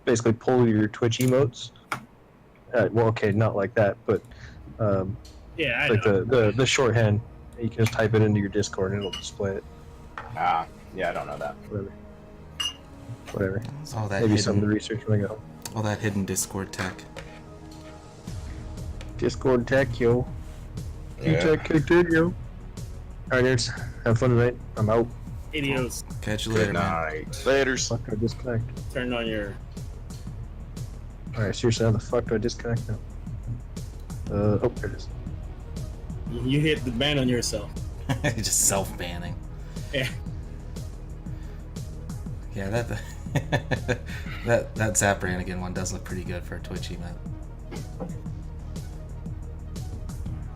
basically pull your Twitch emotes. Well, okay, not like that, but Yeah, I like know. the shorthand. You can just type it into your Discord and it'll display it. Yeah, I don't know that. Whatever. It's all that Maybe hidden, something to research when I go home. all that hidden Discord tech. Discord tech, yo. Yeah. Tech kicked in, yo. Alright, nerds. Have fun tonight. I'm out. Idios, Catch you later, Good man. night. Laters. Fuck, do I disconnect? turn on your. Alright, seriously, how the fuck do I disconnect now? Oh, there it is. You hit the ban on yourself. Just self-banning. Yeah. Yeah, that Zap Brannigan one does look pretty good for a Twitch emote.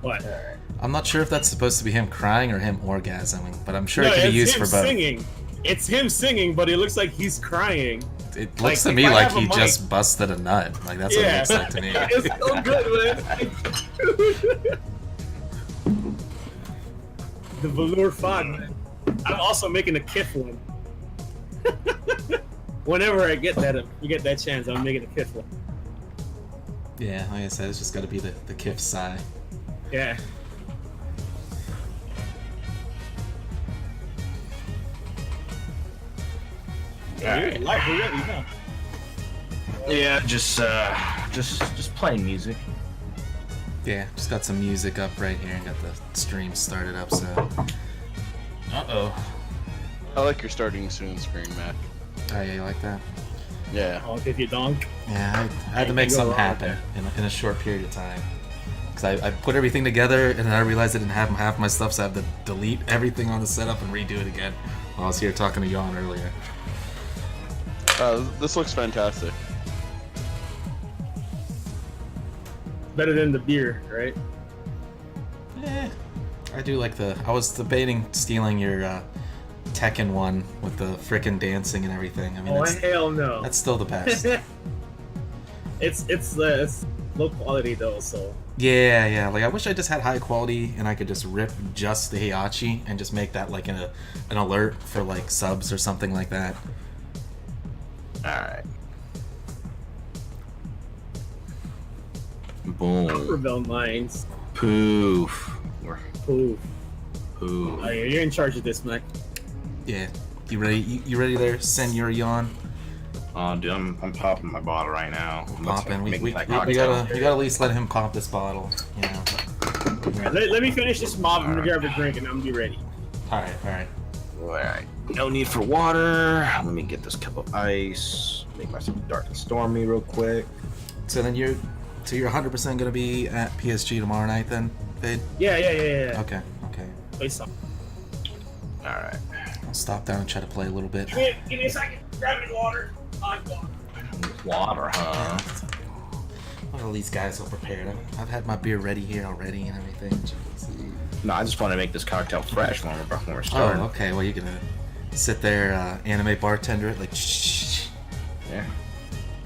What? I'm not sure if that's supposed to be him crying or him orgasming, but I'm sure No, it can be it's used him for both. singing. It's him singing, but it looks like he's crying. It Like, looks to if me I like have a he mic- just busted a nut. Like that's what it looks like to me. It's so good, man. The velour fog, man. I'm also making a Kif one. Whenever I get that chance, I'm making a Kif one. Yeah, like I said, it's just got to be the Kif sigh. Yeah. Alright. You're live already, huh? Yeah, just playing music. Yeah, just got some music up right here and got the stream started up. So, I like your starting soon screen, Matt. oh yeah, you like that? Yeah. I'll give you donk. Yeah, I had to make can't go something wrong with happen in a short period of time. Because I put everything together and then I realized I didn't have half my stuff, so I have to delete everything on the setup and redo it again. While I was here talking to Jan earlier. This looks fantastic. Better than the beer, right? I do like I was debating stealing your Tekken one with the frickin' dancing and everything. I mean, Oh hell no! that's still the best. it's low quality though, so. Yeah. Like I wish I just had high quality and I could just rip just the Heihachi and just make that like an alert for like subs or something like that. Alright. Boom. Rebel Mines. Poof. Ooh. Poof. Oh, yeah, you're in charge of this, Mac. Yeah. You ready? You ready there, Senor Jan? Dude, I'm popping my bottle right now. Popping. We Making that gotta cocktail. at least let him pop this bottle. You know. Right, let me finish this mob and grab a drink, and I'm gonna be ready. All right. Alright. No need for water. Let me get this cup of ice. Make myself dark and stormy real quick. So then you're 100% gonna be at PSG tomorrow night then, Fade? Yeah. Okay. Play some. Alright. I'll stop down and try to play a little bit. Give me a second. Grab me water. Hot water. Water, huh? What are all these guys so prepared? I've had my beer ready here already and everything. Jeez. No, I just want to make this cocktail fresh when we're starting. Oh, okay. Well, you're gonna sit there, anime bartender it, like shh. Yeah.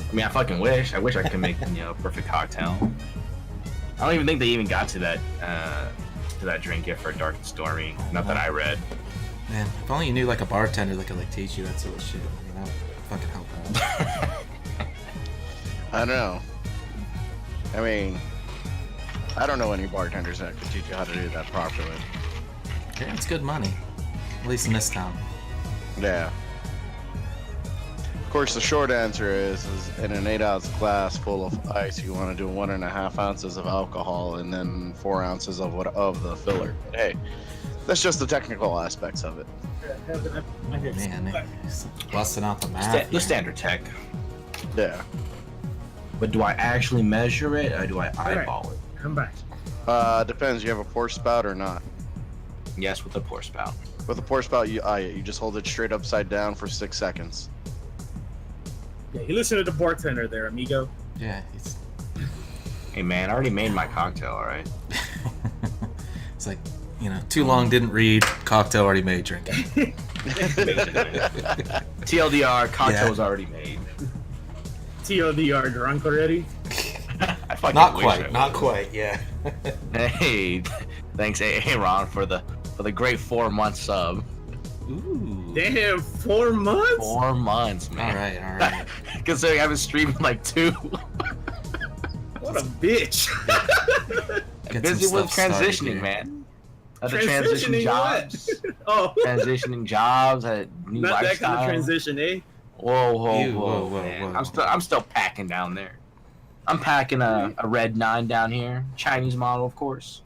I mean, I fucking wish. I wish I could make a perfect cocktail. I don't even think they even got to that drink yet for Dark and Stormy. Not that I read. Man, if only you knew like a bartender that could like teach you that sort of shit. I mean, that would fucking help out. I don't know. I mean, I don't know any bartenders that could teach you how to do that properly. Yeah, it's good money. At least in this town. Yeah. Of course, the short answer is in an 8-ounce glass full of ice, you want to do 1.5 ounces of alcohol and then 4 ounces of the filler. But hey, that's just the technical aspects of it. Man, he's busting out the math. The standard tech. Yeah. But do I actually measure it, or do I eyeball it? Come back. Depends. You have a pour spout or not. Yes, with the pour spout. With a pour spout, you eye it. You just hold it straight upside down for 6 seconds. Yeah, you listen to the bartender there, amigo. Yeah, he's. Hey man, I already made my cocktail, alright? It's like, too long didn't read, cocktail already made, drinking. TLDR, cocktail was already made. TLDR, drunk already? I fucking Not wish quite, I not was. quite, yeah. Hey, thanks, Aaron, for the great 4-month sub. Ooh. Damn, 4 months? 4 months, man. All right. Considering I haven't streamed like 2. What a bitch. Get Busy some with stuff started transitioning, here. man. Had to transition Transitioning jobs. what? Oh, Transitioning jobs. Had new not that lifestyle. kind of transition, eh? Whoa, Ew, whoa, man. whoa. I'm still packing down there. I'm packing a red 9 down here, Chinese model, of course.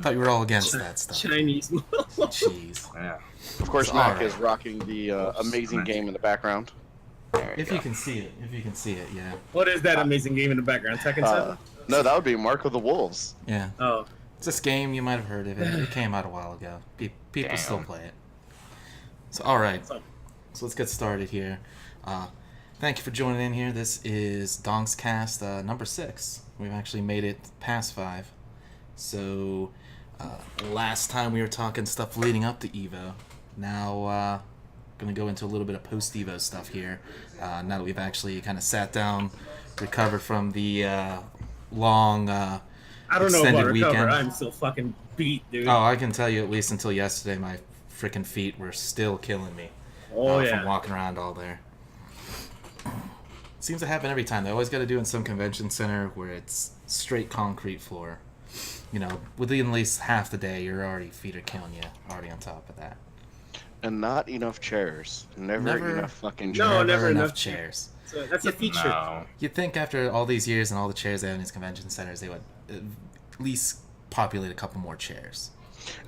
Thought you were all against that stuff. Chinese. Jeez. Yeah. Of course, It's Mac alright. is rocking the amazing game in the background. There If go. you can see it, yeah. What is that amazing game in the background? Tekken 7? No, that would be Mark of the Wolves. Yeah. Oh. It's this game, you might have heard of it. It came out a while ago. People Damn. still play it. So, alright. So- So let's get started here. Thank you for joining in here. This is DonksCast number 6. We've actually made it past 5. So, last time we were talking stuff leading up to EVO. Now, going to go into a little bit of post-EVO stuff here. Now that we've actually kind of sat down, recovered from the long I don't know extended about recover. weekend. I'm still fucking beat, dude. Oh, I can tell you at least until yesterday, my freaking feet were still killing me. Oh, From yeah. walking around all there. Seems to happen every time. They always got to do it in some convention center where it's straight concrete floor. You know, within at least half the day, feet are killing you already on top of that. And not enough chairs. Never Never- enough fucking No, chairs. never enough enough chairs. So that's a feature. No. You'd think after all these years and all the chairs they have in these convention centers, they would at least populate a couple more chairs.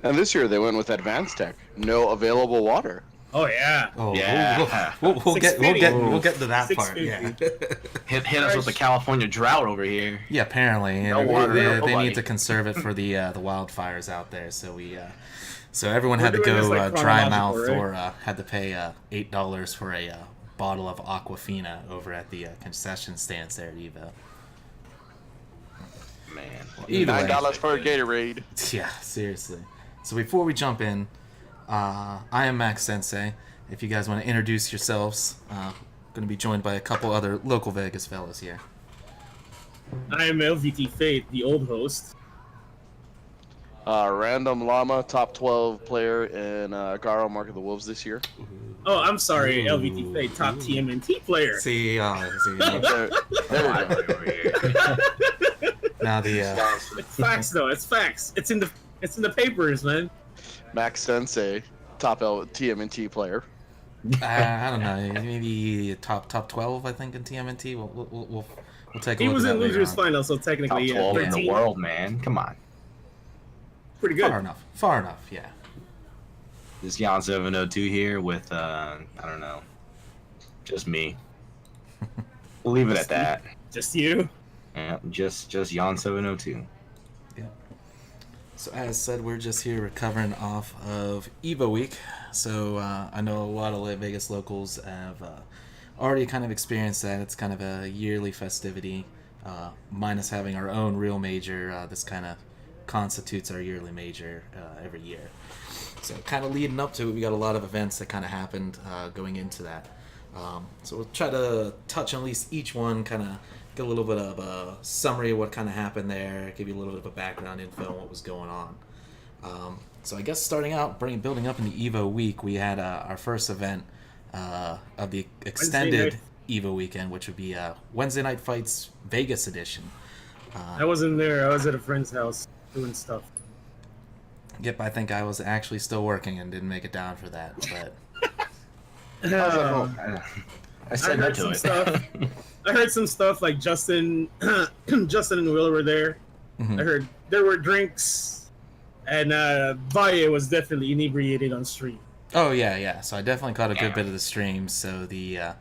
And this year they went with advanced tech. No available water. Oh, yeah. Oh, Yeah. we'll get to that part. 650. Yeah. Hit us with the California drought over here. Yeah, apparently. No And water, they nobody. need to conserve it for the wildfires out there. So everyone We're had to doing this, go like, dry mouth chronological, or had to pay $8 for a bottle of Aquafina over at the concession stands there at Evo. Man. Either way. $9 for a Gatorade. Yeah, seriously. So before we jump in, I am Max Sensei. If you guys want to introduce yourselves, going to be joined by a couple other local Vegas fellas here. I am LVT Fate, the old host. Random Llama, top 12 player in Garo Mark of the Wolves this year. Oh, I'm sorry, Ooh. LVT Fate, top TMNT player. See, There we go. now the It's facts, though. It's facts. It's in the papers, man. Max Sensei, top TMNT player. I don't know, maybe top 12, I think, in TMNT. We'll take a He look was at in that later losers on. final, so Top technically 12 in 13. the world, man. Come on. Pretty good. Far enough, yeah. This Jan 702 here with, I don't know, just me. We'll leave it at that. Just you. Yeah, just Jan 702. So as said, we're just here recovering off of EVO week. So I know a lot of Vegas locals have already kind of experienced that. It's kind of a yearly festivity, minus having our own real major. This kind of constitutes our yearly major every year. So kind of leading up to it, we got a lot of events that kind of happened going into that. So we'll try to touch on at least each one, kind of get a little bit of a summary of what kind of happened there, give you a little bit of a background info on what was going on. So I guess starting out, building up in the EVO week, we had our first event of the extended EVO weekend, which would be Wednesday Night Fights Vegas edition. I wasn't there. I was at a friend's house doing stuff. Yep, I think I was actually still working and didn't make it down for that, but I said no to it. Stuff. I heard some stuff like Justin and Will were there. Mhm. I heard there were drinks, and Valle was definitely inebriated on stream. oh yeah. So I definitely caught a good Yeah. bit of the stream. So the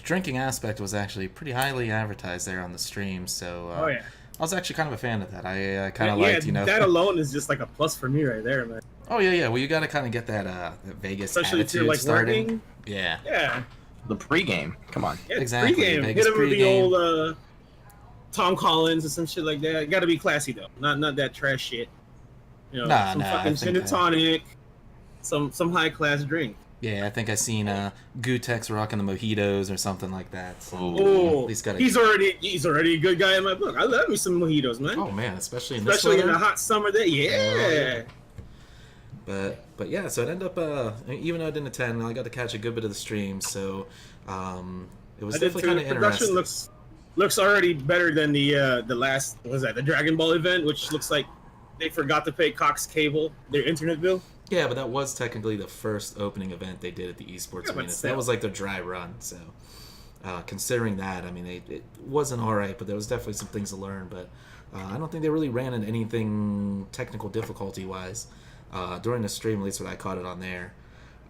drinking aspect was actually pretty highly advertised there on the stream. So Oh yeah, I was actually kind of a fan of that. I kind of yeah. liked, you know. That alone is just like a plus for me right there, man. Oh yeah. Well, you got to kind of get that Vegas Especially if attitude you're like started. working. Yeah. Yeah, The pregame. Come on. yeah. Exactly, Pre-game. Vegas Hit him with the pregame. old Tom Collins or some shit like that. Got to be classy though, not that trash shit. You know, Nah, some I fucking think gin and tonic, some high class drink. Yeah, I think I seen Gutex rocking the mojitos or something like that. So Oh, at least gotta- he's already a good guy in my book. I love me some mojitos, man. Oh man, especially in this Especially in weather. a hot summer day. Yeah. But yeah, so it ended up even though I didn't attend, I got to catch a good bit of the stream. So it was I did definitely too. kind The of production interesting. looks already better than the last, what was that, the Dragon Ball event, which looks like they forgot to pay Cox Cable their internet bill. Yeah, but that was technically the first opening event they did at the esports Yeah, but arena. So still. that was like their dry run. So considering that, I mean, it wasn't all right, but there was definitely some things to learn. But I don't think they really ran into anything technical difficulty wise during the stream. At least when I caught it on there,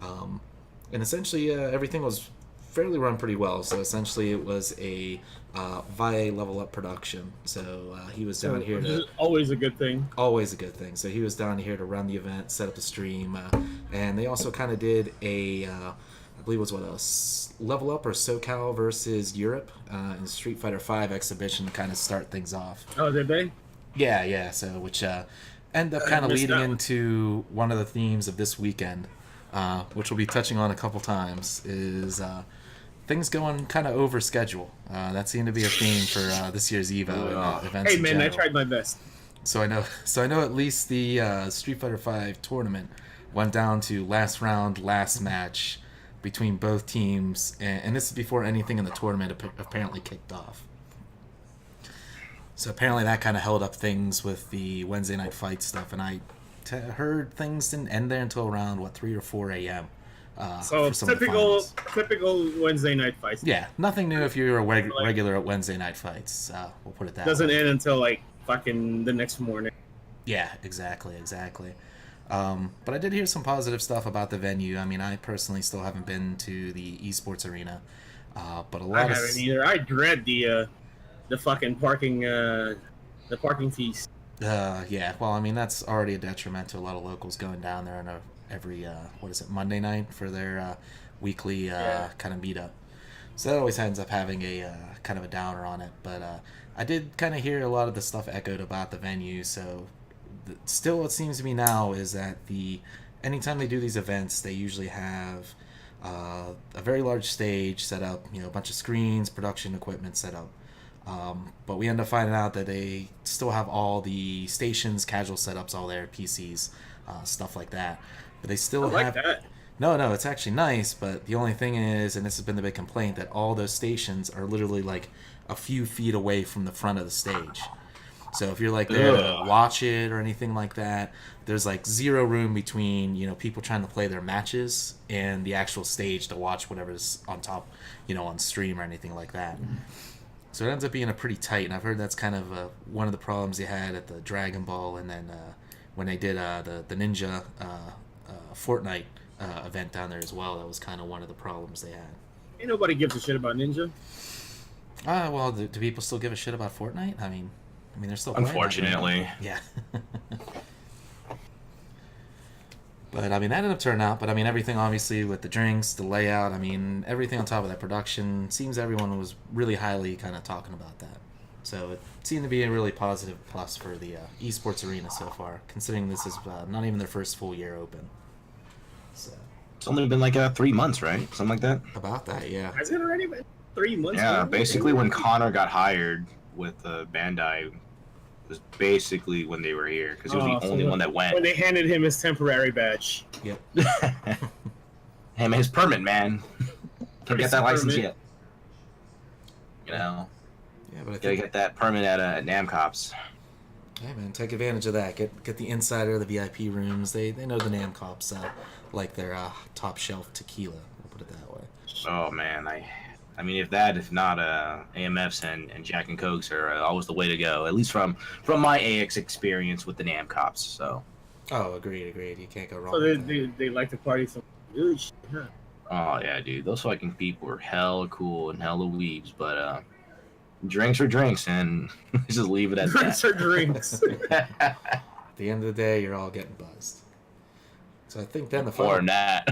and essentially everything was fairly run pretty well. So essentially, it was a VIA level up production. So he was down here Which to is always a good thing. always a good thing. So he was down here to run the event, set up the stream, and they also kind of did I believe it was level up or SoCal versus Europe in Street Fighter V exhibition to kind of start things off. Oh, did they? Yeah. So which ended up kind of missed leading that one. into one of the themes of this weekend, which we'll be touching on a couple times, is things going kind of over schedule. That seemed to be a theme for this year's Evo and events Hey in man, I general. tried my best. So I know at least the Street Fighter V tournament went down to last round, last match between both teams, and this is before anything in the tournament apparently kicked off. So apparently that kind of held up things with the Wednesday night fight stuff, and I heard things didn't end there until around 3 or 4 a.m. So for some of the typical finals. Wednesday night fights. Yeah, nothing new if you're a regular at Wednesday night fights. We'll put it that Doesn't way. end until like fucking the next morning. Yeah, exactly. But I did hear some positive stuff about the venue. I mean, I personally still haven't been to the esports arena, but a I lot of haven't either. I dread the fucking parking fees. yeah. Well, I mean, that's already a detriment to a lot of locals going down there on every Monday night for their weekly kind of meetup. So that always ends up having a kind of a downer on it. But I did kind of hear a lot of the stuff echoed about the venue. So still, what seems to me now is that anytime they do these events, they usually have a very large stage set up, a bunch of screens, production equipment set up. But we end up finding out that they still have all the stations, casual setups, all their PCs, stuff like that. But they still I have. like that. No, it's actually nice, but the only thing is, and this has been the big complaint, that all those stations are literally like a few feet away from the front of the stage. So if you're like there to watch it or anything like that, there's like zero room between, people trying to play their matches and the actual stage to watch whatever's on top, on stream or anything like that. So it ends up being a pretty tight, and I've heard that's kind of one of the problems they had at the Dragon Ball, and then when they did the Ninja Fortnite event down there as well, that was kind of one of the problems they had. Ain't nobody gives a shit about Ninja. Well, do people still give a shit about Fortnite? I mean, they're still playing that game. Unfortunately. Yeah. But that ended up turning out. But everything obviously with the drinks, the layout, everything on top of that production, seems everyone was really highly kind of talking about that. So it seemed to be a really positive plus for the esports arena so far, considering this is not even their first full year open. So It's only been like 3 months, right? Something like that. about that, yeah. Has it already been 3 months? Yeah, now? basically when Connor got hired with Bandai was basically when they were here because he was the so only one that when went. they handed him his temporary badge. Yep. Him, his permit, man. Can't get that license Permit. yet. Yeah, but I Gotta think get that permit at NamCops. Hey man, take advantage of that. Get the insider, the VIP rooms. They know the Nam Cops like their top shelf tequila. We'll put it that way. Oh man, if not AMFs and Jack and Cokes are always the way to go. At least from my AX experience with the NamCops. So. Oh, agreed. You can't go wrong. So with that. they like to party some good shit, huh? Oh yeah, dude. Those fucking people are hella cool and hella weebs, but drinks are drinks, and let's just leave it at Drinks that. are drinks. At the end of the day, you're all getting buzzed. So I think then the Or final. not.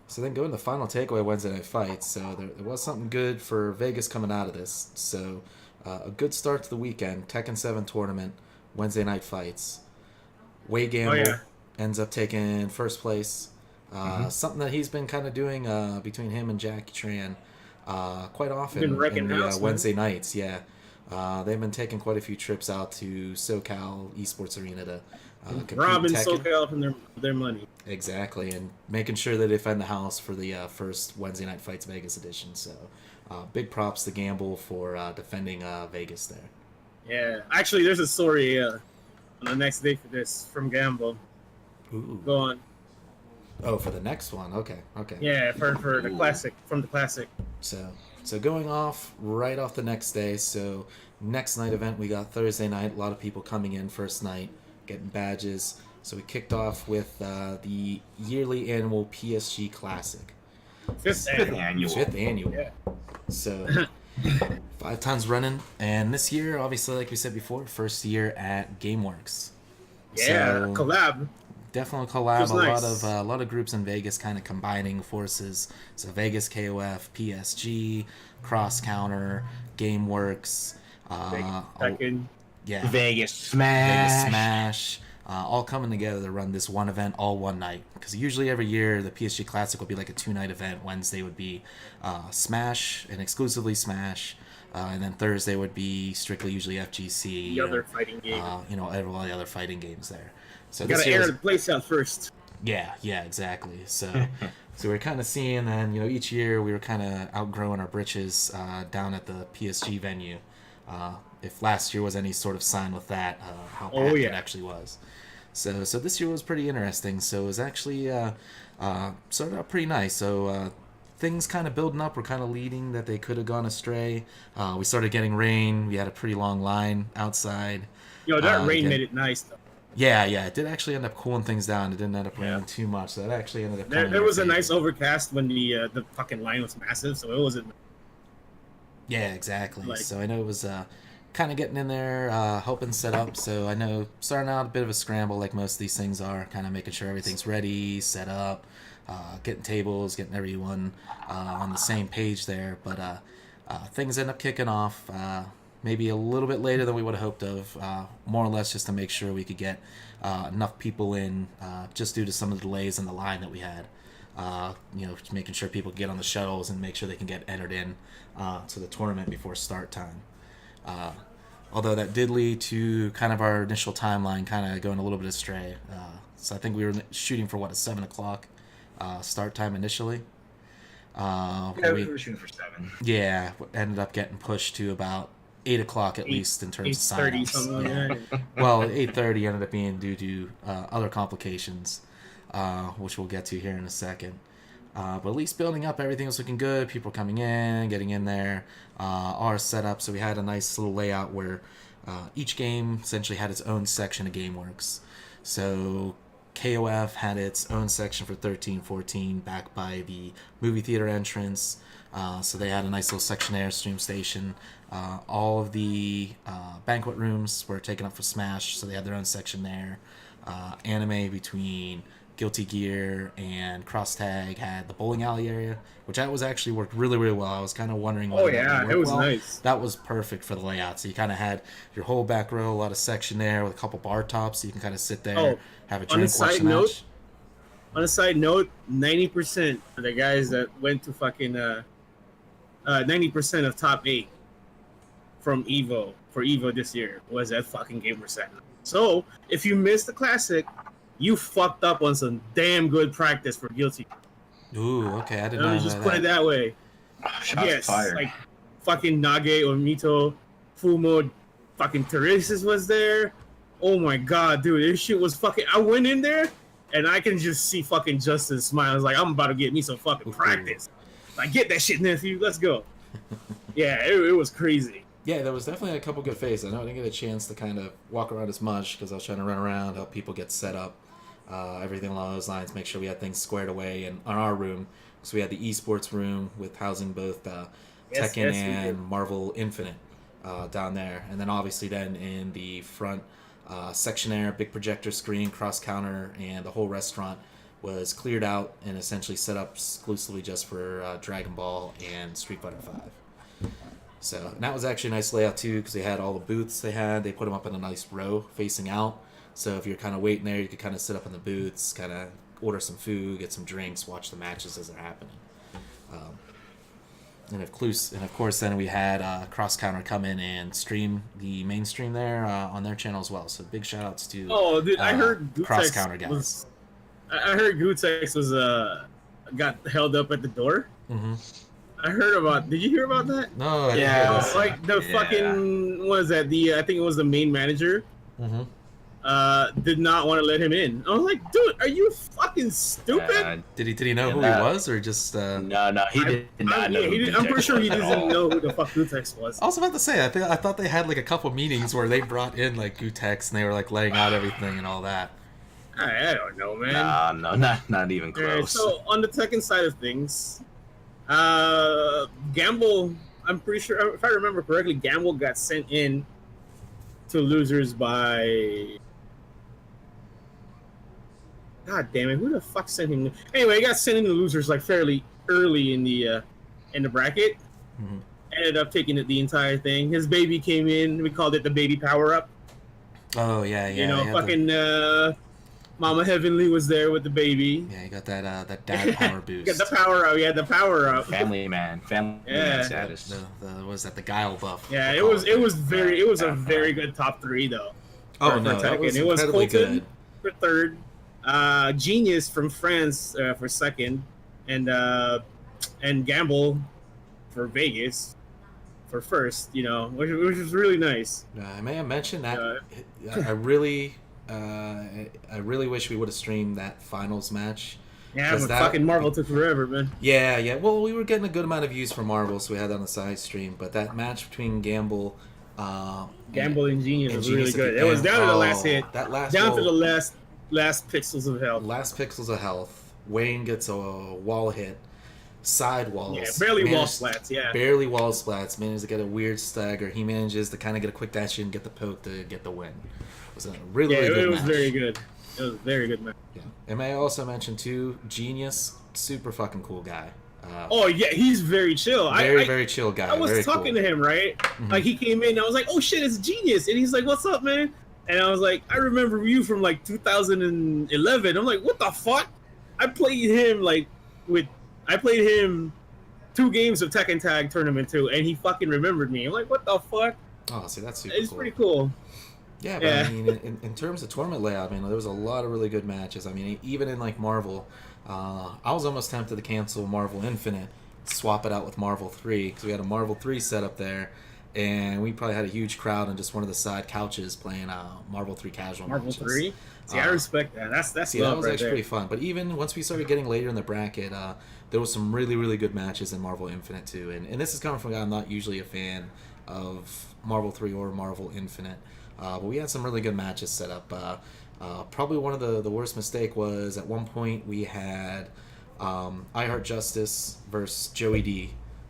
So then going to the final takeaway Wednesday night fights. So there was something good for Vegas coming out of this. So a good start to the weekend. Tekken 7 tournament, Wednesday night fights. Wade Gamble ends up taking first place. Something that he's been kind of doing between him and Jackie Tran quite often Been wrecking in the house, man. Wednesday nights. Yeah, they've been taking quite a few trips out to SoCal Esports Arena to compete in Robbing Tekken. SoCal from their money. Exactly, and making sure they defend the house for the first Wednesday Night Fights Vegas edition. So, big props to Gamble for defending Vegas there. Yeah, actually, there's a story on the next day for this from Gamble. Ooh. Go on. Oh, for the next one. Okay. Yeah, for the classic, from the classic. So going off right off the next day. So next night event we got Thursday night. A lot of people coming in first night, getting badges. So we kicked off with the yearly annual PSG Classic. Fifth annual. Fifth annual. Yeah. So 5 times running, and this year, obviously, like we said before, first year at GameWorks. Yeah, So, collab. definitely collab. Feels nice. A lot of groups in Vegas kind of combining forces. So Vegas KOF, PSG, Cross Counter, GameWorks, Second. yeah, Vegas Smash. Vegas Smash, all coming together to run this one event all one night. Because usually every year the PSG Classic would be like a 2-night event. Wednesday would be Smash and exclusively Smash. And then Thursday would be strictly usually FGC. The other fighting game. All the other fighting games there. So You this gotta year air was- the place out first. yeah, exactly. So, we're kind of seeing, and each year we were kind of outgrowing our britches down at the PSG venue. If last year was any sort of sign with that, how packed it yeah. actually was. So this year was pretty interesting. So it was actually started out pretty nice. So things kind of building up were kind of leading that they could have gone astray. We started getting rain. We had a pretty long line outside. That rain again- made it nice though. Yeah, it did actually end up cooling things down. It didn't end up raining too much, so that actually ended up. There was a nice overcast when the fucking line was massive, so it wasn't. Yeah, exactly. Like- So I know it was kind of getting in there, helping set up. So I know starting out a bit of a scramble, like most of these things are, kind of making sure everything's ready, set up, getting tables, getting everyone on the same page there. But things end up kicking off. Maybe a little bit later than we would have hoped of, more or less just to make sure we could get enough people in, just due to some of the delays in the line that we had. Just making sure people get on the shuttles and make sure they can get entered in to the tournament before start time. Although that did lead to kind of our initial timeline kind of going a little bit astray. So I think we were shooting for, a 7 o'clock start time initially. We were shooting for 7. Yeah, ended up getting pushed to about 8 o'clock at least in terms of 8:30 sign-ups. something like that. Well, 8:30 ended up being due to other complications, which we'll get to here in a second. But at least building up, everything was looking good. People coming in, getting in there, our setup. So we had a nice little layout where each game essentially had its own section of GameWorks. So KOF had its own section for 13-14 back by the movie theater entrance. So they had a nice little section there, stream station. All of the banquet rooms were taken up for Smash, so they had their own section there. Anime between Guilty Gear and Cross Tag had the bowling alley area, which that was actually worked really, really well. I was kind of wondering whether that would work it was well. nice. That was perfect for the layout. So you kind of had your whole back row, a lot of section there with a couple bar tops, so you can kind of sit there, have a drink, watch the match. On a side note, 90% of the guys that went to fucking 90% of top 8 from Evo for Evo this year was at fucking Gamer Center. So if you missed the classic, you fucked up on some damn good practice for Guilty. Ooh, okay, I didn't Let know me just that. put it that way. Shots Yes, fired. like fucking Nage, Omito, Fumo, fucking Teresis was there. Oh my god, dude, this shit was fucking. I went in there and I can just see fucking Justin smile. I was like, I'm about to get me some fucking practice. Like, get that shit, nephew. Let's go. Yeah, it was crazy. Yeah, there was definitely a couple good phases. I know I didn't get a chance to kind of walk around as much because I was trying to run around, help people get set up, everything along those lines, make sure we had things squared away in our room. So we had the esports room with housing both Yes, Tekken we and did. Marvel Infinite down there. And then obviously then in the front section there, big projector screen, cross counter, and the whole restaurant was cleared out and essentially set up exclusively just for Dragon Ball and Street Fighter 5. So, and that was actually a nice layout too, because they had all the booths they had. They put them up in a nice row facing out. So if you're kind of waiting there, you could kind of sit up in the booths, kind of order some food, get some drinks, watch the matches as they're happening. And of course, then we had Cross Counter come in and stream the main stream there on their channel as well. So big shout outs to Oh, dude, I heard Cross Gutex Counter guys. I heard Gutex was got held up at the door. Mm-hmm. I heard about. Did you hear about that? No, I didn't Yeah. hear this. Like the fucking what is that? I think it was the main manager. Mm-hmm. Did not want to let him in. I was like, dude, are you fucking stupid? Did he know who Yeah. he was, or just? No, he did not know. Yeah, who I'm pretty Gutex sure he was at doesn't all. know who the fuck Gutex was. I was about to say, I thought they had like a couple meetings where they brought in like Gutex and they were like laying out everything and all that. I don't know, man. No, not even Alright, close. so on the Tekken side of things, Gamble, I'm pretty sure, if I remember correctly, Gamble got sent in to losers by. God damn it! Who the fuck sent him? Anyway, he got sent in to losers like fairly early in the bracket. Mhm. Ended up taking it the entire thing. His baby came in. We called it the baby power up. Oh yeah. You know, yeah, fucking Mama Heavenly was there with the baby. Yeah, you got that dad power boost. Got the power up. Yeah, the power up. Family man Yeah. status. The was that the guile buff? Yeah, we'll it was call very it was a very good top three though. Oh for no, that Tekken. was It was incredibly Colton good. for third, Genius from France for second, and Gamble for Vegas for first. You know, which was really nice. I may have mentioned that I really wish we would have streamed that finals match. Yeah, Was but that- fucking Marvel took forever, man. Yeah. Well, we were getting a good amount of views for Marvel, so we had that on the side stream. But that match between Gamble, Gamble and Genius and was Genius really at good. the It was end. down to the Oh, last hit, That last down to roll- the last pixels of health. last pixels of health. Wayne gets a wall hit, side walls. Yeah, barely wall managed- splats. Yeah. Barely wall splats. Manages to get a weird stagger. He manages to kind of get a quick dash in, get the poke to get the win. It was a really, Yeah, really good it was match. very good. It was a very good match. Yeah. And may I also mention too, Genius, super fucking cool guy. Oh yeah, he's very chill. Very chill guy. I was very talking cool. to him, right? Like he came in, I was like, "Oh shit, it's Genius," and he's like, "What's up, man?" And I was like, "I remember you from like 2011." I'm like, "What the fuck?" I played him I played him 2 games of Tekken Tag Tournament 2, and he fucking remembered me. I'm like, "What the fuck?" Oh, see, that's super It's cool. pretty cool. Yeah, but Yeah. I mean, in terms of tournament layout, man, there was a lot of really good matches. I mean, even in like Marvel, I was almost tempted to cancel Marvel Infinite, swap it out with Marvel 3, because we had a Marvel 3 set up there, and we probably had a huge crowd on just one of the side couches playing Marvel 3 casual Marvel matches. 3. See, I respect that. That's See, that love was right actually there. pretty fun. But even once we started getting later in the bracket, there was some really, really good matches in Marvel Infinite too. And this is coming from a guy I'm not usually a fan of Marvel 3 or Marvel Infinite. But we had some really good matches set up. Probably one of the worst mistake was at one point we had I Heart Justice versus Joey D.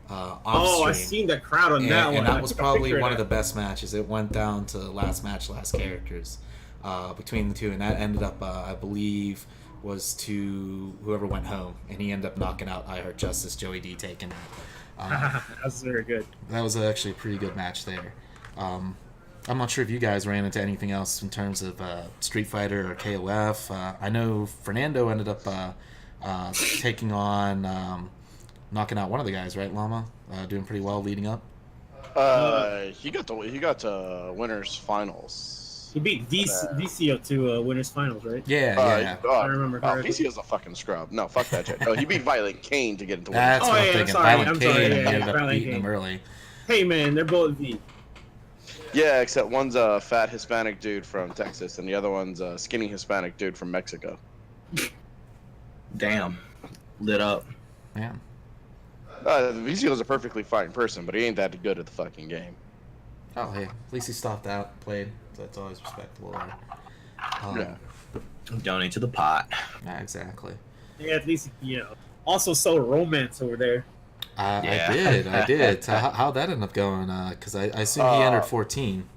Off Oh, I stream. seen the crowd on that one. And I that was took a probably picture one of the that. best matches. It went down to last match, last characters between the two, and that ended up, I believe, was to whoever went home, and he ended up knocking out I Heart Justice, Joey D taking it. That's very good. That was actually a pretty good match there. I'm not sure if you guys ran into anything else in terms of Street Fighter or KOF. I know Fernando ended up taking on, knocking out one of the guys, right, Llama? Doing pretty well leading up. He got to winners finals. He beat DCO to winners finals, right? Yeah. I remember Oh, correctly. PC is a fucking scrub. No, fuck that shit. No, he beat Violent Kane to get into winners. That's Oh, what I'm yeah, thinking. sorry, Violent I'm Kane sorry, yeah, ended up Violent beating him Kane. early. Hey man, they're both V. Yeah, except one's a fat Hispanic dude from Texas, and the other one's a skinny Hispanic dude from Mexico. Damn. Lit up. Man. VCO's a perfectly fine person, but he ain't that good at the fucking game. Oh, hey. At least he stopped out, played. So that's always respectable. Yeah. Donate to the pot. Yeah, exactly. Yeah, at least Also, so romance over there. Yeah. I did. So how'd that end up going? Because I assume he entered 14.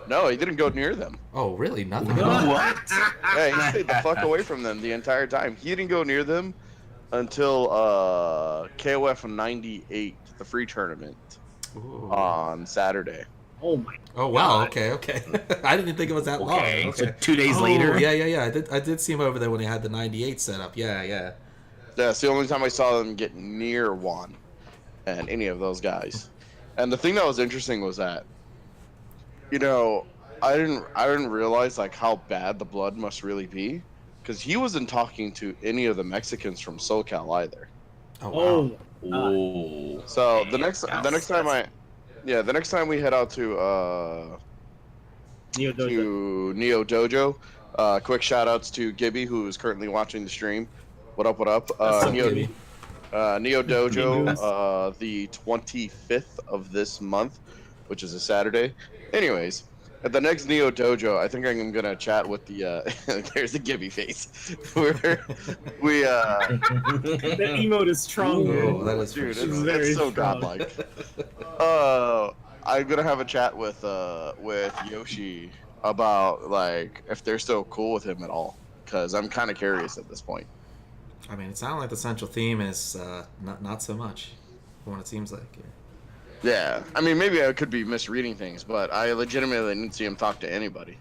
No, he didn't go near them. Oh, really? Nothing? What? Yeah, he stayed the fuck away from them the entire time. He didn't go near them until KOF 98, the free tournament, Ooh. on Saturday. Oh my. Oh, wow. God. Okay. I didn't think it was that long. Okay. So Okay. 2 days Oh, later. Yeah. I did see him over there when he had the 98 set up. Yeah. Yeah, it's the only time I saw them get near Juan and any of those guys. And the thing that was interesting was that, I didn't realize like how bad the blood must really be because he wasn't talking to any of the Mexicans from SoCal either. Oh, wow. Ooh. So the Damn, next time we head out to Neo Dojo, quick shout outs to Gibby, who is currently watching the stream. What up? What's up, Gibby? Neo Dojo, the 25th of this month, which is a Saturday. Anyways, at the next Neo Dojo, I think I'm gonna chat with the. There's the Gibby face. The emote is stronger. Ooh, that is dude, pretty strong. it's so godlike. I'm gonna have a chat with Yoshi about like if they're still cool with him at all, because I'm kind of curious at this point. I mean, it sounds like the central theme is not so much, from what it seems like. Yeah, I mean, maybe I could be misreading things, but I legitimately didn't see him talk to anybody.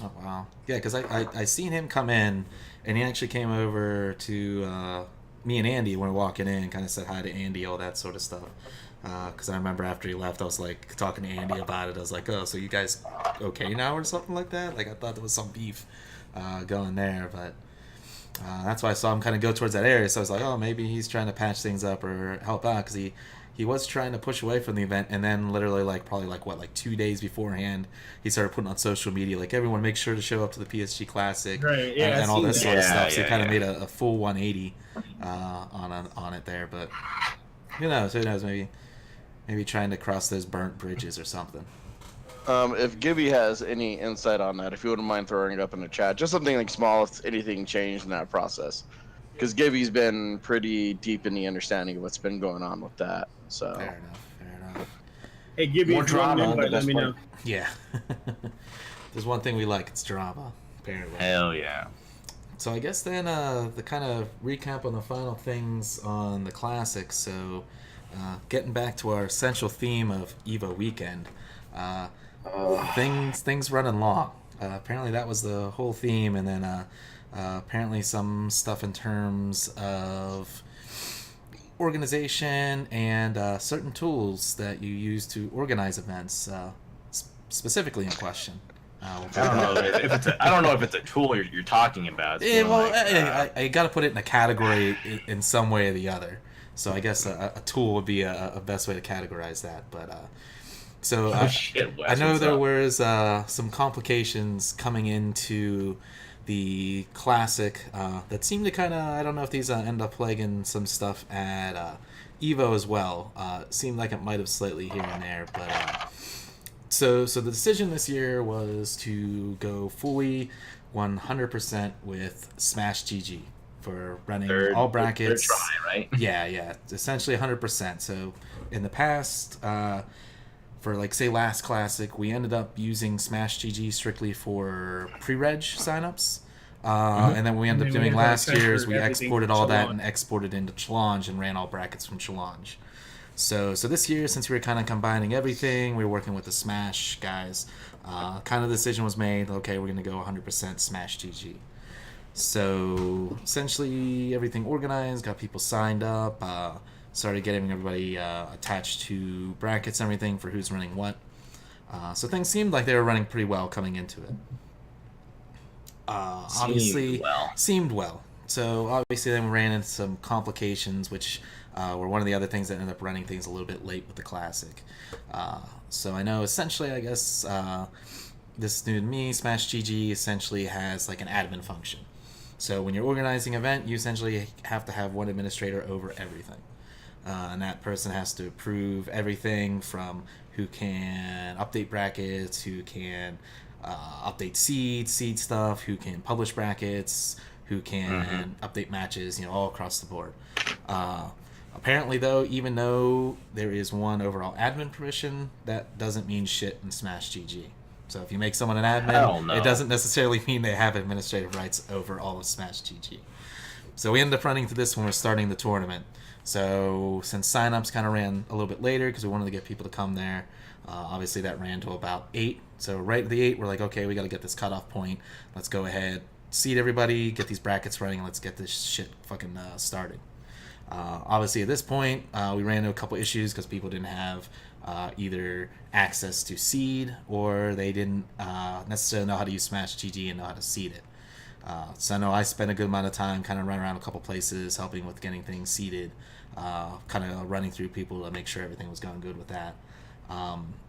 Oh, wow. Yeah, because I seen him come in, and he actually came over to me and Andy when we were walking in, kind of said hi to Andy, all that sort of stuff. Because I remember after he left, I was like talking to Andy about it. I was like, oh, so you guys okay now or something like that? Like, I thought there was some beef going there, but that's why I saw him kind of go towards that area. So I was like, oh, maybe he's trying to patch things up or help out, because he was trying to push away from the event, and then literally probably 2 days beforehand, he started putting on social media like, everyone make sure to show up to the PSG Classic, right? Yeah, and all this sort of stuff. So he kind of made yeah. a full 180 on it there. But who knows? Maybe trying to cross those burnt bridges or something. If Gibby has any insight on that, if you wouldn't mind throwing it up in the chat, just something like small, if anything changed in that process, because Gibby's been pretty deep in the understanding of what's been going on with that. So Fair enough. Hey, give me More drama, but let me know. Yeah. There's one thing we like, it's drama, apparently. Hell yeah. So I guess then the kind of recap on the final things on the Classic. So getting back to our central theme of EVO weekend, things running long. Apparently that was the whole theme, and then apparently some stuff in terms of organization and certain tools that you use to organize events, specifically in question. I don't know if it's a tool you're talking about. Yeah, well, I got to put it in a category in some way or the other. So I guess a tool would be a best way to categorize that. But so Wes, I know what's there up? was some complications coming into the Classic that seemed to kind of, I don't know if these end up plaguing some stuff at Evo as well. It seemed like it might have slightly here and there, but so the decision this year was to go fully 100% with Smash GG for running all brackets. Third try, right? Yeah, essentially 100%. So in the past, for say last Classic, we ended up using Smash GG strictly for pre-reg signups. And then we ended up doing last year's, we exported all that and exported into Challenge and ran all brackets from Challenge. So this year, since we were kind of combining everything, we were working with the Smash guys, kind of the decision was made, okay, we're going to go 100% Smash GG. So essentially everything organized, got people signed up, started getting everybody attached to brackets and everything for who's running what. So things seemed like they were running pretty well coming into it. Seemed well. So obviously then we ran into some complications, which were one of the other things that ended up running things a little bit late with the Classic. So I know essentially, I guess, this new to me, Smash GG essentially has like an admin function. So when you're organizing an event, you essentially have to have one administrator over everything. And that person has to approve everything from who can update brackets, who can update seed stuff, who can publish brackets, who can update matches, all across the board. Apparently, though, even though there is one overall admin permission, that doesn't mean shit in Smash GG. So if you make someone an admin, it doesn't necessarily mean they have administrative rights over all of Smash GG. So we ended up running to this when we're starting the tournament. So since signups kind of ran a little bit later because we wanted to get people to come there, obviously that ran to about 8. So right at the 8, we're like, okay, we got to get this cutoff point. Let's go ahead, seed everybody, get these brackets running, and let's get this shit fucking started. Obviously at this point, we ran into a couple issues because people didn't have either access to seed or they didn't necessarily know how to use Smash GG and know how to seed it. So I know I spent a good amount of time kind of running around a couple places, helping with getting things seated, kind of running through people to make sure everything was going good with that.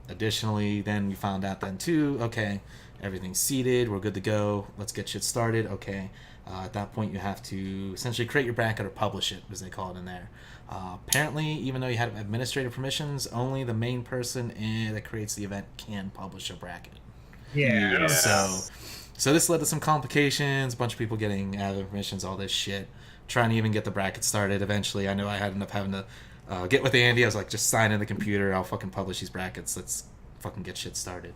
Additionally, then you found out then too, okay, everything's seated, we're good to go, let's get shit started. Okay, at that point you have to essentially create your bracket or publish it, as they call it in there. Apparently, even though you had administrative permissions, only the main person that creates the event can publish a bracket. Yeah. So this led to some complications, a bunch of people getting out of permissions, all this shit, trying to even get the bracket started. Eventually, I know I had ended up having to get with Andy. I was like, just sign in the computer, I'll fucking publish these brackets, let's fucking get shit started.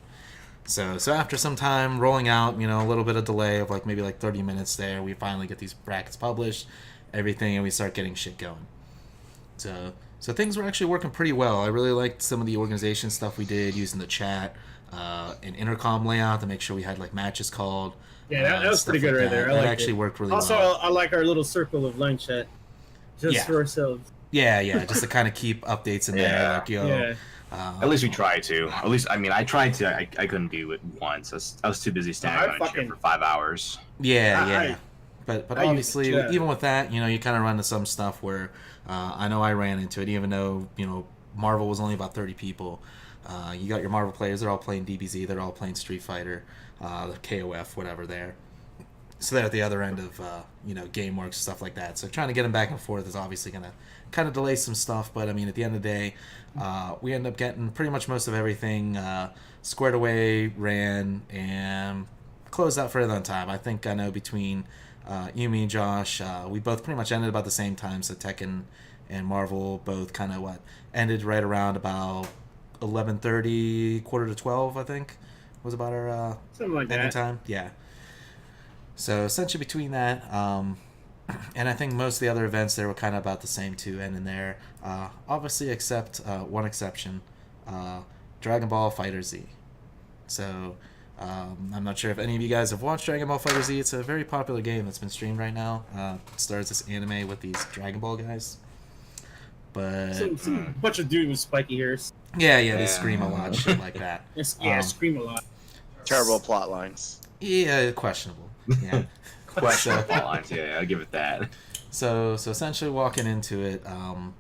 So after some time rolling out, a little bit of delay of like maybe like 30 minutes there, we finally get these brackets published, everything, and we start getting shit going. So things were actually working pretty well. I really liked some of the organization stuff we did using the chat, an intercom layout to make sure we had like matches called. Yeah, that was pretty good right there. That actually worked really well. Also, I like our little circle of line chat, just for ourselves. Yeah, just to kind of keep updates in there. Like, at least we tried to. At least, I tried to. I couldn't do it once. I was too busy standing on a chair for 5 hours. But obviously, even with that, you kind of run into some stuff where I know I ran into it, even though, Marvel was only about 30 people. You got your Marvel players, they're all playing DBZ, they're all playing Street Fighter, the KOF, whatever there. So they're at the other end of, GameWorks, stuff like that. So trying to get them back and forth is obviously going to kind of delay some stuff. But, at the end of the day, we end up getting pretty much most of everything squared away, ran, and closed out further on time. I know between you, me, and Josh, we both pretty much ended about the same time. So Tekken and Marvel both kind of ended right around about 11:30, quarter to 12, I think, was about our something like ending that time. Yeah. So essentially between that, and I think most of the other events there were kind of about the same too, ending there. Obviously, except one exception, Dragon Ball Fighter Z. So I'm not sure if any of you guys have watched Dragon Ball Fighter Z. It's a very popular game that's been streamed right now. It stars this anime with these Dragon Ball guys. But some bunch of dudes with spiky hairs. Yeah, they scream a lot, shit like that. Scream a lot. Terrible plot lines. Yeah, questionable. Yeah. Questionable plot lines. Yeah, I'll give it that. So essentially walking into it, and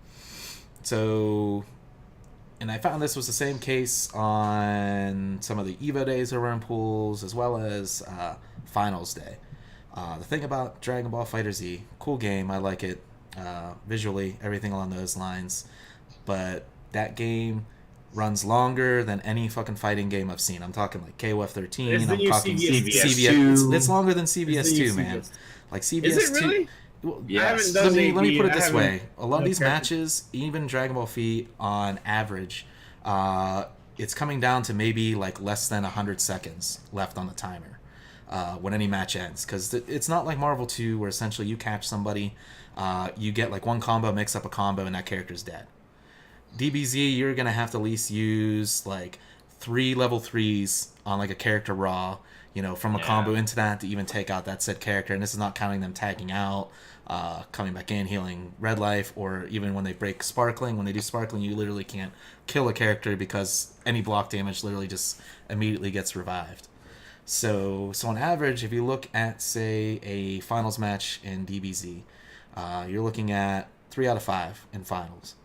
I found this was the same case on some of the Evo days that were in pools, as well as Finals Day. The thing about Dragon Ball Fighter Z, cool game, I like it. Visually, everything along those lines, but that game runs longer than any fucking fighting game I've seen. I'm talking like KOF 13. I'm talking CBS. It's longer than CBS 2, man. Like CBS 2. Is it really? Well, yes. Let me put it this way. A lot of these matches, even Dragon Ball F on average, it's coming down to maybe like less than 100 seconds left on the timer when any match ends. Because it's not like Marvel 2 where essentially you catch somebody, you get like one combo, mix up a combo, and that character's dead. DBZ, you're going to have to at least use like 3 level 3s on like a character raw, from a combo into that to even take out that said character. And this is not counting them tagging out, coming back in, healing red life, or even when they break sparkling. When they do sparkling, you literally can't kill a character because any block damage literally just immediately gets revived. So on average, if you look at, say, a finals match in DBZ, you're looking at 3 out of 5 in finals.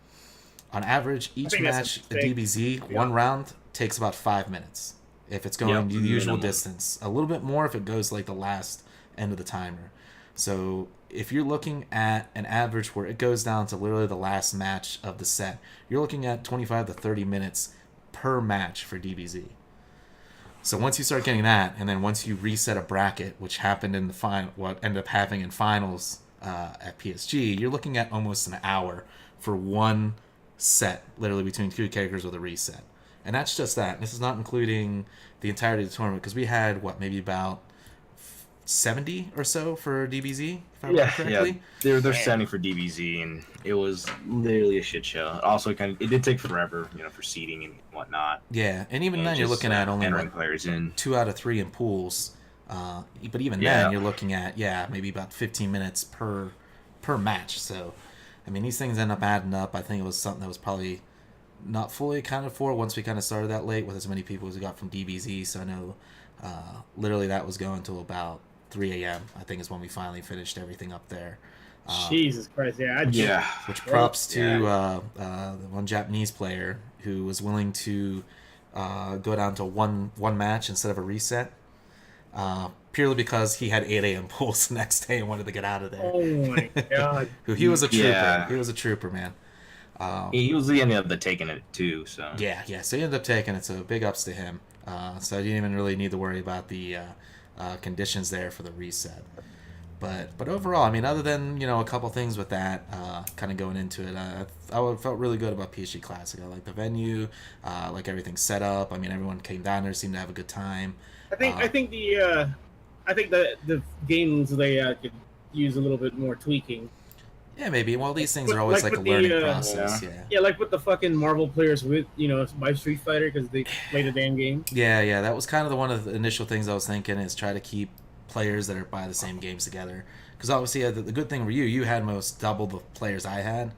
On average, each match at DBZ, one round, takes about 5 minutes. If it's going the usual distance. A little bit more if it goes like the last end of the timer. So if you're looking at an average where it goes down to literally the last match of the set, you're looking at 25 to 30 minutes per match for DBZ. So once you start getting that, and then once you reset a bracket, which happened in the what ended up happening in finals at PSG, you're looking at almost an hour for one set, literally between 2 characters with a reset. And that's just that. This is not including the entirety of the tournament, because we had, maybe about 70 or so for DBZ, if I remember correctly. Yeah, they're 70 for DBZ, and it was literally a shit show. Also, it did take forever, for seeding and whatnot. Yeah, and even then you're looking at only entering players in 2 out of 3 in pools. But even then you're looking at maybe about 15 minutes per match. So these things end up adding up. I think it was something that was probably not fully accounted for once we kind of started that late with as many people as we got from DBZ. So I know literally that was going to about 3 a.m. I think is when we finally finished everything up there. Jesus Christ, yeah. Which props to the one Japanese player who was willing to go down to one match instead of a reset. Purely because he had 8 a.m. pools the next day and wanted to get out of there. Oh my god. He was a trooper. Yeah. He was a trooper, man. He usually ended up taking it too. So Yeah. So he ended up taking it. So big ups to him. So I didn't even really need to worry about the conditions there for the reset. But overall, I mean, other than a couple things with that, kind of going into it, I felt really good about PSG Classic. I like the venue, like everything set up. I mean, everyone came down there, seemed to have a good time. I think the games layout could use a little bit more tweaking. Yeah, maybe. Well, these things are always like a with learning process. Yeah, like with the fucking Marvel players with by Street Fighter because they play the damn game. Yeah. That was kind of one of the initial things I was thinking is try to keep players that are by the same games together. Because obviously, the good thing for you had most double the players I had.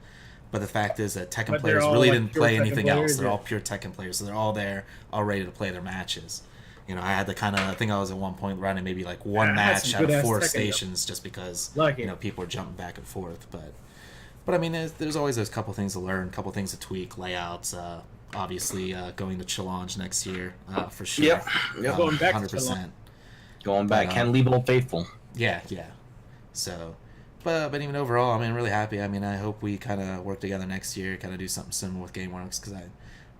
But the fact is that Tekken But players they're all, really like, didn't pure play Tekken anything else. players, They're yeah. all pure Tekken players, so they're all there, all ready to play their matches. I had to I think I was at one point running maybe like one I had match some out of good-ass 4 Tekken, though. stations just because Like it. people were jumping back and forth. But I mean, there's always those couple things to learn, couple things to tweak, layouts. Obviously, going to Challenge next year for sure. Yep. Going back to 100%. going back, But, can't leave Old Faithful. Yeah. So, but even overall, I mean, really happy. I mean, I hope we kind of work together next year, kind of do something similar with GameWorks because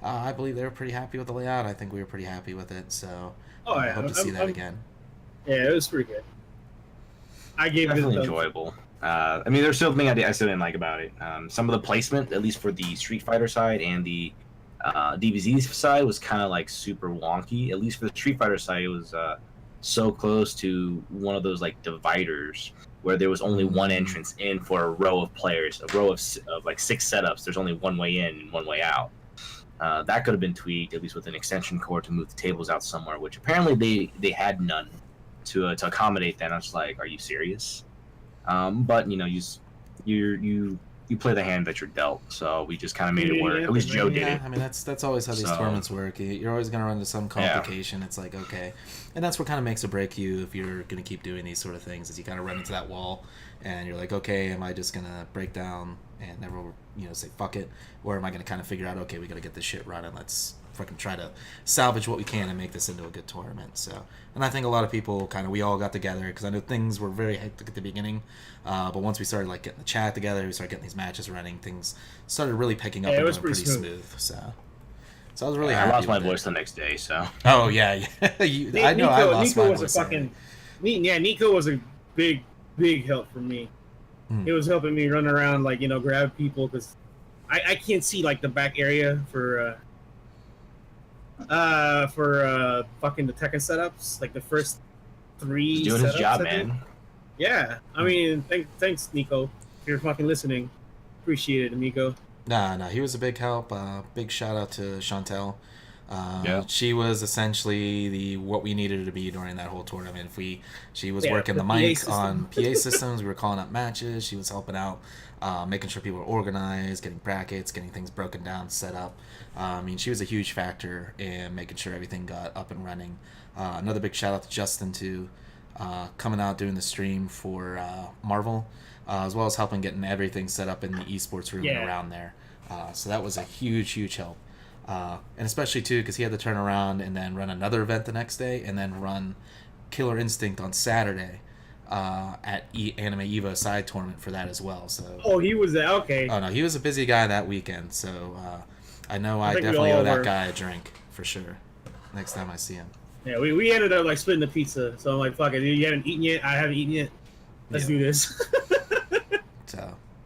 I believe they were pretty happy with the layout. I think we were pretty happy with it. So I hope to see that again. Yeah, it was pretty good. I gave Definitely it enjoyable. I mean, there's still something I still didn't like about it. Some of the placement, at least for the Street Fighter side and the DBZ side, was kind of like super wonky. At least for the Street Fighter side, it was so close to one of those like dividers where there was only one entrance in for a row of players, a row of like 6 setups. There's only one way in and one way out. That could have been tweaked, at least with an extension cord to move the tables out somewhere, which apparently they had none to accommodate that. And I was like, are you serious? But you play the hand that you're dealt, so we just kind of made it work. At least Joe did it. I mean, that's always how these tournaments work. You're always going to run into some complication. It's like, okay. And that's what kind of makes or break you if you're going to keep doing these sort of things, is you kind of run into that wall, and you're like, okay, am I just going to break down and never, say fuck it? Or am I going to kind of figure out, okay, we got to get this shit running. Let's fucking try to salvage what we can and make this into a good tournament. So, and I think a lot of people we all got together because I know things were very hectic at the beginning, but once we started like getting the chat together, we started getting these matches running, things started really picking up and it was going pretty smooth. So I was really I happy. lost my with it. voice the next day, so. Oh yeah. I know. I lost Nico my was voice. a fucking. Nico was a big help for me. It was helping me run around, like grab people because I can't see like the back area for fucking the Tekken setups, like the first 3 He's doing setups, his job, I think. man. Yeah, I mean, thanks, Nico. If you're fucking listening, appreciate it, Nico. Nah, he was a big help. Big shout out to Chantel. Yeah. She was essentially what we needed her to be during that whole tournament. She was working the the mic PA on PA systems. We were calling up matches. She was helping out, making sure people were organized, getting brackets, getting things broken down, set up. I mean, she was a huge factor in making sure everything got up and running. Another big shout out to Justin too, coming out doing the stream for Marvel, as well as helping getting everything set up in the esports room and around there. So that was a huge help. And especially too because he had to turn around and then run another event the next day and then run Killer Instinct on Saturday at Anime Evo side tournament for that as well. So he was there. Okay. Oh no, he was a busy guy that weekend. So I know I think we definitely all owe that were. guy a drink for sure. Next time I see him. Yeah, we ended up like splitting the pizza. So I'm like, fuck it, you haven't eaten yet. I haven't eaten yet. Let's do this.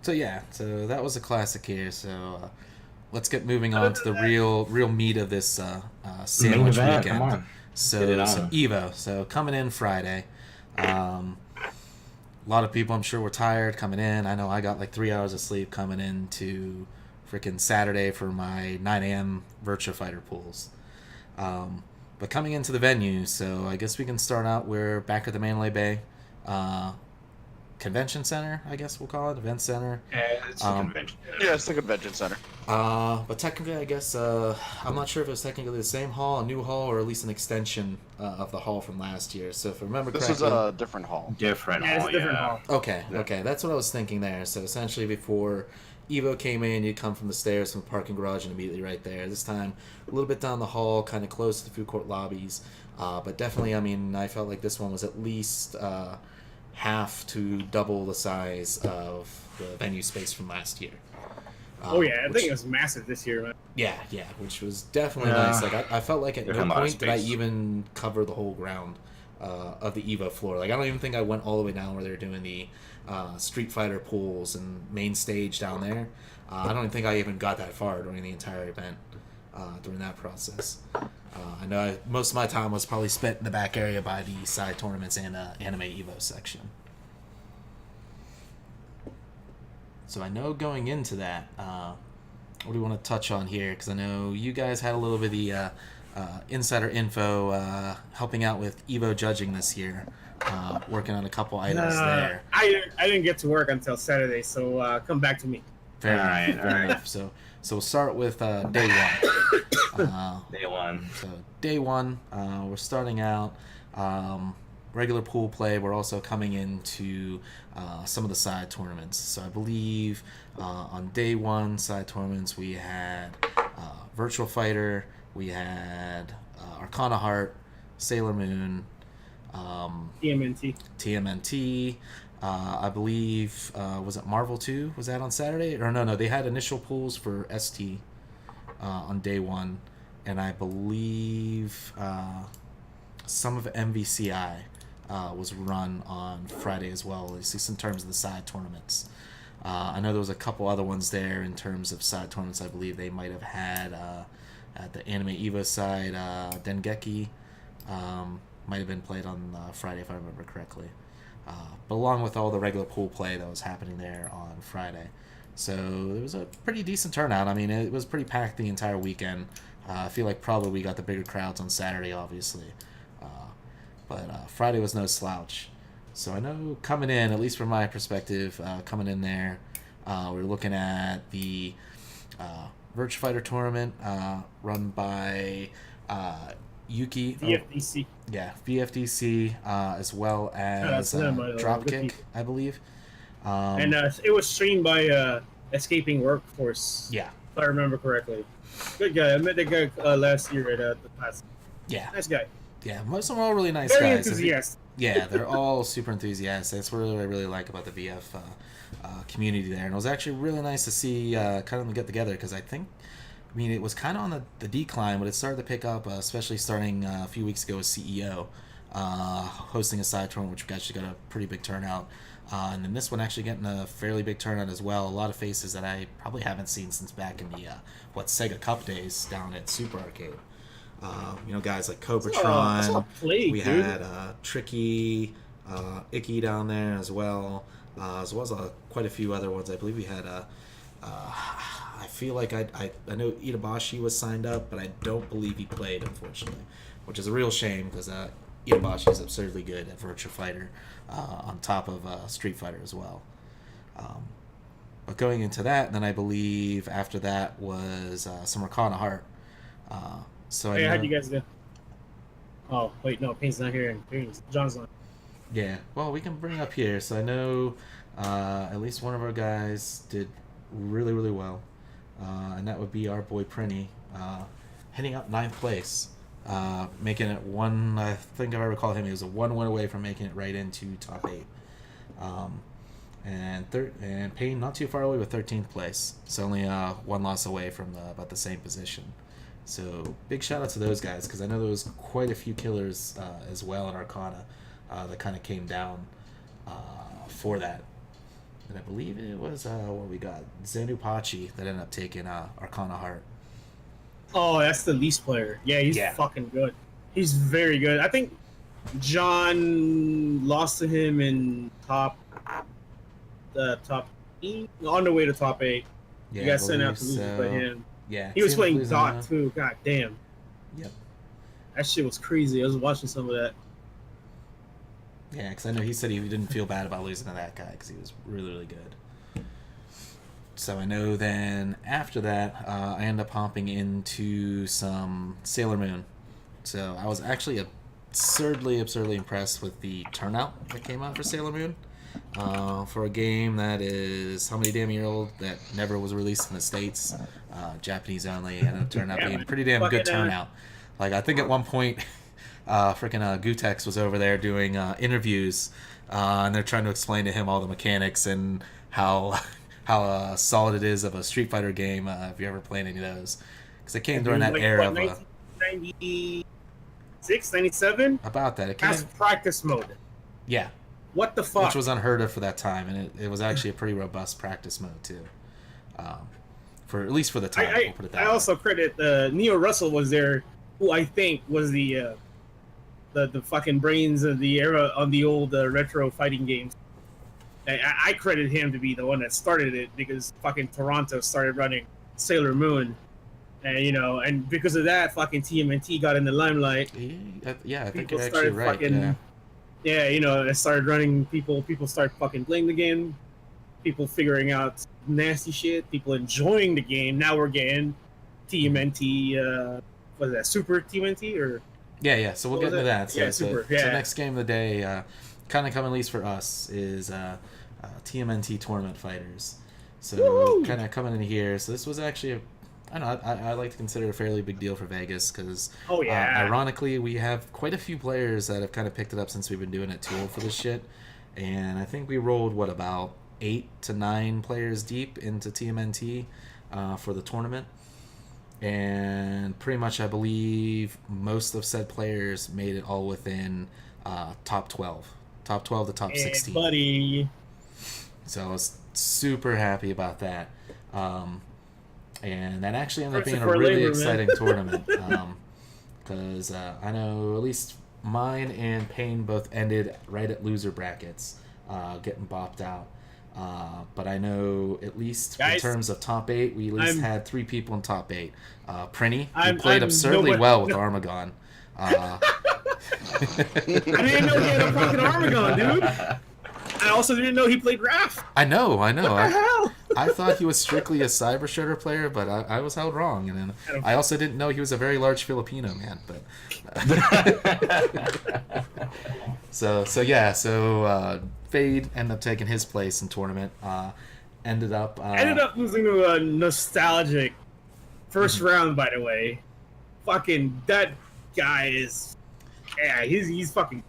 So yeah, so that was a classic here. So let's get moving on to the real meat of this sandwich event, weekend. come on. So Get it on. Evo. So coming in Friday. A lot of people, I'm sure, were tired coming in. I know I got like 3 hours of sleep coming into freaking Saturday for my 9 a.m. Virtua Fighter pools. But coming into the venue, so I guess we can start out. We're back at the Mandalay Bay convention center, I guess we'll call it, event center. It's a convention. Yeah, it's the convention center. But technically, I guess I'm not sure if it was technically the same hall, a new hall, or at least an extension of the hall from last year. So if I remember This correctly, is a different hall. Different Yeah, it's hall, a different yeah. hall. okay, that's what I was thinking there. So essentially, before Evo came in, you'd come from the stairs from the parking garage and immediately right there. This time, a little bit down the hall, kind of close to the food court lobbies. But definitely, I mean, I felt like this one was at least half to double the size of the venue space from last year. Oh yeah, I which- think it was massive this year, man. Yeah, which was definitely Yeah. nice. Like I felt like at There's no a lot of point did I space. even cover the whole ground of the Evo floor. Like I don't even think I went all the way down where they're doing the Street Fighter pools and main stage down there. I don't even think I even got that far during the entire event during that process. I know most of my time was probably spent in the back area by the side tournaments and Anime Evo section. So I know going into that, what do we want to touch on here? Because I know you guys had a little bit of the insider info helping out with Evo judging this year, working on a couple items there. I didn't get to work until Saturday, so come back to me. Fair All right, enough, all fair right. enough. So we'll start with day one. Day one. So day one, we're starting out regular pool play. We're also coming into some of the side tournaments. So I believe on day one side tournaments we had Virtual Fighter, we had Arcana Heart, Sailor Moon, TMNT. I believe was it Marvel 2? Was that on Saturday? Or no, they had initial pools for ST on day one, and I believe some of MVCI was run on Friday as well, at least in terms of the side tournaments. I know there was a couple other ones there in terms of side tournaments. I believe they might have had at the Anime Evo side, Dengeki might have been played on Friday if I remember correctly. But along with all the regular pool play that was happening there on Friday. So it was a pretty decent turnout. I mean, it was pretty packed the entire weekend. I feel like probably we got the bigger crowds on Saturday, obviously. But Friday was no slouch. So I know coming in, at least from my perspective, coming in there, we were looking at the Virtua Fighter tournament run by Yuki. VFDC. VFDC, as well as them, good Dropkick, people. I believe. And it was streamed by Escaping Workforce, Yeah, if I remember correctly. Good guy. I met that guy last year at the class. yeah, Nice guy. most of them are all really nice Very guys. enthusiastic. Yeah, they're all super enthusiastic. That's what I really like about the VF community there. And it was actually really nice to see kind of them get together because I mean, it was kind of on the decline, but it started to pick up, especially starting a few weeks ago with CEO hosting a side tournament, which actually got a pretty big turnout. And then this one actually getting a fairly big turnout as well. A lot of faces that I probably haven't seen since back in the Sega Cup days down at Super Arcade. Guys like Cobratron. We had Tricky, Icky down there as well. As well as quite a few other ones. I believe we had I feel like I know Itabashi was signed up, but I don't believe he played, unfortunately, which is a real shame because Itabashi is absurdly good at Virtua Fighter, on top of Street Fighter as well. But going into that, then I believe after that was some Arcana Heart. Hey, how'd you guys do? Oh, wait, no, Payne's not here. John's not. Yeah, well, we can bring it up here. So I know at least one of our guys did really, really well. And that would be our boy Prinny, hitting up 9th place, making it one. I think if I recall him, he was a 1 win away from making it right into top 8. And Payne not too far away with 13th place. So only 1 loss away from about the same position. So big shout out to those guys because I know there was quite a few killers as well in Arcana that kind of came down for that. And I believe it was what we got Zenupachi that ended up taking Arcana Heart. Oh, that's the least player. Yeah, he's fucking good. He's very good. I think John lost to him in top 8, on the way to top 8. Yeah, you got sent out to lose so. by him. Yeah, He was Tim playing Blues Dot on too. God damn. Yep. That shit was crazy. I was watching some of that. Yeah, because I know he said he didn't feel bad about losing to that guy because he was really, really good. So I know then after that, I ended up hopping into some Sailor Moon. So I was actually absurdly impressed with the turnout that came out for Sailor Moon. For a game that is how many damn year old that never was released in the States, Japanese only, and it turned out being pretty damn good turnout. Like I think at one point, freaking Gutex was over there doing interviews, and they're trying to explain to him all the mechanics and how solid it is of a Street Fighter game. If you ever played any of those, because it came during that era of 1996, 97. About that. It came, That's practice mode. Yeah. What the fuck? Which was unheard of for that time, and it was actually a pretty robust practice mode too. For at least for the time, we'll put it that I way. also credit Neo Russell was there, who I think was the fucking brains of the era on the old retro fighting games. I credit him to be the one that started it because fucking Toronto started running Sailor Moon, and and because of that, fucking TMNT got in the limelight. Yeah, I think People you're actually started right. fucking, it started running. People started fucking playing the game. People figuring out nasty shit. People enjoying the game. Now we're getting TMNT. Was that Super TMNT or? Yeah. So we'll get into that. So, Super. So next game of the day, kind of coming at least for us, is TMNT Tournament Fighters. So kind of coming in here. So this was actually I like to consider it a fairly big deal for Vegas because, ironically, we have quite a few players that have kind of picked it up since we've been doing it too for this shit. And I think we rolled, about 8 to 9 players deep into TMNT for the tournament. And pretty much, I believe, most of said players made it all within top 12. Top 12 to top 16. Buddy. So I was super happy about that. And that actually ended up being a really exciting tournament. Because I know at least mine and Payne both ended right at loser brackets, getting bopped out. But I know at least in terms of top 8, we at least had 3 people in top 8. Prinny, who played absurdly well with Armagon. I didn't know he had a fucking Armagon, dude. I also didn't know he played Raph. I know. What the hell? I thought he was strictly a Cyber Shredder player, but I was held wrong. And then I also didn't know he was a very large Filipino man. But so Fade ended up taking his place in tournament. Ended up losing to a nostalgic first round. By the way, fucking that guy is, he's fucking.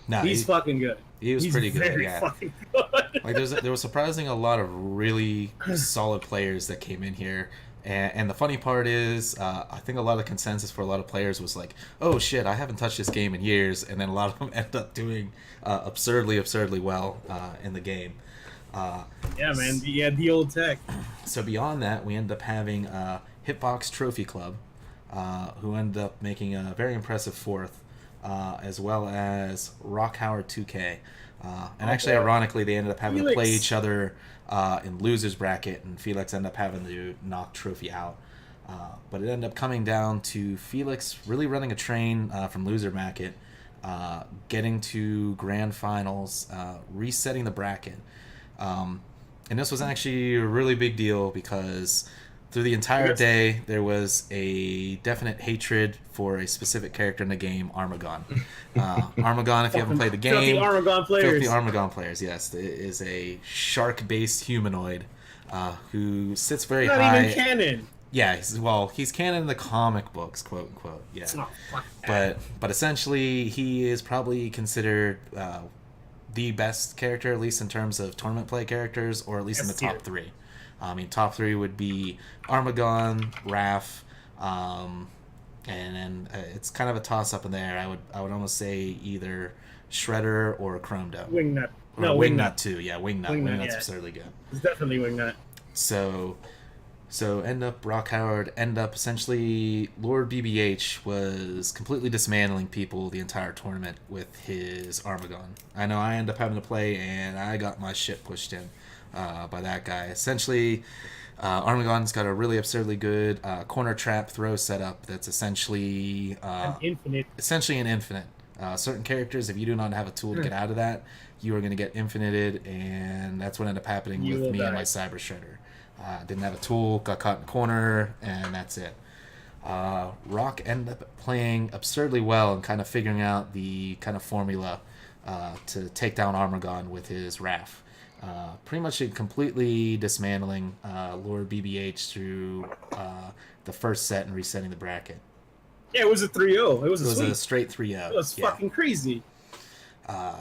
No, he's fucking good. He was pretty good. Very Yeah, fucking good. like there was surprisingly a lot of really solid players that came in here. And the funny part is, I think a lot of the consensus for a lot of players was like, "Oh shit, I haven't touched this game in years," and then a lot of them end up doing absurdly well in the game. Yeah, man. The old tech. So beyond that, we ended up having Hitbox Trophy Club, who ended up making a very impressive 4th, as well as Rock Howard 2K. And actually, ironically, they ended up having to play each other in losers bracket, and Felix ended up having to knock Trophy out. But it ended up coming down to Felix really running a train from loser bracket, getting to grand finals, resetting the bracket. And this was actually a really big deal because through the entire day, there was a definite hatred for a specific character in the game, Armagon. Armagon, if you haven't played the game, Filthy Armagon players, yes, is a shark-based humanoid who sits very high. Not even canon. Yeah, he's canon in the comic books, quote unquote. Yeah, but essentially, he is probably considered the best character, at least in terms of tournament play characters, or at least in the top 3. I mean, top 3 would be Armagon, Raph, and then it's kind of a toss-up in there. I would almost say either Shredder or Chromedome. Wingnut. No, Wingnut too. Yeah, Wingnut. Wingnut's absurdly good. It's definitely Wingnut. So Rock Howard end up essentially Lord BBH was completely dismantling people the entire tournament with his Armagon. I know I end up having to play, and I got my shit pushed in by that guy. Essentially, Armagon's got a really absurdly good corner trap throw setup that's essentially an infinite. Essentially an infinite. Certain characters, if you do not have a tool to get out of that, you are going to get infinited, and that's what ended up happening You with will me and die. my Cyber Shredder. Didn't have a tool, got caught in the corner, and that's it. Rock ended up playing absurdly well and kind of figuring out the kind of formula to take down Armagon with his Wrath. Pretty much completely dismantling Lord BBH through the first set and resetting the bracket. Yeah, it was a 3-0. It was It a was sweep. a straight 3-0. It was fucking crazy.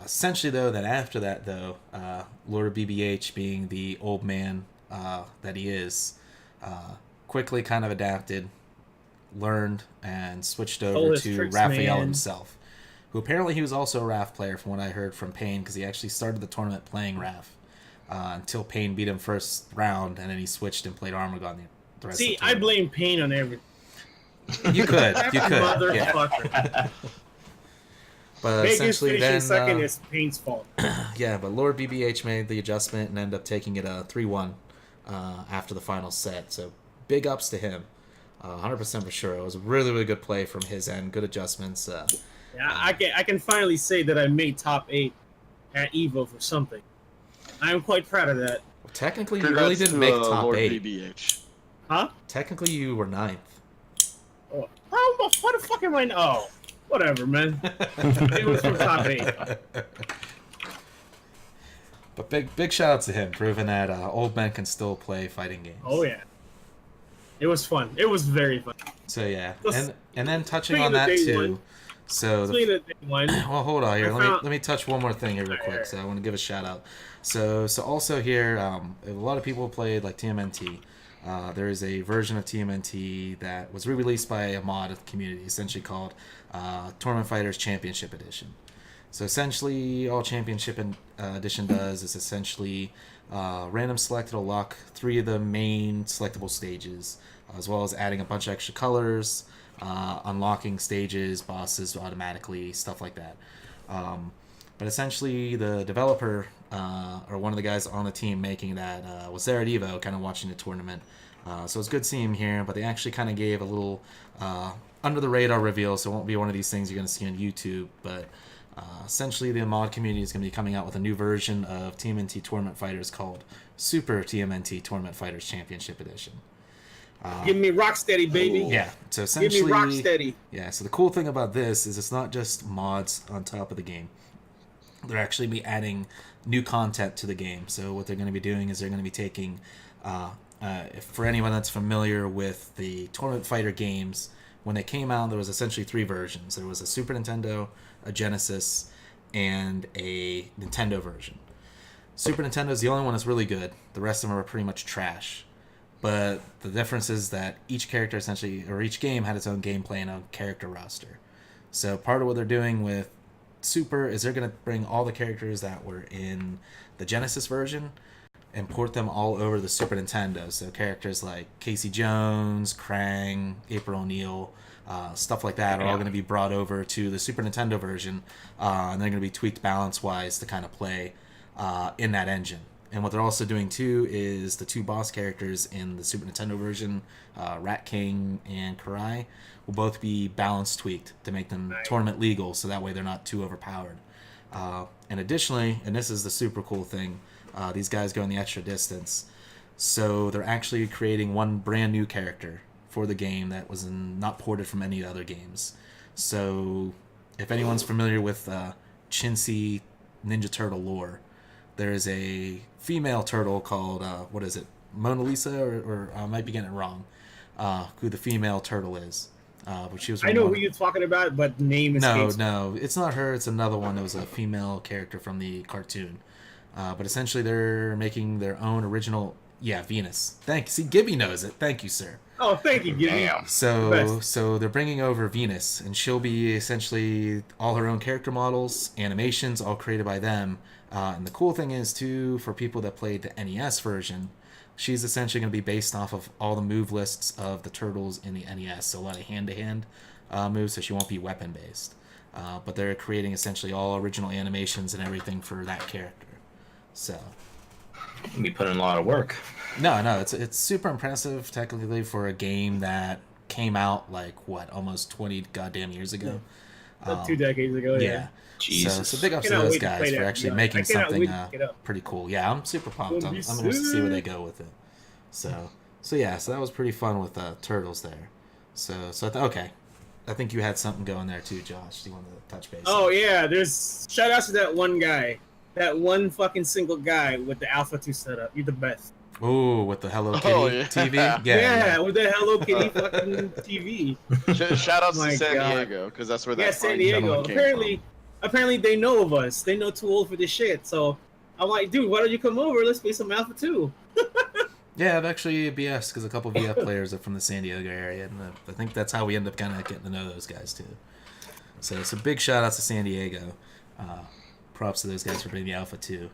Essentially, though, that after that, though, Lord BBH, being the old man that he is, quickly kind of adapted, learned, and switched Stole over his to tricks, Raphael man. himself, who apparently he was also a Raph player, from what I heard from Payne, because he actually started the tournament playing Raph until Payne beat him first round, and then he switched and played Armagon the rest See, of the I tournament. blame Pain on everything. You could, yeah. Motherfucker. But Vegas essentially, finishing then second is Pain's fault. yeah, but Lord BBH made the adjustment and ended up taking it 3-1 after the final set. So big ups to him, 100% for sure. It was a really, really good play from his end. Good adjustments. Yeah, I can finally say that I made top 8 at Evo for something. I am quite proud of that. Technically, you really didn't make top Lord 8. BBH. Huh? Technically, you were 9th. Oh, what the fuck am I? Oh, whatever, man. It was from top 8. But big shout out to him, proving that old men can still play fighting games. Oh yeah. It was fun. It was very fun. So yeah, Let's- and then touching speaking on of that day too. one- So Speaking of day one, well, hold on here. I Let found- me touch one more thing here real quick. So I want to give a shout out. So also here, a lot of people played like TMNT. There is a version of TMNT that was re-released by a mod of the community, essentially called Tournament Fighters Championship Edition. So essentially, all Championship Edition does is essentially random select. It'll lock 3 of the main selectable stages, as well as adding a bunch of extra colors, unlocking stages, bosses automatically, stuff like that. But essentially, the developer, or one of the guys on the team making that, was there at Evo, kind of watching the tournament. So it's good seeing him here, but they actually kind of gave a little under-the-radar reveal, so it won't be one of these things you're going to see on YouTube. But essentially, the mod community is going to be coming out with a new version of TMNT Tournament Fighters called Super TMNT Tournament Fighters Championship Edition. give me Rocksteady, baby. Yeah, so Give essentially... me Rocksteady. Yeah, so the cool thing about this is it's not just mods on top of the game. They're actually be adding new content to the game. So what they're going to be doing is they're going to be taking, for anyone that's familiar with the Tournament Fighter games, when they came out, there was essentially 3 versions. There was a Super Nintendo, a Genesis, and a Nintendo version. Super Nintendo is the only one that's really good. The rest of them are pretty much trash. But the difference is that each character essentially, or each game had its own gameplay and a character roster. So part of what they're doing with Super is they're going to bring all the characters that were in the Genesis version and port them all over the Super Nintendo. So characters like Casey Jones, Krang, April O'Neil, stuff like that are all going to be brought over to the Super Nintendo version, and they're going to be tweaked balance-wise to kind of play in that engine. And what they're also doing too is the 2 boss characters in the Super Nintendo version, Rat King and Karai, will both be balance tweaked to make them tournament legal, so that way they're not too overpowered. And additionally, and this is the super cool thing, these guys go in the extra distance. So they're actually creating one brand new character for the game that was not ported from any other games. So if anyone's familiar with Chintzy Ninja Turtle lore, there is a female turtle called, what is it, Mona Lisa, or I might be getting it wrong, who the female turtle is. But she was I know who you're talking about, but name escapes me. No, it's not her. It's another one that was a female character from the cartoon. But essentially, they're making their own original. Yeah, Venus. Thank you. See, Gibby knows it. Thank you, sir. Oh, thank you, Gibby. Damn. So they're bringing over Venus, and she'll be essentially all her own character models, animations, all created by them. And the cool thing is too, for people that played the NES version, she's essentially going to be based off of all the move lists of the turtles in the NES. So a lot of hand-to-hand moves, so she won't be weapon-based. But they're creating essentially all original animations and everything for that character. So We put in a lot of work. no, it's super impressive technically for a game that came out like almost 20 goddamn years ago. 2 decades ago. Yeah. Jesus. So big ups to Cannot those wait to guys play for that, actually yeah. making I cannot something wait to pick it up. pretty cool. Yeah, I'm super pumped. Gonna I'm be interested to see where they sick. go with it. So yeah, so that was pretty fun with Turtles there. So okay, I think you had something going there too, Josh. Do you want to touch base? Oh yeah, there's shout outs to that one guy, that one fucking single guy with the Alpha 2 setup. You're the best. Ooh, with the Hello Kitty Oh, yeah. TV. Yeah, with the Hello Kitty fucking TV. Shout outs My to San God. Diego, because that's where that Yeah, San fine Diego. gentleman came Apparently they know of us. They know too old for this shit. So I'm like, dude, why don't you come over? Let's play some Alpha 2. Yeah, I've actually BS because a couple of VF players are from the San Diego area, and I think that's how we end up kind of getting to know those guys too. So big shout outs to San Diego. Props to those guys for bringing the Alpha 2.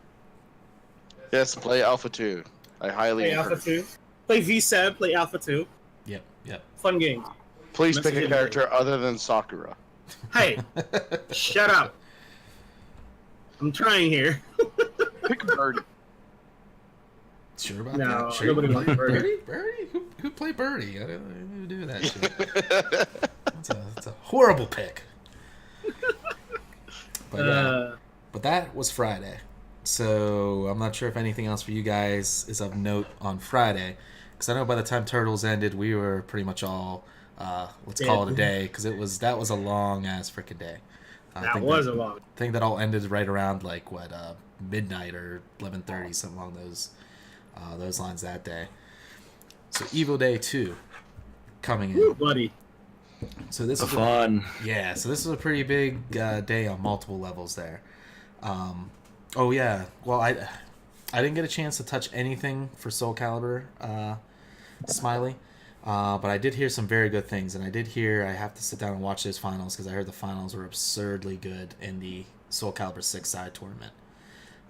Yes, play Alpha 2. I highly Play Alpha encourage. 2. Play V7, play Alpha 2. Yep. Fun game. Please pick Message a it character other than Sakura. Hey, shut up. I'm trying here. Pick Birdie. Sure about No, that? Sure. nobody wants Birdie. Birdie? Who played Birdie? I don't do that shit. That's a horrible pick. But that was Friday. So I'm not sure if anything else for you guys is of note on Friday. Because I know by the time Turtles ended, we were pretty much all, let's call it a day. Because that was a long-ass freaking day. That was a long. I think that all ended right around, like, midnight or 11:30, something along those lines that day. So Evo Day 2 coming in. Woo, buddy. So this The is fun. Yeah, so this was a pretty big day on multiple levels there. Oh yeah, well I didn't get a chance to touch anything for Soul Calibur Smiley, but I did hear some very good things, and I have to sit down and watch those finals because I heard the finals were absurdly good in the Soul Calibur 6 side tournament.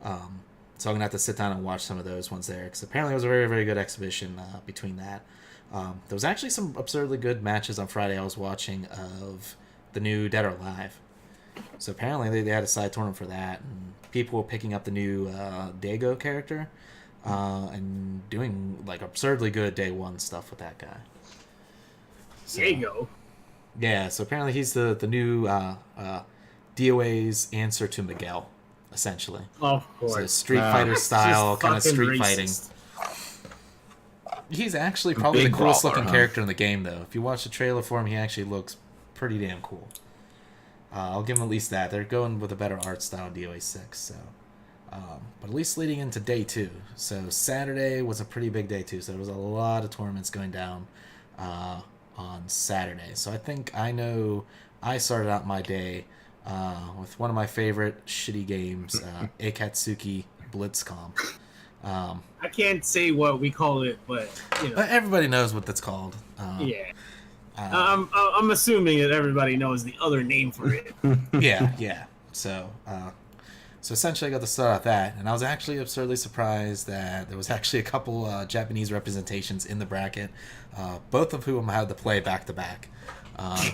So I'm gonna have to sit down and watch some of those ones there because apparently it was a very, very good exhibition between that. There was actually some absurdly good matches on Friday I was watching of the new Dead or Alive. So apparently they had a side tournament for that, and people were picking up the new Dago character and doing like absurdly good day one stuff with that guy. So, There you go. yeah, so apparently he's the new DOA's answer to Miguel, essentially. Of So course. Street Fighter style Just kind of fucking street racist. fighting. He's actually probably Big the coolest brawler, looking huh? character in the game, though. If you watch the trailer for him, he actually looks pretty damn cool. I'll give him at least that. They're going with a better art style in DOA 6, so. But at least leading into day 2. So Saturday was a pretty big day, too. So there was a lot of tournaments going down on Saturday. So I know I started out my day with one of my favorite shitty games, Akatsuki Blitzcom. I can't say what we call it, but you know, Everybody knows what that's called. yeah. I'm assuming that everybody knows the other name for it. Yeah. So essentially, I got to start out that, and I was actually absurdly surprised that there was actually a couple Japanese representations in the bracket, both of whom I had to play back to back.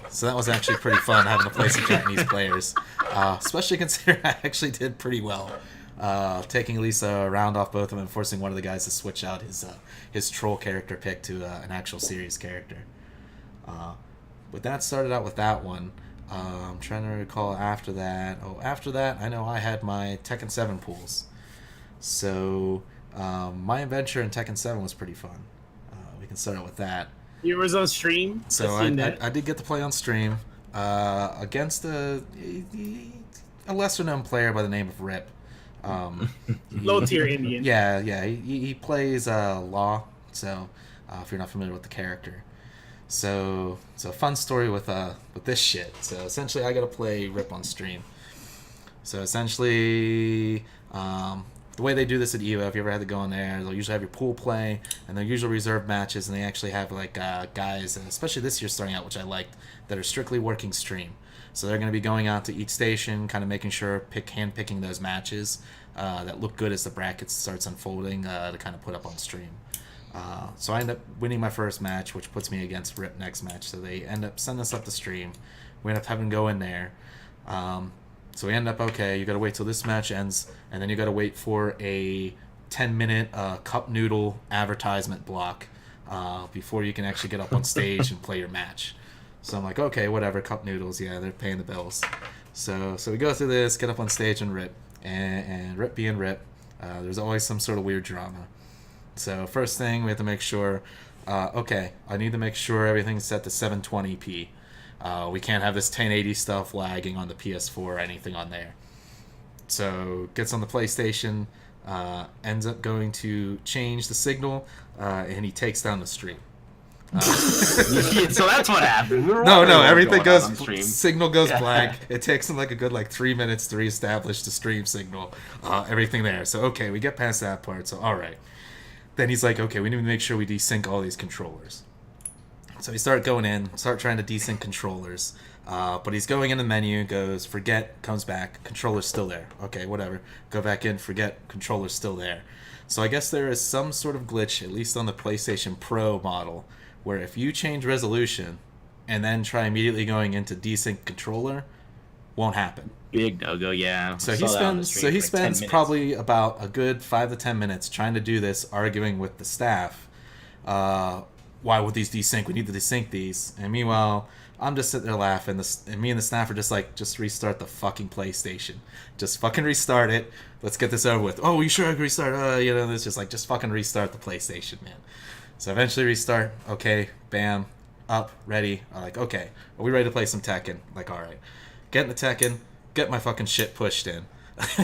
So that was actually pretty fun having to play some Japanese players, especially considering I actually did pretty well, taking at least a round off both of them and forcing one of the guys to switch out his troll character pick to an actual serious character. But that started out with that one. I'm trying to recall after that. After that, I know I had my Tekken 7 pools. So my adventure in Tekken 7 was pretty fun. We can start out with that. You was on stream. So I've seen that. I did get to play on stream against a lesser known player by the name of Rip. Low tier Indian. Yeah. He plays Law. So if you're not familiar with the character. So it's a fun story with this shit. So essentially, I got to play Rip on stream. So essentially, the way they do this at EVO, if you ever had to go in there, they'll usually have your pool play, and they'll usually reserve matches, and they actually have like guys, and especially this year starting out, which I liked, that are strictly working stream. So they're going to be going out to each station, kind of making sure, hand-picking those matches that look good as the bracket starts unfolding to kind of put up on stream. So I end up winning my first match, which puts me against Rip next match. So they end up sending us up the stream. We end up having to go in there. So we end up, okay, you got to wait till this match ends, and then you got to wait for a 10-minute cup noodle advertisement block before you can actually get up on stage and play your match. So I'm like, okay, whatever, cup noodles, yeah, they're paying the bills. So we go through this, get up on stage and rip. And rip being rip, there's always some sort of weird drama. So first thing, we have to make sure, okay, I need to make sure everything's set to 720p. We can't have this 1080 stuff lagging on the PS4 or anything on there. So gets on the PlayStation, ends up going to change the signal, and he takes down the stream. So that's what happened. No, everything goes. Signal goes blank. It takes him like a good 3 minutes to reestablish the stream signal. Everything there. So okay, we get past that part. So all right. Then he's like, okay, we need to make sure we desync all these controllers. So we start going in, start trying to desync controllers. But he's going in the menu, goes forget, comes back, controller's still there. Okay, whatever. Go back in, forget, controller's still there. So I guess there is some sort of glitch, at least on the PlayStation Pro model, where if you change resolution and then try immediately going into desync controller, won't happen. Big no-go, yeah. So he spends probably about a good 5 to 10 minutes trying to do this, arguing with the staff. Why would these desync? We need to desync these. And meanwhile, I'm just sitting there laughing, and me and the staff are just like, just restart the fucking PlayStation. Just fucking restart it. Let's get this over with. Oh, you sure I can restart? It's just like, just fucking restart the PlayStation, man. So eventually restart. Okay, bam, up, ready. I'm like, okay, are we ready to play some Tekken? Like, all right. Get in the Tekken, get my fucking shit pushed in.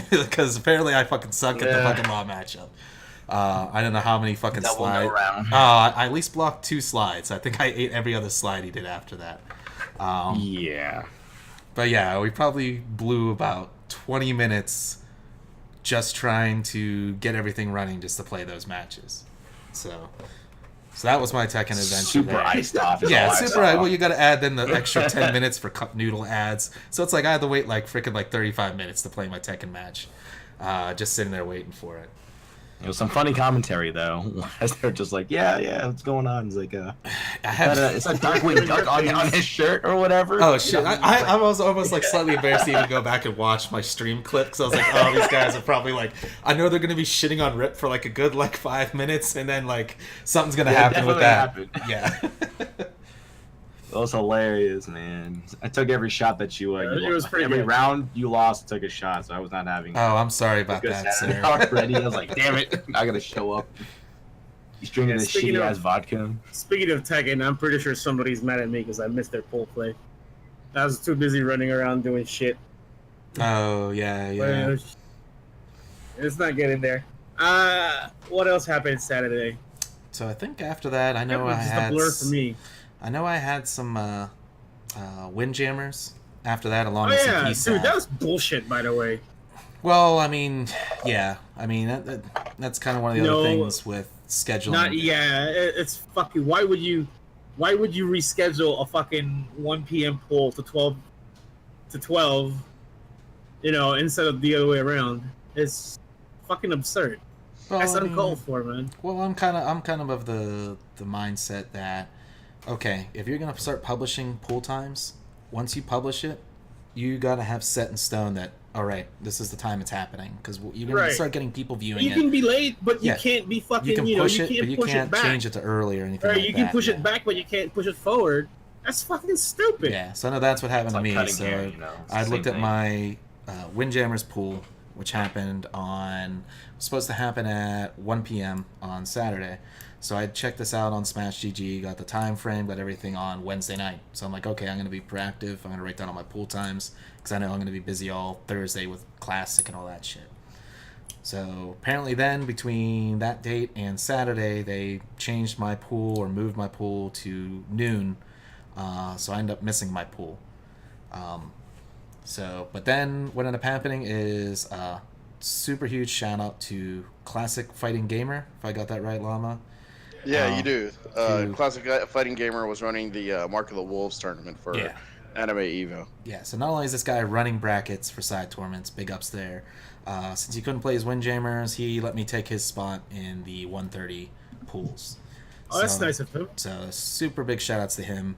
Because apparently I fucking suck at the fucking law matchup. I don't know how many fucking slides. I at least blocked 2 slides. I think I ate every other slide he did after that. Yeah. But yeah, we probably blew about 20 minutes just trying to get everything running just to play those matches. So that was my Tekken adventure. Super iced off. Yeah, super. Well, you got to add then the extra 10 minutes for cup noodle ads. So it's like I had to wait freaking 35 minutes to play my Tekken match. Just sitting there waiting for it. It was some funny commentary though, as they're just like, yeah, what's going on? It's like, it's a Darkwing Duck on his shirt or whatever. Oh shit! I was almost slightly embarrassed to even go back and watch my stream clip because I was like, oh, these guys are probably I know they're gonna be shitting on Rip for a good 5 minutes, and then something's gonna happen with that. Yeah. That was hilarious, man. I took every shot that you lost. Every round you lost, took a shot, so I was not having. Oh, I'm sorry about that, sir. Already, I was like, damn it, I gotta show up. He's drinking this shitty ass vodka. Speaking of Tekken, I'm pretty sure somebody's mad at me because I missed their pull play. I was too busy running around doing shit. Oh yeah. But it's not getting there. What else happened Saturday? So I think after that, I know I had a blur for me. I know I had some Windjammers after that, along with some PSAT. Dude, that was bullshit, by the way. Well, I mean, yeah. I mean, that's kind of one of the other things with scheduling. It's fucking... Why would you reschedule a fucking 1 p.m. poll to 12, instead of the other way around? It's fucking absurd. Well, that's uncalled for, man. Well, I'm kind of the mindset that, okay, if you're gonna start publishing pool times, once you publish it, you gotta have set in stone that, all right, this is the time it's happening, because you're gonna start getting people viewing it. You can be late, but you can't be fucking. You can push it, but you can't change it to early or anything. You can push it back, but you can't push it forward. That's fucking stupid. Yeah, so I know that's what happened to me. So I looked at my Windjammers pool, which happened was supposed to happen at 1 p.m. on Saturday. So I checked this out on Smash GG, got the time frame, got everything on Wednesday night. So I'm like, okay, I'm going to be proactive. I'm going to write down all my pool times because I know I'm going to be busy all Thursday with Classic and all that shit. So apparently then, between that date and Saturday, they changed my pool or moved my pool to noon. So I ended up missing my pool. But then what ended up happening is super huge shout out to Classic Fighting Gamer, if I got that right, Llama. Yeah, you do. Classic Fighting Gamer was running the Mark of the Wolves tournament for Anime Evo. Yeah, so not only is this guy running brackets for side tournaments, big ups there. Since he couldn't play his Windjammers, he let me take his spot in the 130 pools. Oh, that's nice of him. So super big shout outs to him.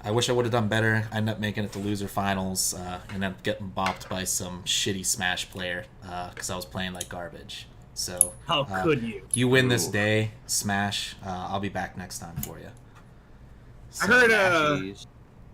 I wish I would have done better. I ended up making it to loser finals and then getting bopped by some shitty Smash player because I was playing like garbage. So how could you? You win this day, Smash. I'll be back next time for you. Matches.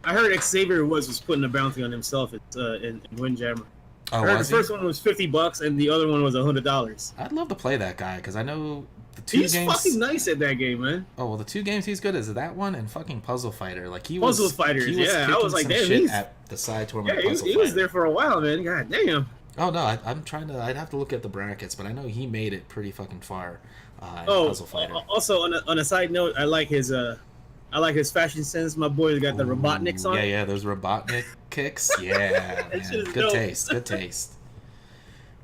I heard Xavier was putting a bounty on himself in Windjammer. Oh, I heard the was he? first one was $50 and the other one was $100. I'd love to play that guy because I know the two He's games. fucking nice at that game, man. Oh well, the two games he's good is that one and fucking Puzzle Fighter. Like he Puzzle was. Fighters, he was yeah. I kicking was like, some damn, shit he's at the side yeah, tournament. he Puzzle was Fighter. there for a while, man. God damn. Oh no, I'm trying to. I'd have to look at the brackets, but I know he made it pretty fucking far. In Puzzle Fighter. Also on a side note, I like his fashion sense. My boy's got the Robotniks on. Yeah, those Robotnik kicks. Yeah, That shit man. is Good dope. taste. Good taste.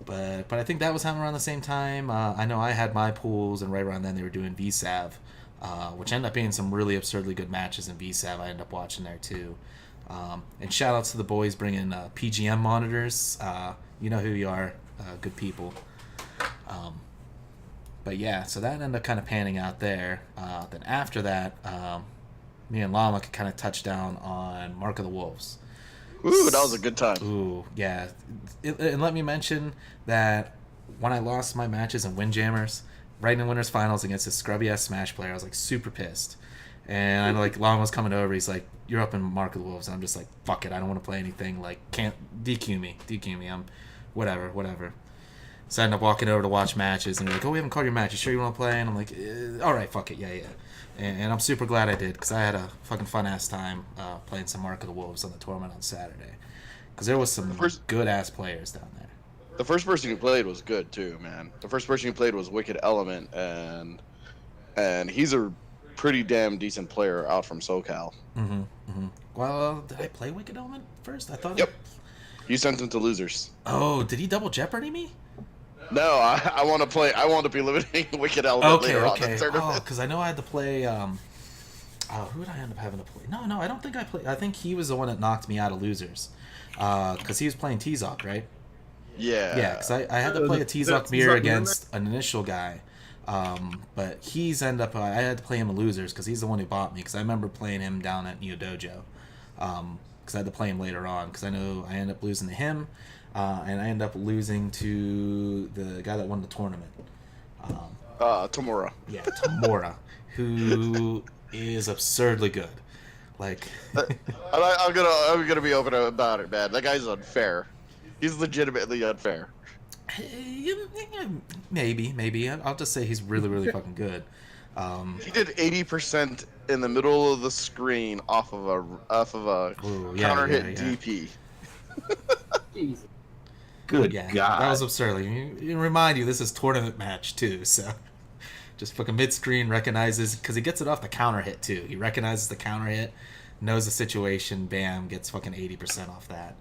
But I think that was happening around the same time. I know I had my pools, and right around then they were doing VSAV, which ended up being some really absurdly good matches in VSAV. I ended up watching there too. And shout outs to the boys bringing PGM monitors. You know who you are, good people. But yeah, so that ended up kind of panning out there. Then after that, me and Llama could kind of touch down on Mark of the Wolves. Ooh, that was a good time. Ooh, yeah. And let me mention that when I lost my matches in Windjammers, right in Winners Finals against this scrubby ass Smash player, I was like super pissed. And I like Long was coming over. He's like, "You're up in Mark of the Wolves." And I'm just like, "Fuck it, I don't want to play anything. Like, can't DQ me. I'm whatever." So I end up walking over to watch matches, and they're like, "Oh, we haven't called your match. You sure you want to play?" And I'm like, "All right, fuck it, yeah." And I'm super glad I did because I had a fucking fun ass time playing some Mark of the Wolves on the tournament on Saturday. Because there was some good ass players down there. The first person who played was good too, man. The first person who played was Wicked Element, and he's a pretty damn decent player out from SoCal. Well, did I play Wicked Element first? I thought. Yep. You sent him to losers. Oh, did he double Jeopardy me? No, I want to play. I want to be limiting Wicked Element later on in the tournament. Oh, because I know I had to play. Who did I end up having to play? No, I don't think I played. I think he was the one that knocked me out of losers. Because he was playing T-Zoc, right? Yeah. Yeah, because I had to play a T-Zoc mirror against an initial guy. But he's I had to play him in losers because he's the one who bought me. Because I remember playing him down at Neo Dojo. Because I had to play him later on. Because I know I ended up losing to him. And I ended up losing to the guy that won the tournament. Tamura. Yeah, Tamura, who is absurdly good. Like, I'm gonna be open about it, man. That guy's unfair. He's legitimately unfair. Maybe. I'll just say he's really, really fucking good. He did 80% in the middle of the screen off of a counter hit DP. Jesus. Good Yeah, God. that was absurd. Remind you, this is tournament match too, so just fucking mid-screen recognizes, because he gets it off the counter hit too. He recognizes the counter hit, knows the situation, bam, gets fucking 80% off that.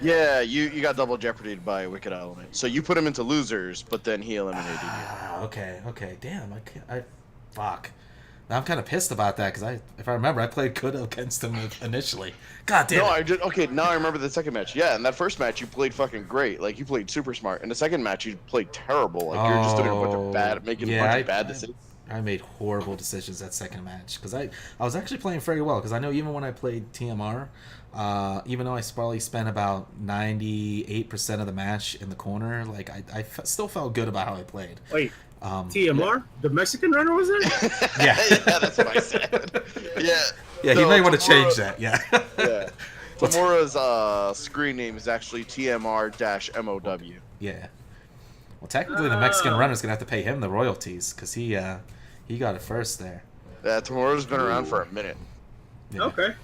Yeah, you got double jeopardied by Wicked Element. So you put him into losers, but then he eliminated you. Okay. Damn, fuck. Now I'm kind of pissed about that because if I remember, I played good against him initially. God damn. No, it. I did. Okay, now I remember the second match. Yeah, in that first match you played fucking great. Like you played super smart. In the second match you played terrible. Like you're just doing a bunch of bad decisions. I made horrible decisions that second match because I was actually playing very well because I know even when I played TMR, even though I probably spent about 98% of the match in the corner, like I still felt good about how I played. Wait, TMR? The Mexican runner was there? Yeah. Yeah, that's what I said. Yeah. Yeah, So he may want to Tamura- change that. Yeah. Yeah. Tamura's screen name is actually TMR-MOW. Yeah. Well, technically, the Mexican runner's gonna have to pay him the royalties because he got it first there. Yeah, Tamura's been around for a minute. Yeah. Okay.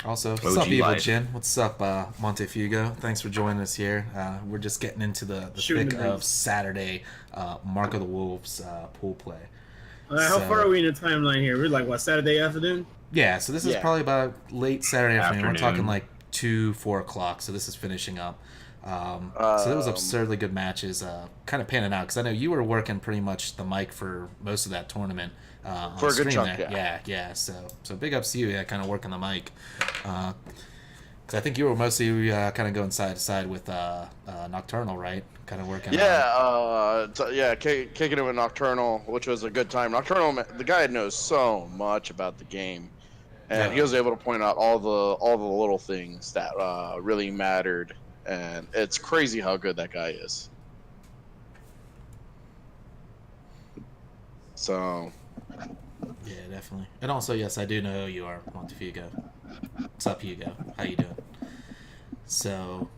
Also, what's OG up, Evil life. Jin? What's up, Montefugo? Thanks for joining us here. We're just getting into the Shooting thick the of breeze. Saturday Mark of the Wolves pool play. How So- far are we in the timeline here? We're like, what, Saturday afternoon? Yeah, so this is Yeah. probably about late Saturday afternoon. We're Afternoon. talking like 2-4 o'clock, so this is finishing up. So there was absurdly good matches, kind of panning out because I know you were working pretty much the mic for most of that tournament. On For a good stream chunk, there. Yeah. So big ups to you, kind of working the mic. Because I think you were mostly kind of going side to side with Nocturnal, right? Kind of working. Kicking it with Nocturnal, which was a good time. Nocturnal, the guy knows so much about the game, and he was able to point out all the little things that really mattered, and it's crazy how good that guy is. So, Yeah, definitely. And also, yes, I do know who you are, Montefigo. What's up, Hugo? How you doing? So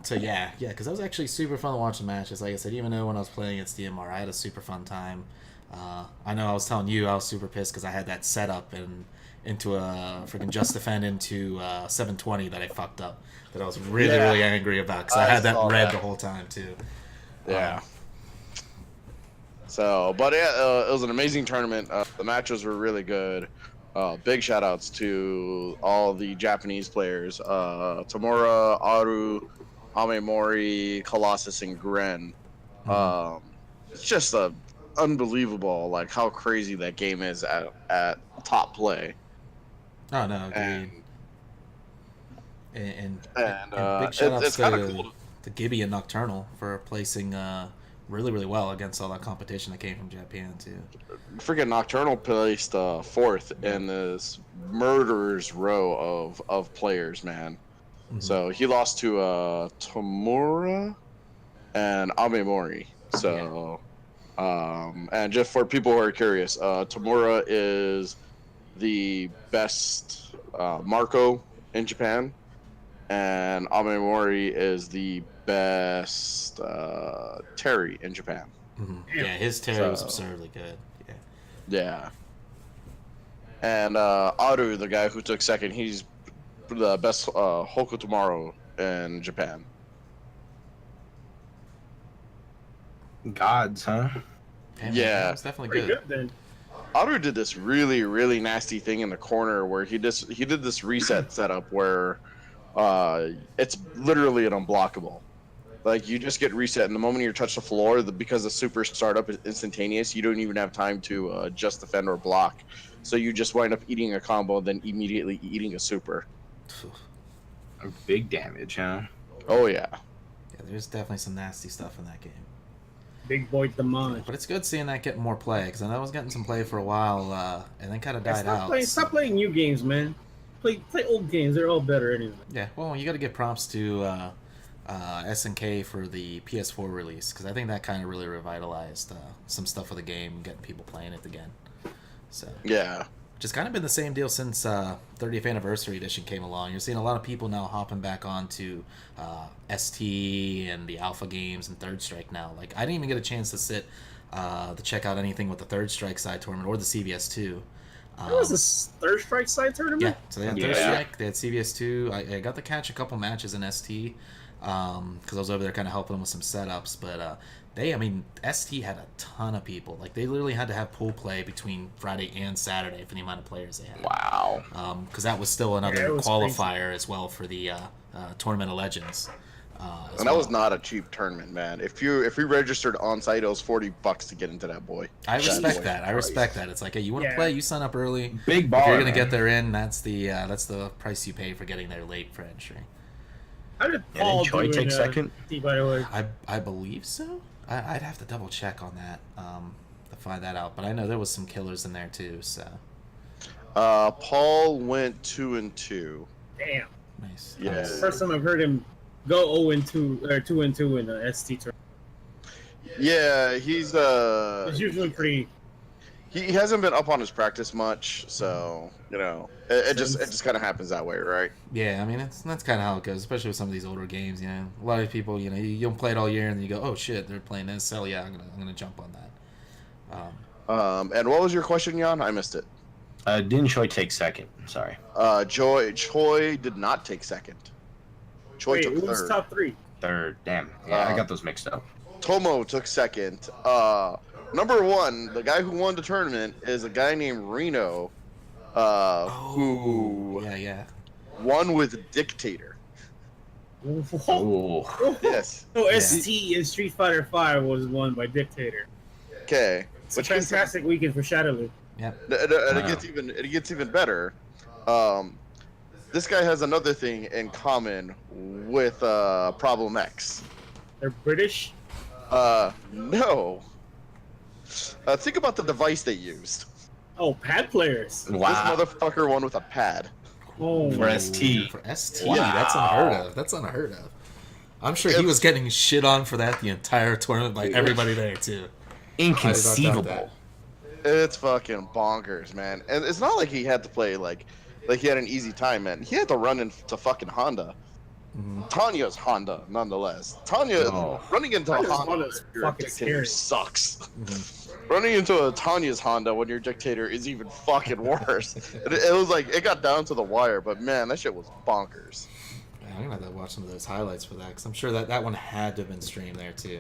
yeah, because that was actually super fun to watch the matches. Like I said, even though when I was playing against DMR, I had a super fun time. I know I was telling you I was super pissed because I had that setup and into a freaking Just Defend into 720 that I fucked up. That I was really, Yeah. really angry about because I had that saw red that. the whole time, too. Yeah. So, but yeah, it was an amazing tournament. The matches were really good. Big shout outs to all the Japanese players. Tamura, Aru, Amemori, Colossus, and Gren. It's just unbelievable, like how crazy that game is at top play. Oh, no, agreed. And, And big shout outs it's kind of cool. to Gibby and Nocturnal for placing really, really well against all that competition that came from Japan, too. Freaking Nocturnal placed fourth in this murderer's row of players, man. Mm-hmm. So he lost to Tamura and Amemori. So, and just for people who are curious, Tamura is the best Marco in Japan, and Amemori is the best Terry in Japan. Mm-hmm. Yeah, his Terry was absurdly good. Yeah. And Aru, the guy who took second, he's the best Hoku Tomorrow in Japan. Gods, huh? Yeah. It was definitely Pretty good. good then. Aru did this really, really nasty thing in the corner where he did this reset setup where it's literally an unblockable. Like, you just get reset, and the moment you touch the floor, because the super startup is instantaneous, you don't even have time to just defend or block. So you just wind up eating a combo, then immediately eating a super. Big damage, huh? Oh, yeah. Yeah, there's definitely some nasty stuff in that game. Big boy Damage. But it's good seeing that get more play, because I know I was getting some play for a while, and then kind of died out. Stop playing new games, man. Play old games. They're all better anyway. Yeah, well, you got to give props to SNK for the PS4 release, because I think that kind of really revitalized some stuff of the game, getting people playing it again. So Yeah. which has kind of been the same deal since 30th Anniversary Edition came along. You're seeing a lot of people now hopping back onto ST and the Alpha games and Third Strike now. Like, I didn't even get a chance to sit to check out anything with the Third Strike side tournament or the CVS2. That was a Third Strike side tournament? Yeah, so they had Third Yeah. Strike, they had CVS2. I got to catch a couple matches in ST because I was over there kind of helping them with some setups. But ST had a ton of people. Like, they literally had to have pool play between Friday and Saturday for the amount of players they had. Wow. Because that was still another Yeah, it was qualifier as well for the Tournament of Legends. And that was not a cheap tournament, man. If we registered on site, it was $40 to get into that boy. I respect boy. that. I respect that. It's like, hey, you want to Yeah. play, you sign up early. Big If baller, you're gonna man. get there in, that's the price you pay for getting there late for entry. How did Yeah, Paul didn't Choi do take in, second? by the way? I believe so. I'd have to double check on that to find that out. But I know there was some killers in there too. So Paul went 2-2. Damn. nice. Yeah. Nice. First time I've heard him go 0-2 or 2-2 in the ST tournament. Yeah, he's It's usually pretty. he hasn't been up on his practice much, so it just kind of happens that way, right? Yeah, I mean that's kind of how it goes, especially with some of these older games. You know, a lot of people, you don't play it all year, and then you go, oh shit, they're playing this. So yeah, I'm gonna jump on that. And what was your question, Jan? I missed it. Didn't Choi take second? Sorry. Choi did not take second. Choi Wait, took who was third. top 3? Third. Damn. Yeah, I got those mixed up. Tomo took second. Number one, the guy who won the tournament is a guy named Reno, who Yeah. won with Dictator. Oh. Yes. No, Yeah. ST in Street Fighter 5 was won by Dictator. Okay. It's a fantastic weekend for Shadowloo. Yep. And Wow. it gets even better. This guy has another thing in common with Problem X. They're British. No. Think about the device they used. Oh, pad players. Wow. This motherfucker won with a pad. Oh, For ST. For ST, Wow. That's unheard of. I'm sure he was getting shit on for that the entire tournament by everybody there too. Inconceivable. It's fucking bonkers, man. And it's not like he had to play like he had an easy time, man. He had to run into fucking Honda. Tanya's Honda, nonetheless. Tanya running into a Honda Honda's your fucking dictator scary. sucks. Running into a Tanya's Honda when your dictator is even fucking worse. It was like it got down to the wire, but man, that shit was bonkers. Man, I'm gonna have to watch some of those highlights for that because I'm sure that one had to have been streamed there too.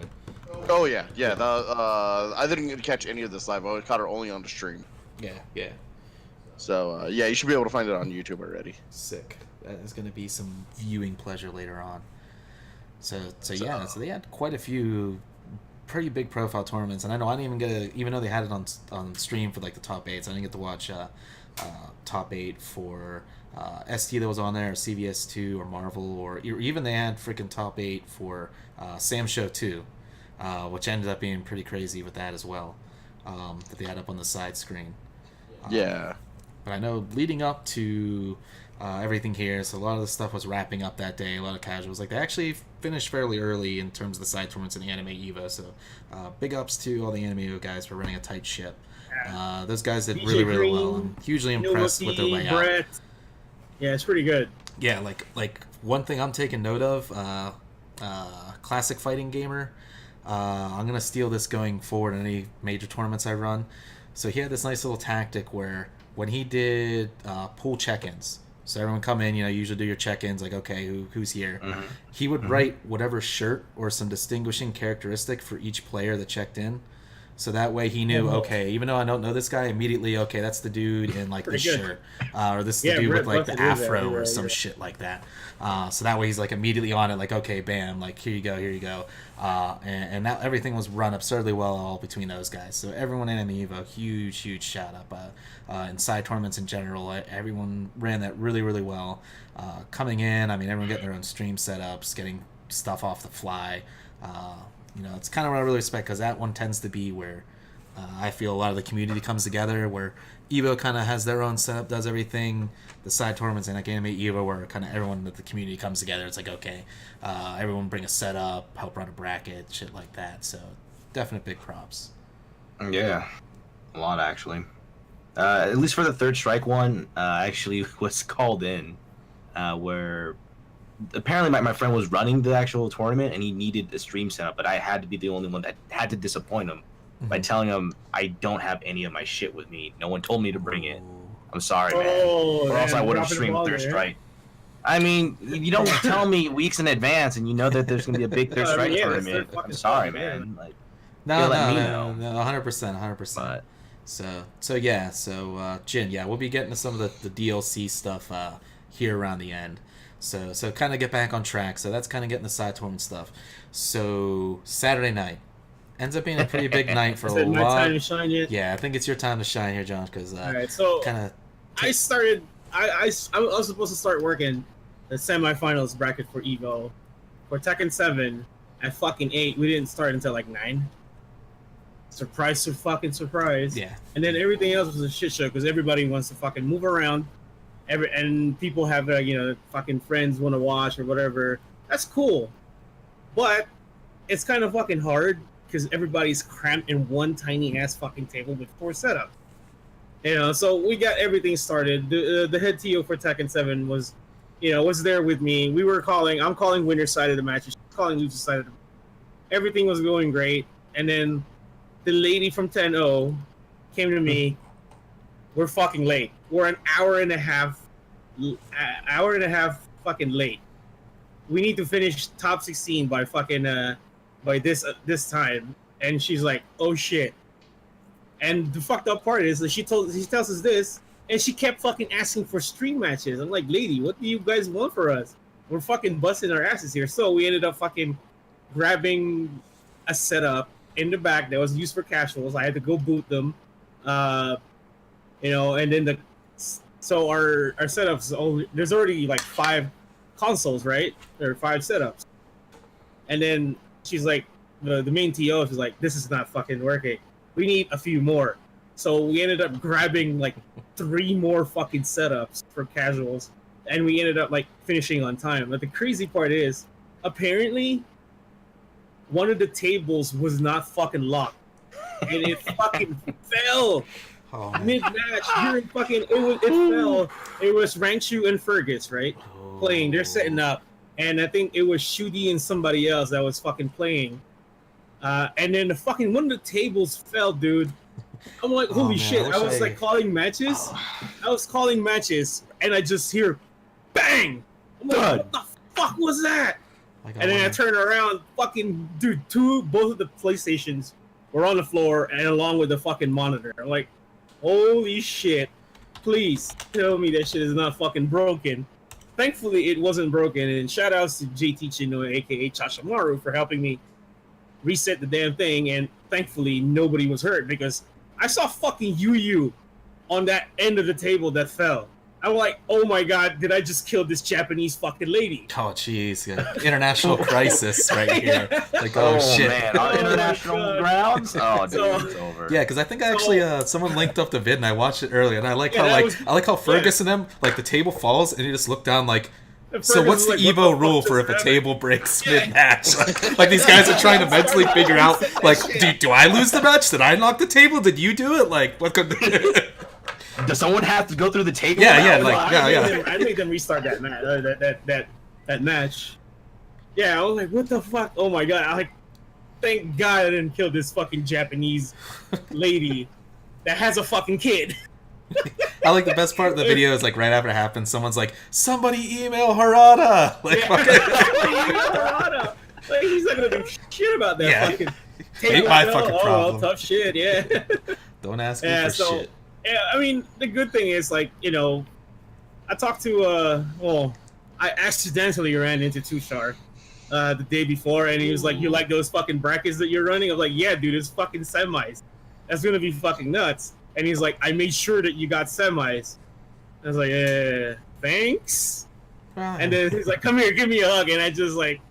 Oh yeah. I didn't get to catch any of this live. I caught her only on the stream. Yeah. So yeah, you should be able to find it on YouTube already. Sick. That is going to be some viewing pleasure later on. So they had quite a few pretty big profile tournaments, and I know I didn't even get even though they had it on stream for like the top 8s, I didn't get to watch top 8 for ST that was on there, or CVS2, or Marvel, or even they had freaking top 8 for Sam Show 2, which ended up being pretty crazy with that as well, that they had up on the side screen. Yeah. But I know leading up to everything here, so a lot of the stuff was wrapping up that day, a lot of casuals. Like, they actually finished fairly early in terms of the side tournaments in the Anime Evo, so big ups to all the Anime Evo guys for running a tight ship. Those guys did really, really well. I'm hugely impressed with their layout. Brett. Yeah, it's pretty good. Yeah, like one thing I'm taking note of, classic fighting gamer, I'm going to steal this going forward in any major tournaments I run. So he had this nice little tactic where when he did pool check-ins, so everyone come in, you usually do your check-ins, like, okay, who's here? He would write whatever shirt or some distinguishing characteristic for each player that checked in. So that way he knew, okay, even though I don't know this guy, immediately, okay, that's the dude in, like, this shirt. Or this is the dude with, like, the afro or some shit like that. So that way he's, like, immediately on it, like, okay, bam, like, here you go. And that everything was run absurdly well all between those guys. So everyone in the Evo, huge shout out. In side tournaments in general, everyone ran that really, really well. Coming in, I mean, everyone getting their own stream setups, getting stuff off the fly. It's kind of what I really respect, because that one tends to be where I feel a lot of the community comes together, where Evo kind of has their own setup, does everything. The side tournaments in like Anime Evo, where kind of everyone that the community comes together, it's like, okay, everyone bring a setup, help run a bracket, shit like that. So definite big props. Yeah, a lot actually. At least for the Third Strike one, actually was called in, where apparently my friend was running the actual tournament and he needed a stream setup, but I had to be the only one that had to disappoint him by telling him I don't have any of my shit with me. No one told me to bring it. I'm sorry, man. Or else I would have streamed Third Strike. I mean, you don't tell me weeks in advance and you know that there's going to be a big Third Strike tournament. I'm sorry, man. Like, no, 100%. But, So Jin, we'll be getting to some of the DLC stuff here around the end. So kind of get back on track. So that's kind of getting the side tournament stuff. So Saturday night ends up being a pretty big night for a lot. Is it my time to shine yet? Yeah, I think it's your time to shine here, John. Because all right, so kind of I started. I was supposed to start working the semifinals bracket for Evo for Tekken 7 at fucking 8. We didn't start until like 9. Surprise! Yeah. And then everything else was a shit show because everybody wants to fucking move around. And people have fucking friends want to watch or whatever. That's cool, but it's kind of fucking hard because everybody's cramped in one tiny ass fucking table with 4 setups. So we got everything started. The head TO for Tekken 7 was there with me. I'm calling winner's side of the match. She's calling loser's side of the match. Everything was going great, and then the lady from 10-0 came to me. We're fucking late. We're an hour and a half fucking late. We need to finish top 16 by fucking by this time. And she's like, oh shit. And the fucked up part is that she tells us this, and she kept fucking asking for stream matches. I'm like, lady, what do you guys want for us? We're fucking busting our asses here. So we ended up fucking grabbing a setup in the back that was used for casuals. I had to go boot them. And then so our setups, there's already like 5 consoles, right? There are 5 setups. And then she's like, the main TO is like, this is not fucking working. We need a few more. So we ended up grabbing like 3 more fucking setups for casuals. And we ended up like finishing on time. But the crazy part is, apparently, one of the tables was not fucking locked. and it fucking fell Oh, man. mid-match during fucking. It fell. It was Ranchu and Fergus, right? Playing. They're setting up, and I think it was Shudi and somebody else that was fucking playing. And then the fucking one of the tables fell, dude. I'm like, holy man, shit! I was like calling matches. I was calling matches, and I just hear, bang! I'm like, what the fuck was that? Like, And then I turn around, fucking dude, both of the PlayStations were on the floor, and along with the fucking monitor. I'm like, holy shit! Please tell me that shit is not fucking broken. Thankfully, it wasn't broken, and shout outs to JT Chino, aka Chashamaru, for helping me reset the damn thing, and thankfully nobody was hurt because I saw fucking Yu on that end of the table that fell. I'm like, oh my god, did I just kill this Japanese fucking lady? Oh, jeez. Yeah. International crisis right here. Like, oh, shit. Man, on international grounds? Oh, dude, So- it's over. Yeah, because I think I actually someone linked up the vid and I watched it earlier, and I like how I like how Fergus and them, like, the table falls and you just look down like, so what's the Fergus is like, Evo what the rule fuck for just if a happened? table breaks mid-match? Like these guys are trying to mentally figure out, like, do I lose the match? Did I knock the table? Did you do it? Like, what could? Does someone have to go through the table? Yeah, now? yeah, like, I made them restart that match. That match. Yeah, I was like, what the fuck? Oh my god! I like, thank God I didn't kill this fucking Japanese lady that has a fucking kid. I like the best part of the video is like right after it happens, someone's like, somebody email Harada. Like, Yeah. Like, he's not gonna do shit about that Yeah. fucking. Ain't my fucking problem. Tough shit, yeah. Don't ask me Yeah, for so shit. yeah, I mean, the good thing is, like, you know, I talked to I accidentally ran into Tushar the day before, and he was like, "You like those fucking brackets that you're running?" I'm like, "Yeah, dude, it's fucking semis. That's gonna be fucking nuts." And he's like, "I made sure that you got semis." I was like, thanks." And then he's like, "Come here, give me a hug," and I just like.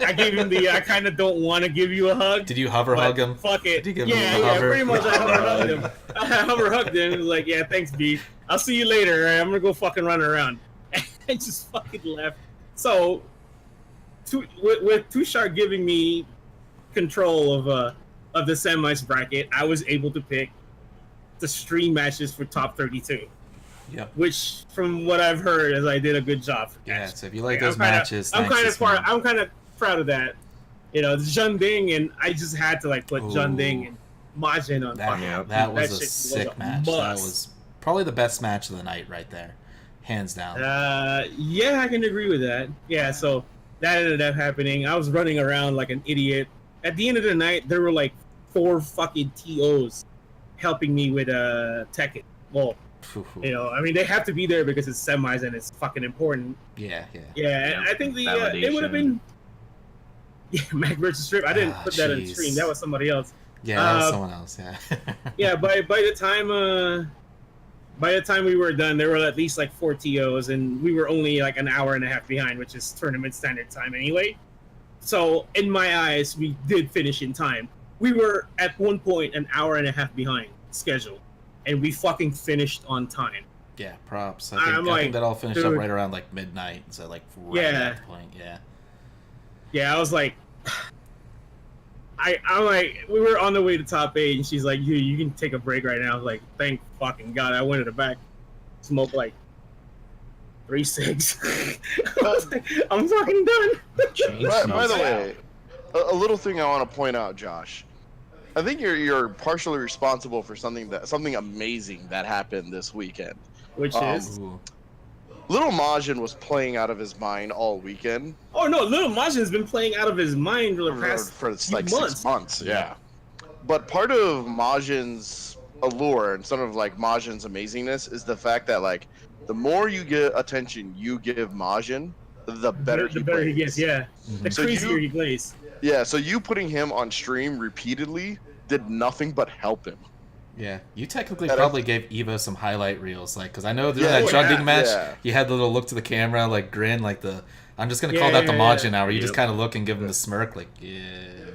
I gave him the I kind of don't want to give you a hug. Did you hover but hug him? Fuck it. Did you give him Yeah, a hover? pretty much I hover hugged him. I hover hugged him. He was like, yeah, thanks, B. I'll see you later. All right, I'm going to go fucking run around. And I just fucking left. So, with Tushar giving me control of the semis bracket, I was able to pick the stream matches for top 32. Yep. Which, from what I've heard, is I did a good job. For Yeah, that. so if you like Yeah, those matches, I'm kind thanks, of man. I'm kind of proud of that. You know, Jun Ding, and I just had to like put Jun Ding and Majin on. That was shit a sick match. must. That was probably the best match of the night right there, hands down. Yeah, I can agree with that. Yeah, so that ended up happening. I was running around like an idiot. At the end of the night, there were like 4 fucking TOs helping me with Tekken. Well, you know, I mean, they have to be there because it's semis and it's fucking important. Yeah. Yeah, and I think it would have been. Yeah, Mac versus Strip. I didn't put that in the stream. That was somebody else. Yeah, that was someone else. Yeah. Yeah, by the time we were done, there were at least like 4 TOs, and we were only like an hour and a half behind, which is tournament standard time anyway. So in my eyes, we did finish in time. We were at one point an hour and a half behind schedule, and we fucking finished on time. Yeah, props. I think that all finished up right around like midnight. So like right at that point, yeah. Yeah, I was like, I'm like, we were on the way to top 8, and she's like, you can take a break right now. I was like, thank fucking God. I went to the back, smoked like 3 cigs. I was like, I'm fucking done. By the way, a little thing I want to point out, Josh. I think you're partially responsible for something amazing that happened this weekend. Which is? Little Majin was playing out of his mind all weekend. Oh no, Little Majin has been playing out of his mind for the past for like months. 6 months. Yeah. But part of Majin's allure and sort of like Majin's amazingness is the fact that like the more you get attention you give Majin, the better he gets. Yeah, the crazier he plays. Yeah, so you putting him on stream repeatedly did nothing but help him. Yeah, you technically probably gave Evo some highlight reels, like, because I know during that Junding match, he had the little look to the camera, like grin, like the, I'm just gonna call that the Majin now, where you just kind of look and give him the smirk, like,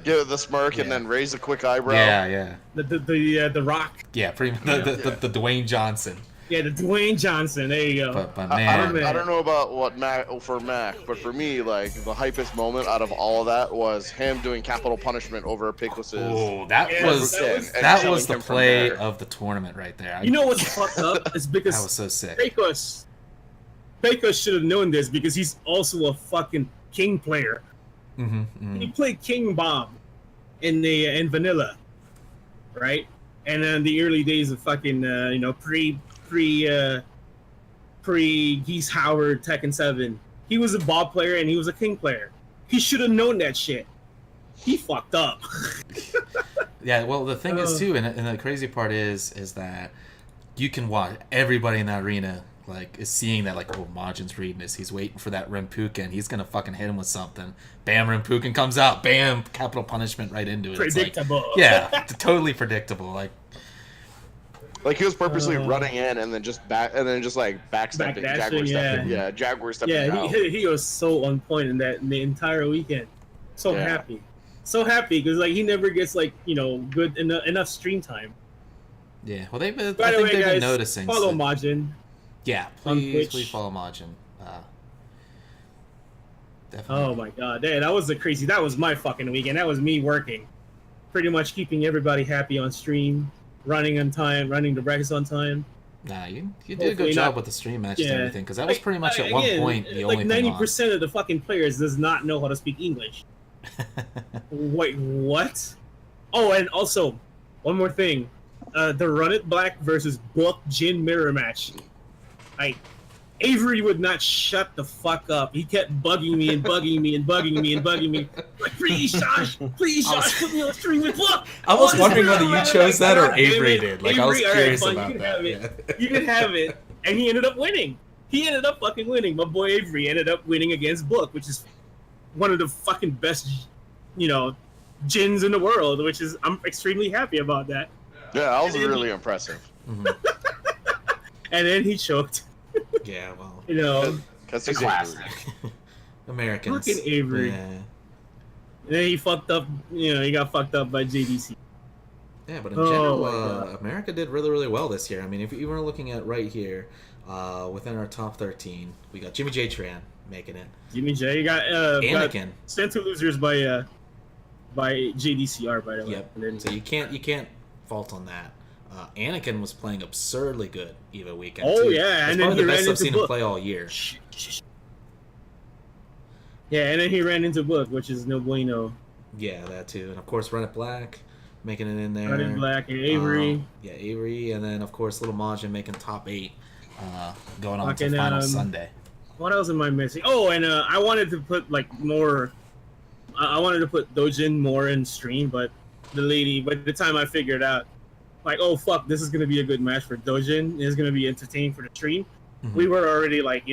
Give the smirk and then raise a quick eyebrow. Yeah. The rock. Yeah, pretty much the Dwayne Johnson. Yeah, the Dwayne Johnson. There you go. But I man, don't know about what Mac, but for me, like the hypest moment out of all of that was him doing capital punishment over Pecos's. oh, that Yeah, was that was the killing him from play there. of the tournament right there. You know what's fucked up? It's because That was so sick. Pecos should have known this because he's also a fucking king player. He played King Bomb in Vanilla, right? And then the early days of fucking pre Geese Howard Tekken 7, he was a Bob player and he was a King player. He should have known that shit. He fucked up. Yeah, well, the thing is too, and the crazy part is that you can watch everybody in that arena like is seeing that like, oh, Majin's reading this. He's waiting for that Renpuken. He's gonna fucking hit him with something. Bam, Renpuken comes out. Bam, capital punishment right into it. Predictable. It's like, yeah, totally predictable. Like he was purposely running in and then just backstepping, Backdashing, Jaguar stepping, yeah. Jaguar stepping Yeah, out. he was so on point in the entire weekend. So Yeah. happy because like he never gets like good enough stream time. yeah, well, I By the think way, they've guys, been noticing. follow so- Majin. Yeah, on please Twitch. follow Majin. Definitely. Oh my god, that was my fucking weekend. That was me working, pretty much keeping everybody happy on stream, running on time, running the brackets on time. Nah, you did a Hopefully good job not- with the stream matches and Yeah. everything, because that was pretty much at Again, one point the only like thing 90% of the fucking players does not know how to speak English. on. Wait, what? Oh, and also, one more thing. The Run It Black versus Book Jin mirror match. Like, Avery would not shut the fuck up. He kept bugging me and bugging me and bugging me and bugging me. Like, please, Josh, put me on stream with Book. I was Oh, wondering this whether is you right. chose that or God damn Avery it. did. Like, I was Avery, all right, curious fine, about you can that. have it. Yeah. You can have it. And he ended up winning. He ended up fucking winning. My boy Avery ended up winning against Book, which is one of the fucking best, gins in the world, which is, I'm extremely happy about that. Yeah, that was really impressive. Mhm. And then he choked, Yeah, well, Because It's a classic. Americans. Fucking Avery. Yeah. and then he fucked up, he got fucked up by JDC. Yeah, but in Oh general, my God. America did really, really well this year. I mean, if you were looking at right here, within our top 13, we got Jimmy J. Tran making it. Jimmy J got Anakin. sent to losers by JDCR, by the way. Yep. And then, So you can't fault on that. Anakin was playing absurdly good Evo weekend. Oh, too. yeah, It's and then probably he the best ran I've into seen him Book. play all year. yeah, and then he ran into Book, which is no bueno. Yeah, that too, and of course Run It Black making it in there. Red and Black and Avery. Yeah, Avery, and then of course Little Majin making top 8, going on to Fucking, final Sunday. What else am I missing? Oh, and I wanted to put like more. I wanted to put Dojin more in stream, but by the time I figured out, like, oh fuck, this is gonna be a good match for Dojin. It's gonna be entertaining for the stream. Mhm. We were already like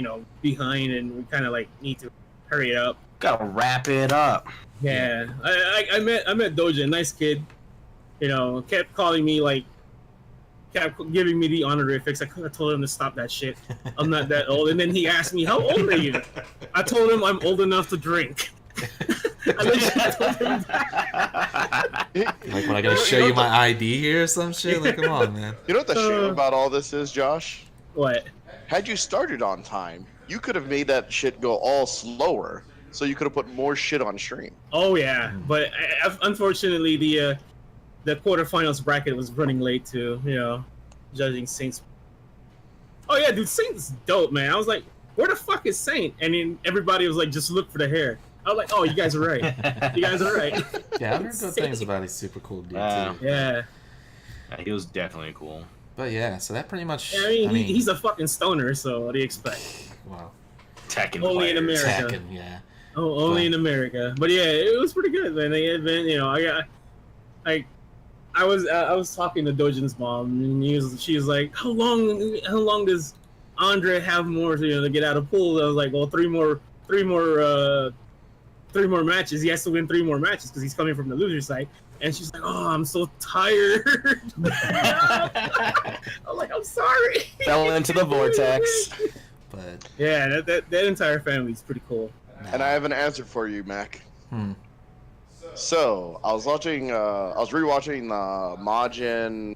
behind, and we kind of like need to hurry it up. Gotta wrap it up. Yeah, I met Dojin, nice kid. Kept calling me like, kept giving me the honorifics. I told him to stop that shit. I'm not that old. And then he asked me, "How old are you?" I told him I'm old enough to drink. I literally told him that. Like when I gotta show you my ID here or some shit. Like, come on, man. You know what the shame about all this is, Josh? What? Had you started on time, you could have made that shit go all slower, so you could have put more shit on stream. Oh yeah, but unfortunately the quarterfinals bracket was running late too. Judging Saints. Oh yeah, dude, Saint's dope, man. I was like, where the fuck is Saint? And then everybody was like, just look for the hair. I was like, oh, you guys are right. You guys are right. Yeah, I've heard good things about his super cool dude too. Yeah. He was definitely cool. But yeah, so that pretty much. I mean, he's a fucking stoner, so what do you expect? Wow. Tekken Only in players. America. Tekken, yeah. Oh, only in America. But yeah, it was pretty good, man. They had been, I was talking to Dojin's mom, and she was like, "How long does Andre have more to get out of pool?" I was like, "Well, three more matches. He has to win 3 more matches because he's coming from the loser side." And she's like, "Oh, I'm so tired." I'm like, "I'm sorry." Fell into the vortex. But Yeah, that entire family is pretty cool. And I have an answer for you, Mac. Hmm. So I was rewatching the Majin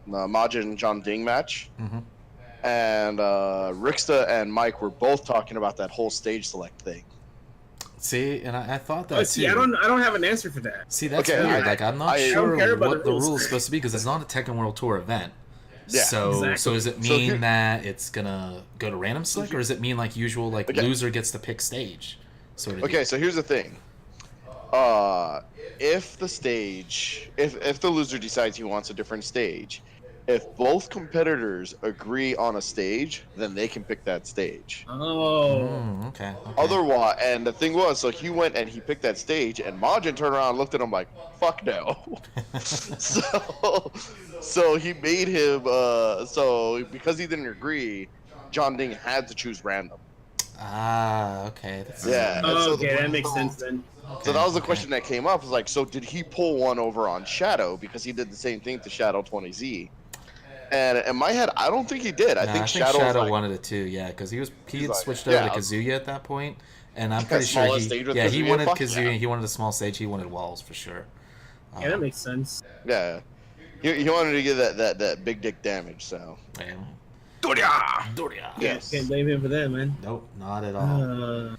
Majin and John Ding match, Mm-hmm. and Rixta and Mike were both talking about that whole stage select thing. See, and I thought that Oh, see, too. I don't have an answer for that. See, that's Okay, weird. I- Like, I'm not I sure don't care about what the the rules. rules supposed to be because it's not a Tekken World Tour event. Yeah, so exactly. does it So mean here- that it's gonna go to random select, or does it mean like usual, like Okay. loser gets to pick stage, sort of? Okay, so here's the thing. If the stage, if the loser decides he wants a different stage, if both competitors agree on a stage, then they can pick that stage. Oh, Okay. Otherwise, and the thing was, so he went and he picked that stage, and Majin turned around and looked at him like, "Fuck no." so he made him. So because he didn't agree, John Ding had to choose random. Okay. That's, Yeah. and so okay, the- that makes sense then. So that was the okay. question that came up. Was like, so did he pull one over on Shadow because he did the same thing to Shadow 20Z? And in my head, I don't think he did. I Nah, think I think Shadow, Shadow like, wanted it too. Yeah, because he He's had like, switched over yeah. to Kazuya at that point, and I'm That pretty sure smallest stage with he Kazuya? wanted Fuck Kazuya. yeah. He wanted a small stage. He wanted walls for sure. Yeah, that makes sense. yeah, he wanted to get that big dick damage. So Man. Doria! Doria. Yes. Can't blame him for that, man. Nope, not at all.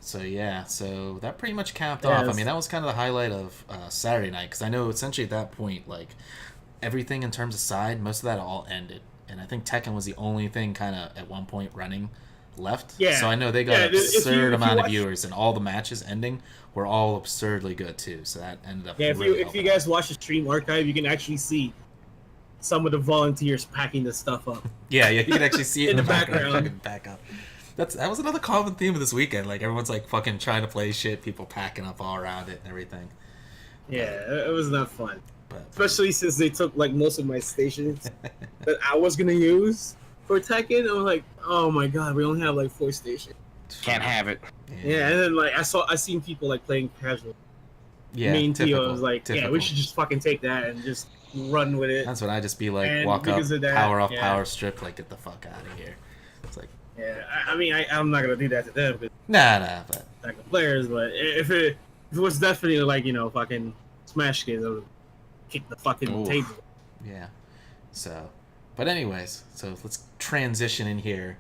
So yeah, so that pretty much capped off. I Yes. mean, that was kind of the highlight of Saturday night because I know essentially at that point, like everything in terms of side, most of that all ended, and I think Tekken was the only thing kind of at one point running left. Yeah. So I know they got Yeah, an if you absurd amount of watch- viewers, and all the matches ending were all absurdly good too. So that ended up. Yeah, if really you helping guys watch the stream archive, you can actually see some of the volunteers packing the stuff up. Yeah, you can actually see it In in, the the background. background. Fucking back up. That was another common theme of this weekend. Like everyone's like fucking trying to play shit, people packing up all around it and everything. Yeah, it was not fun. But Especially since they took like most of my stations that I was gonna use for Tekken. I was like, oh my god, we only have like 4 stations. Can't have it. Yeah, and then like I seen people like playing casual. yeah, Main typical, Tio was like, yeah, typical. we should just fucking take that and just run with it. That's when I just be like, And walk up, because of that, power off, yeah. power strip, like get the fuck out of here. It's like, Yeah, I mean, I'm not gonna do that to them because nah, but they're Tekken players. But if it was definitely like fucking Smash kids, I would kick the fucking Oof. table. yeah. So, but anyways, so let's transition in here,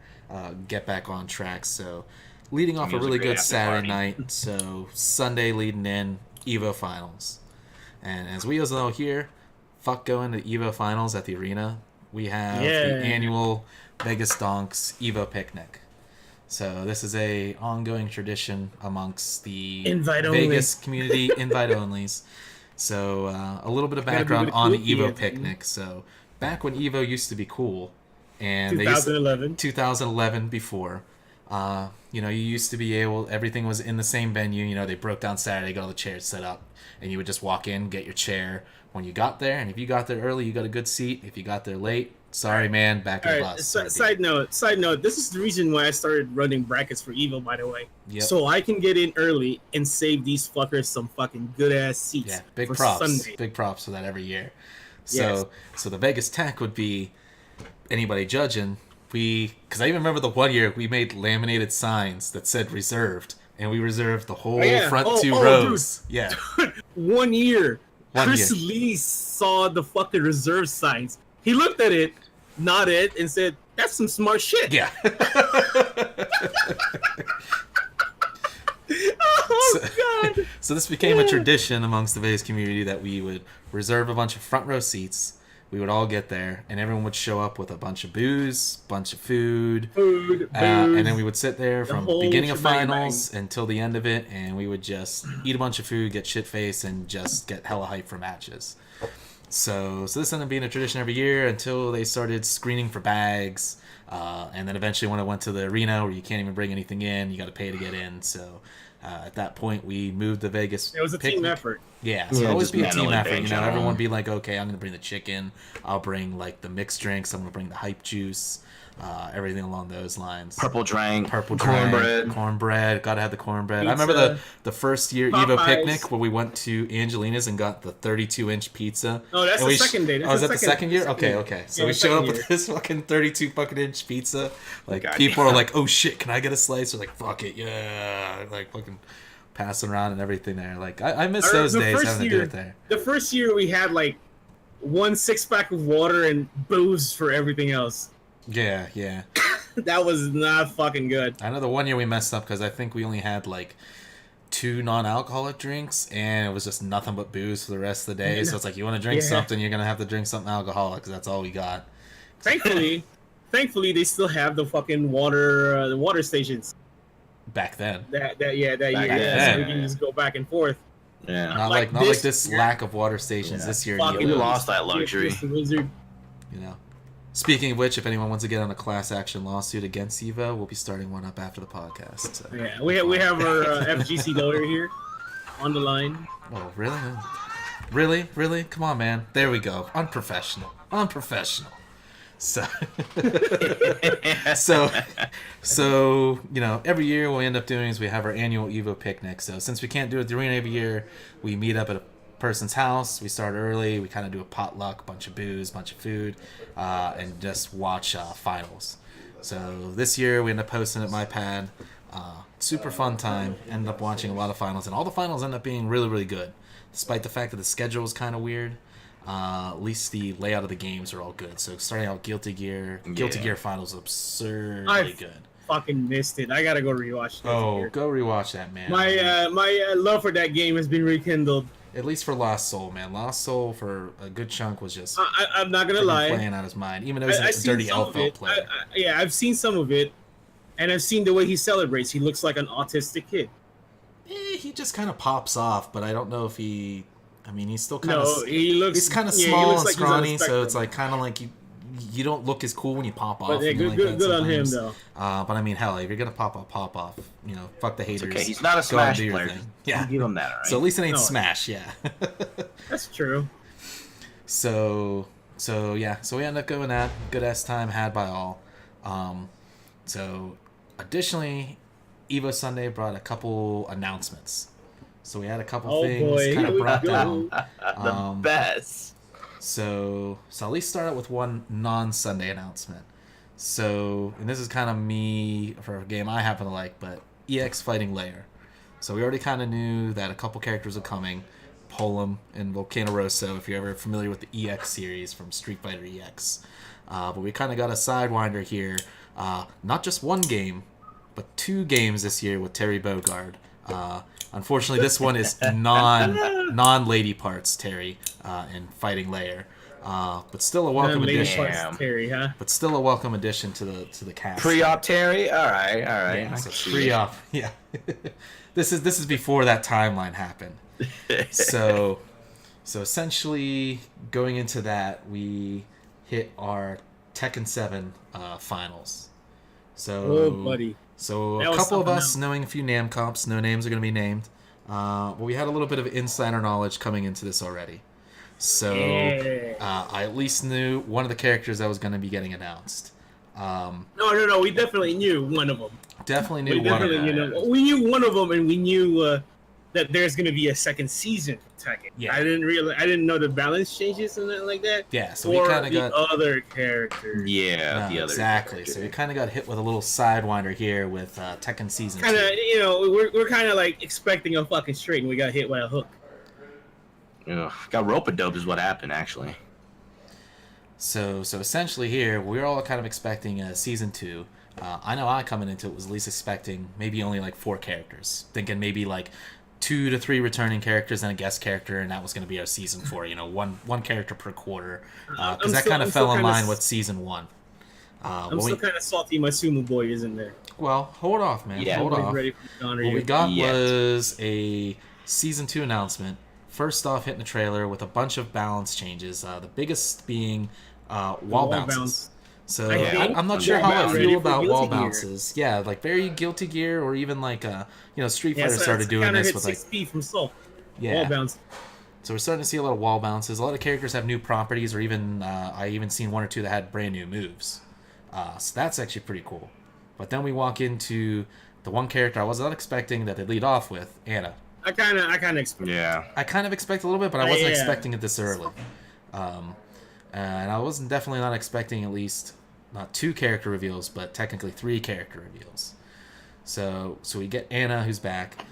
get back on track. So, leading off It a was a really great good after Saturday party. night. So Sunday leading in Evo Finals, and as we all know here, fuck going to Evo Finals at the arena. We have Yeah. the annual Vegas Donks Evo Picnic. So this is a ongoing tradition amongst the Invite only. Vegas community, invite onlys. So a little bit of Gotta be background with on the Cookie, Evo Anthony. Picnic. So back when Evo used to be cool, and they used to, 2011. 2011 before, you used to be able, everything was in the same venue. They broke down Saturday, got all the chairs set up, and you would just walk in, get your chair when you got there, and if you got there early, you got a good seat. If you got there late, sorry man, back in All the right. bus. sort of deal. Side note. This is the reason why I started running brackets for Evo, by the way. Yep. So I can get in early and save these fuckers some fucking good ass seats. Yeah, big for props. Sunday. Big props for that every year. Yes. So the Vegas tech would be anybody judging. Because I even remember the one year we made laminated signs that said reserved, and we reserved the whole yeah. front Oh, 2 oh, rows. Yeah. 1 year, One Chris year. Lee saw the fucking reserve signs. He looked at it, nodded, and said, "That's some smart shit." Yeah. Oh god. So this became a tradition amongst the Vegas community that we would reserve a bunch of front row seats. We would all get there, and everyone would show up with a bunch of booze, bunch of food, Food, and then we would sit there The from whole beginning of shebang finals until the end of it, and we would just eat a bunch of food, get shit faced, and just get hella hype for matches. So this ended up being a tradition every year until they started screening for bags, and then eventually when it went to the arena where you can't even bring anything in, you got to pay to get in. So at that point, we moved to Vegas. it was a team picnic. effort. Yeah, so Yeah, it'd always just be a team mentally effort. based, Everyone would be like, okay, I'm gonna bring the chicken. I'll bring like the mixed drinks. I'm gonna bring the hype juice. Everything along those lines. Purple drank. Purple cornbread. cornbread. Gotta have the cornbread. I Pizza. remember the first year Evo Popeyes. picnic where we went to Angelina's and got the 32-inch pizza. Oh, that's And the we second day. That's Oh, is the that the second- second year? second Okay, year. okay. So Yeah, we the showed second up with year. this fucking 32 fucking inch pizza. Like God people are damn. like, oh shit, can I get a slice? Or like, fuck it, yeah. Like fucking passing around and everything there. Like I miss those The days first having to do year- it there. The first year we had like one 6-pack of water and booze for everything else. Yeah, yeah. That was not fucking good. I know the one year we messed up because I think we only had like 2 non-alcoholic drinks, and it was just nothing but booze for the rest of the day. So it's like, you want to drink something, you're gonna have to drink something alcoholic because that's all we got. Thankfully, they still have the fucking the water stations. Back then. That year, then, so we can just go back and forth. Yeah. Not like this lack of water stations this year. We lost that luxury. You know. Speaking of which, if anyone wants to get on a class action lawsuit against Evo, we'll be starting one up after the podcast. So. Yeah, we have our FGC lawyer here on the line. Oh, really? Really? Come on, man. There we go. Unprofessional. So, so you know, every year what we end up doing is we have our annual Evo picnic. So since we can't do it at the arena every year, we meet up at a person's house. We start early. We kind of do a potluck, bunch of booze, bunch of food, and just watch finals. So this year we end up hosting at my pad. Super fun time. Ended up watching a lot of finals, and all the finals end up being really, really good, despite the fact that the schedule was kind of weird. At least the layout of the games are all good. So starting out Guilty Gear finals absurdly good. Fucking missed it. I gotta go rewatch. Go rewatch that, man. My love for that game has been rekindled. At least for Lost Soul, man. Lost Soul for a good chunk was just. I'm not gonna lie. Playing out his mind, even though he's a dirty elf player. I've seen some of it, and I've seen the way he celebrates. He looks like an autistic kid. He just kind of pops off, but I don't know if he. I mean, he's still kind of. No, he looks. He's kind of small and scrawny, so it's like kind of like you don't look as cool when you pop off. But yeah, good on him though. But I mean, hell, if you're gonna pop off. You know, fuck the haters. It's okay, he's not a Smash player. Yeah, give him that. Right? So at least it ain't Smash. Yeah. That's true. So yeah. So we end up going at good ass time had by all. So additionally, Evo Sunday brought a couple announcements. So we had a couple things kind of brought down. The best. So at least start out with one non-Sunday announcement. So, and this is kind of me for a game I happen to like, but EX Fighting Layer. So we already kind of knew that a couple characters are coming, Polem and Volcano Rosso, if you're ever familiar with the EX series from Street Fighter EX. But we kind of got a sidewinder here. Not just one game, but 2 games this year with Terry Bogard. Unfortunately, this one is non-lady parts Terry in Fighting Layer, but still a welcome addition. Terry, huh? But still a welcome addition to the cast. Pre-op Terry, all right. Yeah, so pre-op, yeah. This is before that timeline happened. So essentially, going into that, we hit our Tekken 7 finals. So, buddy. So a couple of us knowing a few Namcops, no names are going to be named. But we had a little bit of insider knowledge coming into this already. So I at least knew one of the characters that was going to be getting announced. No, we definitely knew one of them. Definitely knew one of them. We knew one of them, and we knew that there's going to be a second season of Tekken. Yeah. I didn't know the balance changes and that like that. Yeah, so we kind of got other characters. Yeah, the other exactly. characters. So we kind of got hit with a little sidewinder here with Tekken Season 2. Kind of, we're kind of like expecting a fucking straight, and we got hit by a hook. Got rope-a-dope is what happened, actually. So essentially here, we're all kind of expecting Season 2. I know I coming into it was at least expecting maybe only like 4 characters. Thinking maybe like 2 to 3 returning characters and a guest character, and that was going to be our Season 4. One character per quarter. Because that kind of fell in line with Season 1. I'm still kind of salty my Sumo Boy isn't there. Well, hold off, man. Yeah. Hold off. Ready for What we got was a Season 2 announcement. First off, hitting the trailer with a bunch of balance changes. The biggest being wall bounces. So I'm not sure how I feel about wall bounces. Yeah, like very Guilty Gear, or even like Street Fighter started doing this with like 6P from Soul. Yeah. Wall bounce. So we're starting to see a lot of wall bounces. A lot of characters have new properties, or even I even seen 1 or 2 that had brand new moves. So that's actually pretty cool. But then we walk into the one character I was not expecting that they lead off with, Anna. I kind of expect. Yeah. I kind of expect a little bit, but I wasn't expecting it this early. And I wasn't definitely not expecting at least not 2 character reveals, but technically 3 character reveals. So we get Anna, who's back.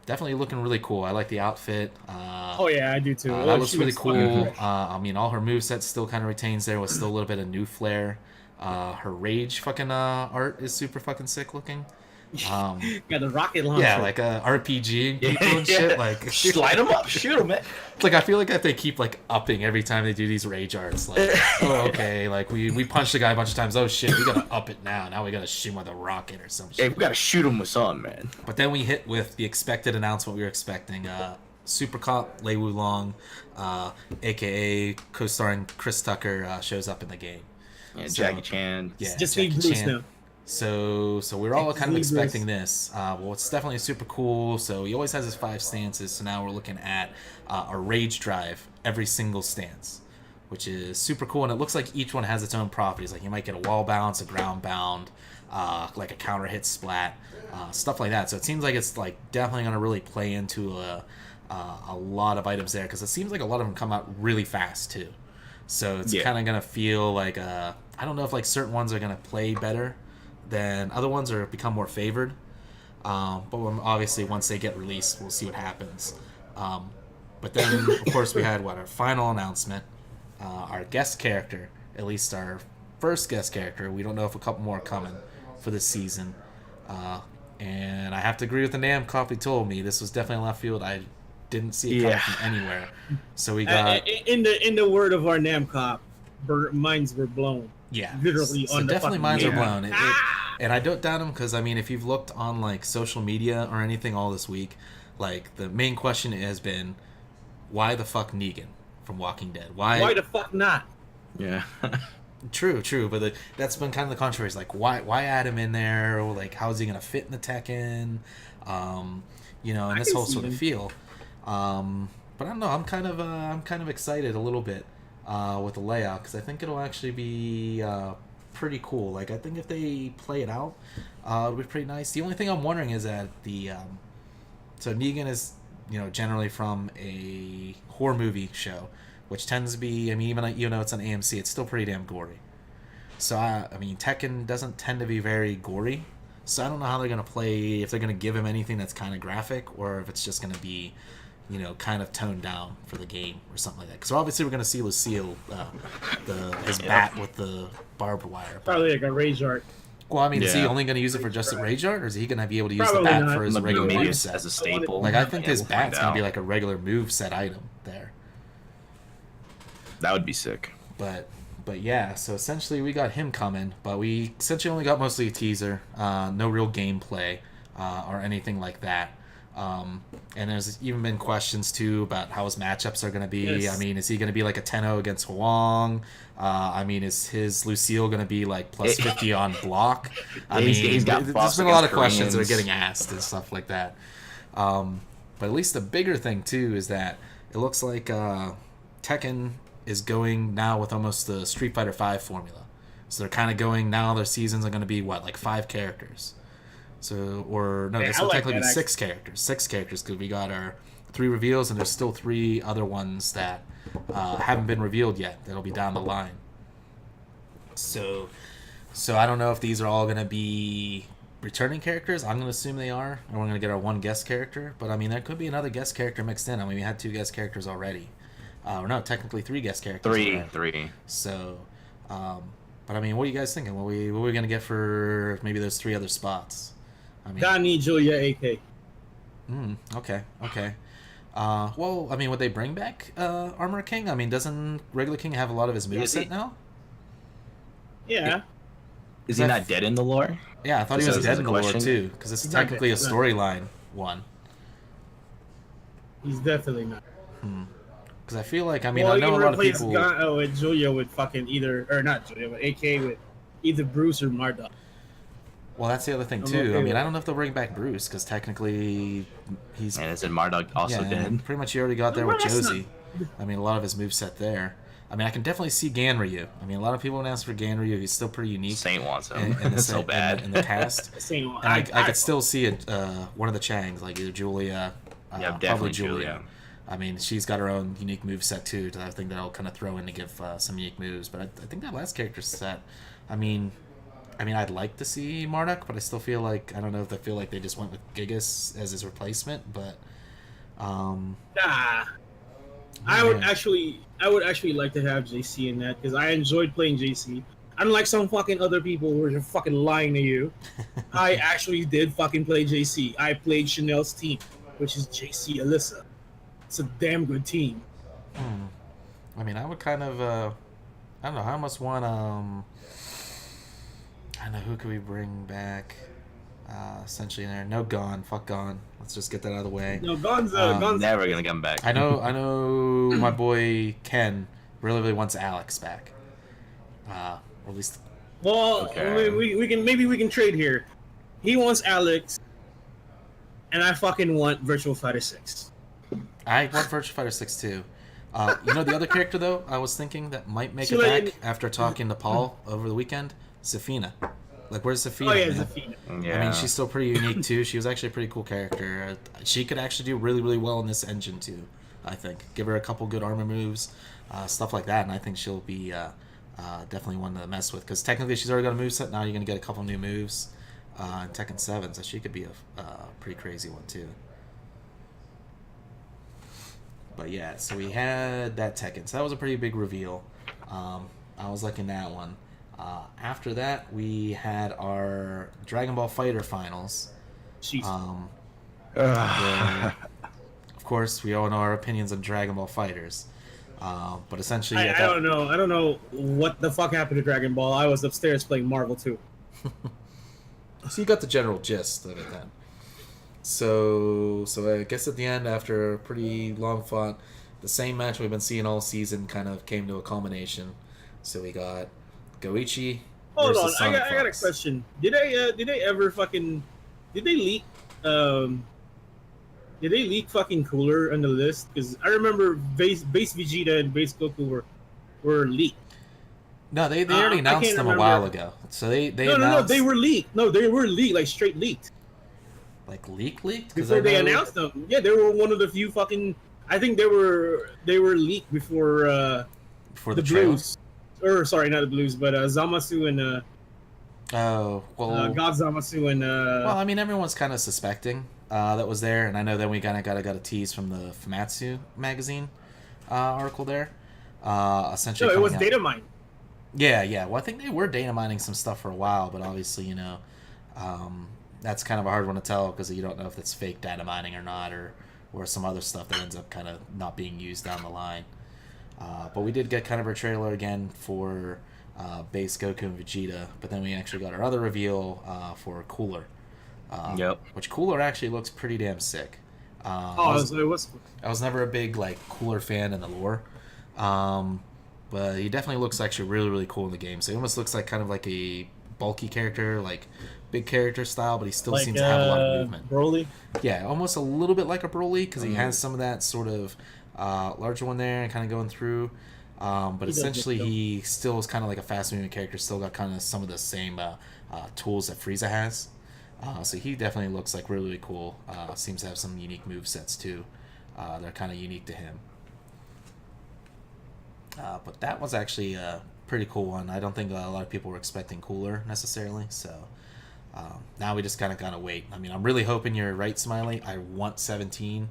Definitely looking really cool. I like the outfit. Oh yeah, I do too. That looks she really fucking cool. I mean, all her moveset still kind of retains there with still a little bit of new flair. Her rage fucking art is super fucking sick looking. got the rocket launcher. Yeah, like RPG people and shit. Like Slide them up, shoot them, man. like I feel like if they keep like upping every time they do these rage arts, like oh okay, like we punched the guy a bunch of times. Oh shit, we gotta up it now. Now we gotta shoot him with a rocket or some Hey, shit. we gotta shoot them with something, man. But then we hit with the expected announcement we were expecting. Super Cop Lei Wulong, aka co-starring Chris Tucker, shows up in the game. Yeah, So- Jackie Chan. Yeah, Just Jackie need Bruce Chan. now. So we're all kind of Zebras. expecting this. Well, it's definitely super cool. So he always has his 5 stances. So now we're looking at a rage drive every single stance, which is super cool. And it looks like each one has its own properties. Like you might get a wall bounce, a ground bound, like a counter hit splat, stuff like that. So it seems like it's like definitely going to really play into a lot of items there because it seems like a lot of them come out really fast too. So it's kind of going to feel like I don't know if like certain ones are going to play better than other ones or become more favored. But obviously once they get released, we'll see what happens. But then, of course, we had our final announcement. Our guest character, at least our first guest character. We don't know if a couple more are coming for this season. And I have to agree with the Nam copy told me. This was definitely left field. I didn't see it coming from anywhere. So we got... in the word of our Nam cop, minds were blown. Yeah, Literally so on the definitely fucking minds are game. blown. And I don't doubt them because I mean, if you've looked on like social media or anything all this week, like the main question has been, why the fuck Negan from Walking Dead? Why the fuck not? Yeah. True, but that's been kind of the controversy. Like, why add him in there? Or like, how is he gonna fit in the Tekken? And this whole sort of feel. But I don't know. I'm kind of excited a little bit with the layout because I think it'll actually be pretty cool. Like, I think if they play it out, it'll be pretty nice. The only thing I'm wondering is that so Negan is generally from a horror movie show, which tends to be, I mean, even though it's on AMC, it's still pretty damn gory. So, I mean, Tekken doesn't tend to be very gory. So I don't know how they're going to play, if they're going to give him anything that's kind of graphic, or if it's just going to be, kind of toned down for the game or something like that. Because obviously we're going to see Lucille, his bat with the barbed wire. Probably like a rage art. Well, I mean, is he Yeah. only going to use it for just a rage art, or is he going to be able to use Probably the bat not. for his Maybe regular maybe move as set? a staple. Like, I think Yeah, his we'll bat's find going to be out. like a regular move set item there. That would be sick. But yeah, so essentially we got him coming, but we essentially only got mostly a teaser, no real gameplay or anything like that. And there's even been questions too about how his matchups are going to be. Yes. I mean, is he going to be like a 10-0 against Huang? I mean, is his Lucille going to be like plus 50 on block? I Yeah, mean, he's got there's buffs been a lot of against questions that are Koreans. getting asked and stuff like that. But at least the bigger thing too is that it looks like Tekken is going now with almost the Street Fighter V formula. So they're kind of going now. Their seasons are going to be like 5 characters. So this I will like technically be that, 6 characters. 6 characters because we got our 3 reveals and there's still 3 other ones that haven't been revealed yet. That'll be down the line. So I don't know if these are all going to be returning characters. I'm going to assume they are. And we're going to get our 1 guest character. But I mean, there could be another guest character mixed in. I mean, we had 2 guest characters already. Or no, technically 3 guest characters. already. 3. So, but I mean, what are you guys thinking? What are we going to get for maybe those 3 other spots? I mean, Donnie, Julia, AK. Okay. Well, I mean, would they bring back Armor King? I mean, doesn't regular King have a lot of his moveset now? Yeah. Is he not dead in the lore? Yeah, I thought he So was is dead the in the lore question? too, because it's He's not technically a dead, he's not. storyline one. He's definitely not. Because I feel like, I mean, Well, I you know can a lot of replace people. with Julia with fucking not Julia, but AK with either Bruce or Marduk. Well, that's the other thing I'm too. okay I mean, with I don't know if they'll bring back Bruce because technically he's And is it Marduk also dead? pretty much you already got there Well, with that's Josie. I mean, a lot of his moveset there. I mean, I can definitely see Ganryu. I mean, a lot of people have asked for Ganryu. He's still pretty unique. Saint wants in, him. in the, It's so bad. in the cast. Same one. And I could still see it. One of the Changs, like either Julia, Yeah, probably definitely Julia. Julia. I mean, she's got her own unique move set too. I think that'll kind of throw in to give some unique moves. But I think that last character set, I mean, I mean, I'd like to see Marduk, but I still feel like I don't know if they feel like they just went with Gigas as his replacement, but Nah. I would actually like to have JC in that because I enjoyed playing JC. Unlike some fucking other people who are fucking lying to you, I actually did fucking play JC. I played Chanel's team, which is JC Alyssa. It's a damn good team. I mean, I would kind of I don't know. I almost want I don't know who could we bring back. Essentially in there, no Gone. Fuck Gone. Let's just get that out of the way. No, Gon's never gonna come back. I know. My boy Ken really wants Alex back. Or at least. Well, Okay. we can trade here. He wants Alex, and I fucking want Virtual Fighter 6. I want Virtua Fighter 6 too. You know the other character though I was thinking that might make So, it like, back after talking to Paul over the weekend? Safina. Like, where's Safina? Oh yeah, man? Zafina. Yeah. I mean, she's still pretty unique too. She was actually a pretty cool character. She could actually do really well in this engine too. I think give her a couple good armor moves, stuff like that, and I think she'll be definitely one to mess with. Because technically, she's already got a moveset. Now you're gonna get a couple new moves in Tekken 7, so she could be a pretty crazy one too. But yeah, so we had that Tekken. So that was a pretty big reveal. I was liking that one. After that, we had our Dragon Ball Fighter finals. Jeez. Where, of course, we all know our opinions on Dragon Ball Fighters. But essentially, I don't know. I don't know what the fuck happened to Dragon Ball. I was upstairs playing Marvel too. So you got the general gist of it then. So I guess at the end, after a pretty long fought, the same match we've been seeing all season kind of came to a culmination. So we got Goichi Hold on, versus I Sonic got a Fox. question. Did they ever fucking did they leak did they leak fucking Cooler on the list? Because I remember base Vegeta and base Goku were leaked. No, they already I announced can't them a remember. while ago. So they No, announced, they were leaked. No, they were leaked, like straight leaked. like leaked. 'Cause Before I they know- announced them. Yeah, they were one of the few fucking. I think they were leaked before before the trailer. Blues. Or sorry, not the Blues, but Zamasu and Oh well. God Zamasu and Well, I mean, everyone's kind of suspecting that was there, and I know that we kind of got a tease from the Famitsu magazine article there. Essentially, no, it was coming out- data mine. Yeah. Well, I think they were data mining some stuff for a while, but obviously, that's kind of a hard one to tell because you don't know if it's fake data mining or not, or some other stuff that ends up kind of not being used down the line. But we did get kind of a trailer again for base Goku and Vegeta, but then we actually got our other reveal for Cooler. Yep. Which Cooler actually looks pretty damn sick. It was. I was never a big Cooler fan in the lore, but he definitely looks actually really cool in the game. So he almost looks like kind of like a bulky character, like big character style, but he still seems to have a lot of movement. Broly. Yeah, almost a little bit like a Broly because he has some of that sort of larger one there and kind of going through. But He does essentially, look dope. he still is kind of like a fast-moving character. Still got kind of some of the same tools that Frieza has. So he definitely looks like really cool. Seems to have some unique move sets too. They're kind of unique to him. But that was actually a pretty cool one. I don't think a lot of people were expecting Cooler necessarily. So now we just kind of wait. I mean, I'm really hoping you're right, Smiley. I want 17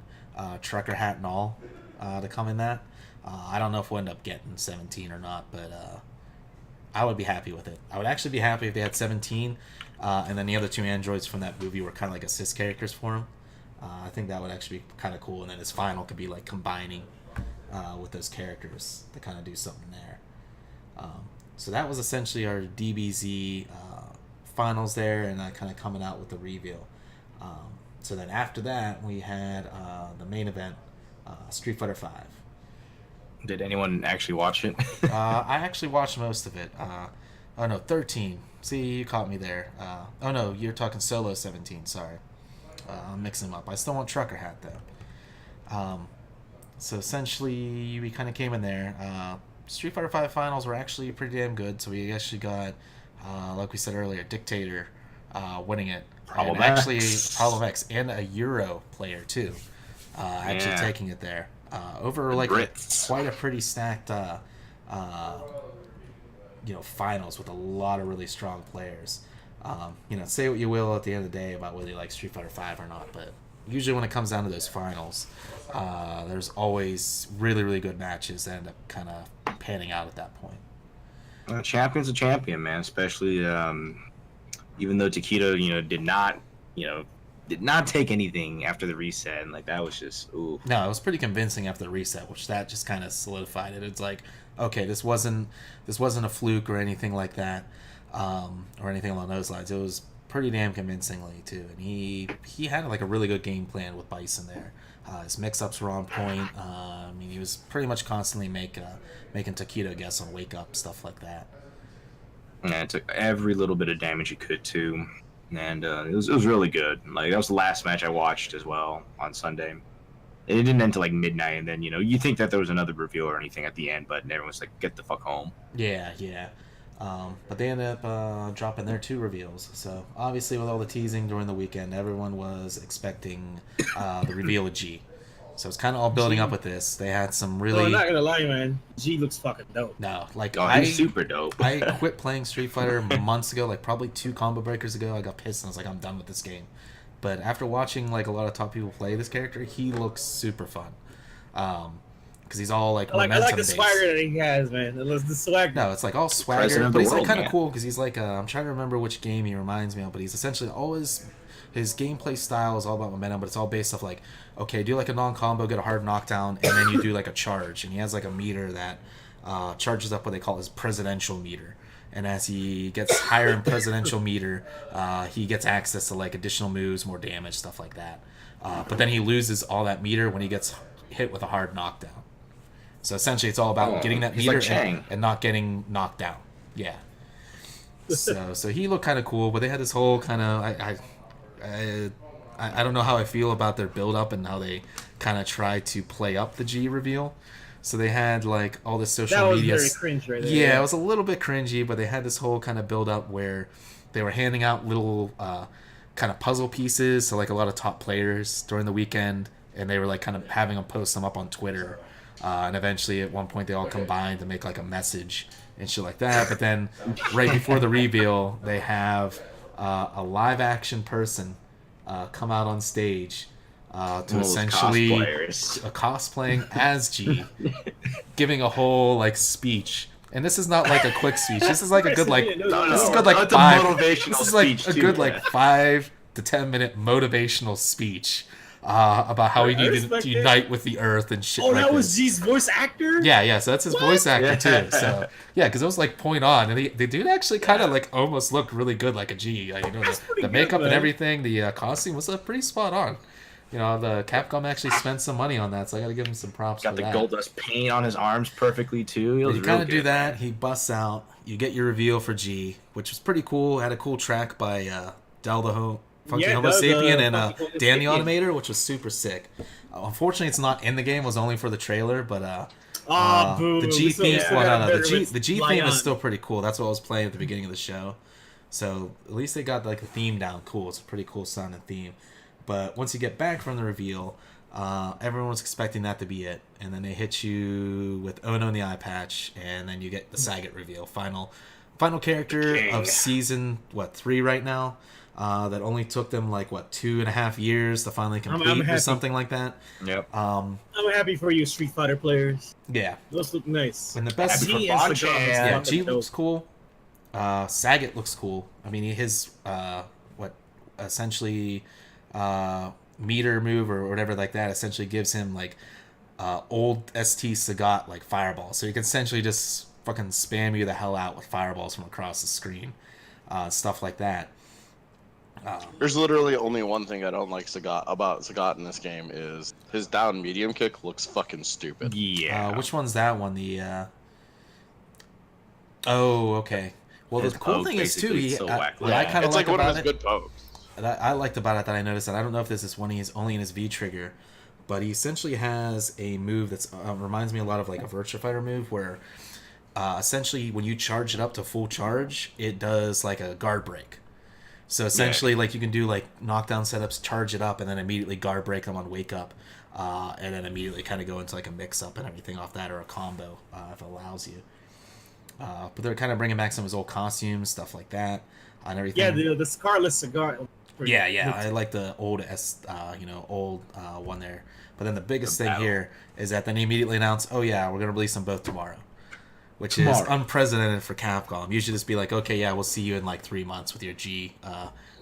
trucker hat and all to come in that. I don't know if we'll end up getting 17 or not, but I would be happy with it. I would actually be happy if they had 17, and then the other two androids from that movie were kind of like assist characters for him. I think that would actually be kind of cool, and then his final could be like combining with those characters to kind of do something there. So that was essentially our DBZ finals there, and kind of coming out with the reveal. So then after that, we had the main event, Street Fighter V. Did anyone actually watch it? I actually watched most of it. 13. See, you caught me there. Oh no, you're talking Solo 17. Sorry, I'm mixing them up. I still want Trucker Hat though. So essentially, we kind of came in there. Street Fighter V finals were actually pretty damn good. So we actually got, like we said earlier, Dictator winning it. Problem And actually, X. Problem X and a Euro player too. Actually Yeah. taking it there. Over like Brits. quite a pretty stacked finals with a lot of really strong players. Say what you will at the end of the day about whether you like Street Fighter V or not, but usually when it comes down to those finals, there's always really, really good matches that end up kind of panning out at that point. A champion's a champion, man. Especially even though Takedo, did not take anything after the reset, and like that was just ooh. No, it was pretty convincing after the reset, which that just kind of solidified it. It's like, okay, this wasn't a fluke or anything like that, or anything along those lines. It was pretty damn convincingly too, and he had like a really good game plan with Bison there. His mix-ups were on point. He was pretty much constantly making Takedo guess on wake up, stuff like that. Yeah, it took every little bit of damage he could too, and it was really good. Like that was the last match I watched as well on Sunday. It didn't end till like midnight, and then you think that there was another reveal or anything at the end, but everyone's like, "Get the fuck home." Yeah. But they ended up dropping their 2 reveals. So obviously, with all the teasing during the weekend, everyone was expecting the reveal of G. So it's kind of all building up with this. They had some really. I'm not gonna lie, man. G looks fucking dope. No, like he's super dope. I quit playing Street Fighter months ago, like probably 2 combo breakers ago. I got pissed and I was like, I'm done with this game. But after watching like a lot of top people play this character, he looks super fun. Because he's all like I like the based. swagger that he has, man. It was the swagger. No, it's like all swagger, President of but the he's like world, kind of man. cool because he's like I'm trying to remember which game he reminds me of, but he's essentially always his gameplay style is all about momentum, but it's all based off like, okay, do like a non-combo, get a hard knockdown, and then you do like a charge, and he has like a meter that charges up what they call his presidential meter. And as he gets higher in presidential meter, he gets access to like additional moves, more damage, stuff like that. But then he loses all that meter when he gets hit with a hard knockdown. So essentially, it's all about getting that he's meter like Chang. and not getting knocked down. Yeah. So he looked kind of cool, but they had this whole kind of I don't know how I feel about their build up and how they kind of try to play up the G reveal. So they had like all this social That was media. very cringe right there. Yeah, it was a little bit cringy, but they had this whole kind of build up where they were handing out little kind of puzzle pieces to like a lot of top players during the weekend, and they were like kind of having them post them up on Twitter. And eventually, at one point, they all combined to make like a message and shit like that. But then, right before the reveal, they have a live action person come out on stage to essentially cosplaying as G, giving a whole like speech. And this is not like a quick speech. This is like a good like this is good like it's a 5. motivational This is like speech a too, good yeah. like 5 to 10 minute motivational speech about how he needed to unite with the earth and shit. Oh, like that was this. G's voice actor? Yeah, so that's his voice actor Yeah. too. So yeah, because it was like point on, and the dude actually kind of like almost looked really good like a G. Like, pretty the good, makeup and man. everything, the costume was pretty spot on. The Capcom actually spent some money on that, so I got to give him some props Got for the that. gold dust paint on his arms perfectly too. It was You real kind of good. do that. He busts out. You get your reveal for G, which was pretty cool. Had a cool track by Del the Funky Yeah, Homo Del the Sapien and Funky Homo Dan the Sapien. Automator, which was super sick. Unfortunately, it's not in the game. It was only for the trailer, but Boo. the G We still theme. got Well, no, better the G with the G Lion. theme is still pretty cool. That's what I was playing at the beginning of the show. So at least they got like the theme down cool. It's a pretty cool sounding theme. But once you get back from the reveal, everyone was expecting that to be it, and then they hit you with Ono in the eye patch, and then you get the Sagat reveal. Final character King. of season 3 right now. That only took them like 2.5 years to finally complete or happy. something like that. Yep. I'm happy for you, Street Fighter players. Yeah. Those look nice. And the best Happy G for and Bonchan. Sagat is yeah, fucking G dope. looks cool. Sagat looks cool. I mean, his essentially meter move or whatever like that essentially gives him like old ST Sagat like fireball. So you can essentially just fucking spam you the hell out with fireballs from across the screen, stuff like that. There's literally only one thing I don't like about Sagat in this game is his down medium kick looks fucking stupid. Yeah. Which one's that one? Oh, okay. Well, His the cool poke thing is too, basically is so whack. what I kind of It's like like one of about his it. good pokes. That I liked about it that I noticed, and I don't know if this is one he's only in his V trigger, but he essentially has a move that's reminds me a lot of like a Virtua Fighter move where essentially when you charge it up to full charge, it does like a guard break. So essentially, like you can do like knockdown setups, charge it up, and then immediately guard break them on wake up, and then immediately kind of go into like a mix up and everything off that or a combo if it allows you. But they're kind of bringing back some of his old costumes, stuff like that, and everything. Yeah, the Scarlet Cigar. Yeah. I like the old one there. But then the biggest thing here is that then they immediately announced, oh yeah, we're gonna release them both tomorrow, which is unprecedented for Capcom. Usually just be like, okay, yeah, we'll see you in like 3 months with your G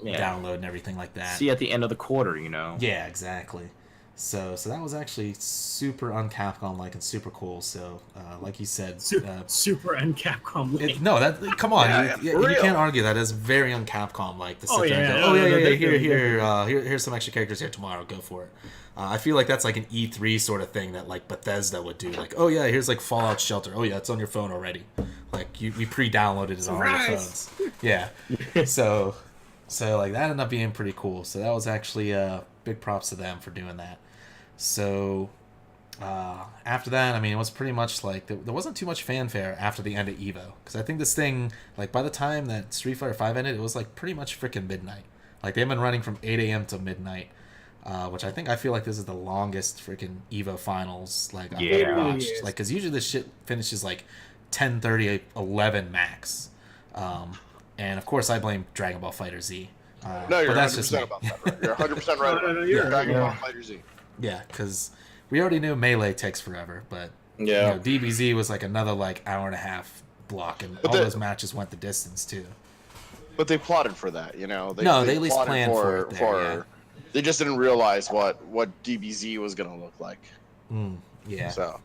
download and everything like that. See you at the end of the quarter, you know. Yeah, exactly. So that was actually super un-Capcom like and super cool. So like you said, super un-Capcom like. No, that come on, you can't argue that. It's very un-Capcom like to sit there and go, here's some extra characters here tomorrow. Go for it. I feel like that's like an E3 sort of thing that like Bethesda would do. Like, oh yeah, here's like Fallout Shelter. Oh yeah, it's on your phone already. Like we pre-downloaded it on your phones. Yeah. So like that ended up being pretty cool. So that was actually big props to them for doing that. So after that, I mean, it was pretty much like there wasn't too much fanfare after the end of Evo, because I think this thing, like by the time that Street Fighter V ended, it was like pretty much freaking midnight. Like they've been running from 8 a.m. to midnight, which I feel like this is the longest freaking Evo finals like I've ever watched. Like, because usually this shit finishes like 10:30, 11 max. And of course, I blame Dragon Ball Fighter Z. No, you're 100% about that. Right? You're 100% right. No, you're Dragon Ball Fighter Z. Yeah, because we already knew Melee takes forever, but DBZ was like another like hour and a half block, and all those matches went the distance too. But they plotted for that, you know. They at least planned for it. Yeah. They just didn't realize what DBZ was going to look like. Yeah. So,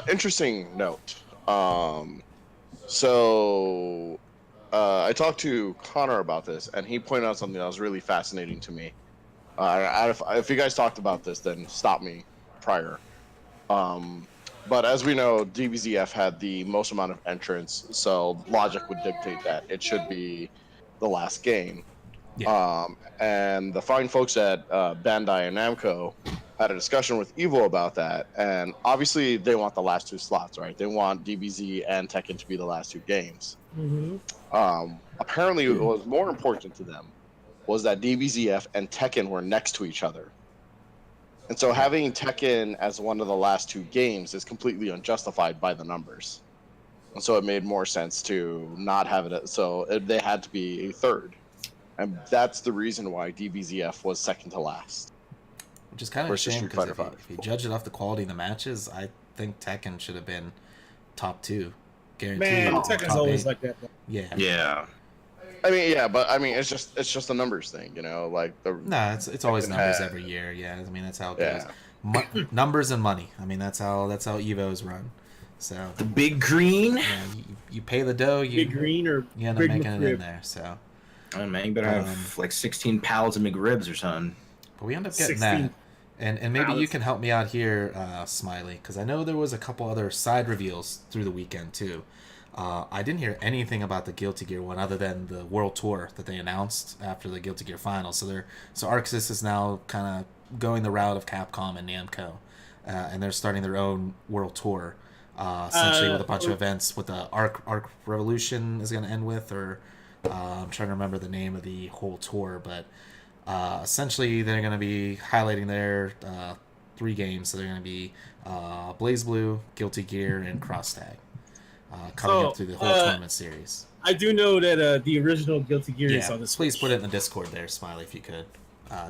interesting note. I talked to Connor about this, and he pointed out something that was really fascinating to me. If you guys talked about this, then stop me prior. But as we know, DBZF had the most amount of entrants, so logic would dictate that it should be the last game. Yeah. And the fine folks at Bandai and Namco had a discussion with Evo about that, and obviously they want the last 2 slots, right? They want DBZ and Tekken to be the last 2 games. Mm-hmm. Apparently, what was more important to them was that DBZF and Tekken were next to each other. And so having Tekken as one of the last 2 games is completely unjustified by the numbers. And so it made more sense to not have it. They had to be a third. And that's the reason why DBZF was second to last. Which is kind of a shame, because if you judge it off the quality of the matches, I think Tekken should have been top 2. Guaranteed. Man, Tekken's always 8. Like that. Though. Yeah. I mean, it's just a numbers thing, you know, like it's always numbers every year. Yeah, I mean that's how it goes. Numbers and money. I mean that's how Evo's run. So the big green. Yeah, you pay the dough. Big green or you end up making it in there. So. Oh man, you better have like 16 pallets of McRibs or something. But we end up getting that. And maybe you can help me out here, Smiley, because I know there was a couple other side reveals through the weekend too. I didn't hear anything about the Guilty Gear one other than the World Tour that they announced after the Guilty Gear Finals. So Arxis is now kind of going the route of Capcom and Namco, and they're starting their own World Tour, essentially with a bunch of events. With the Arc Revolution is going to end with, or I'm trying to remember the name of the whole tour, but essentially they're going to be highlighting their 3 games. So they're going to be BlazBlue, Guilty Gear, and Cross Tag. Coming up through the whole tournament series. I do know that the original Guilty Gear is on this. Please put it in the Discord there, Smiley, if you could,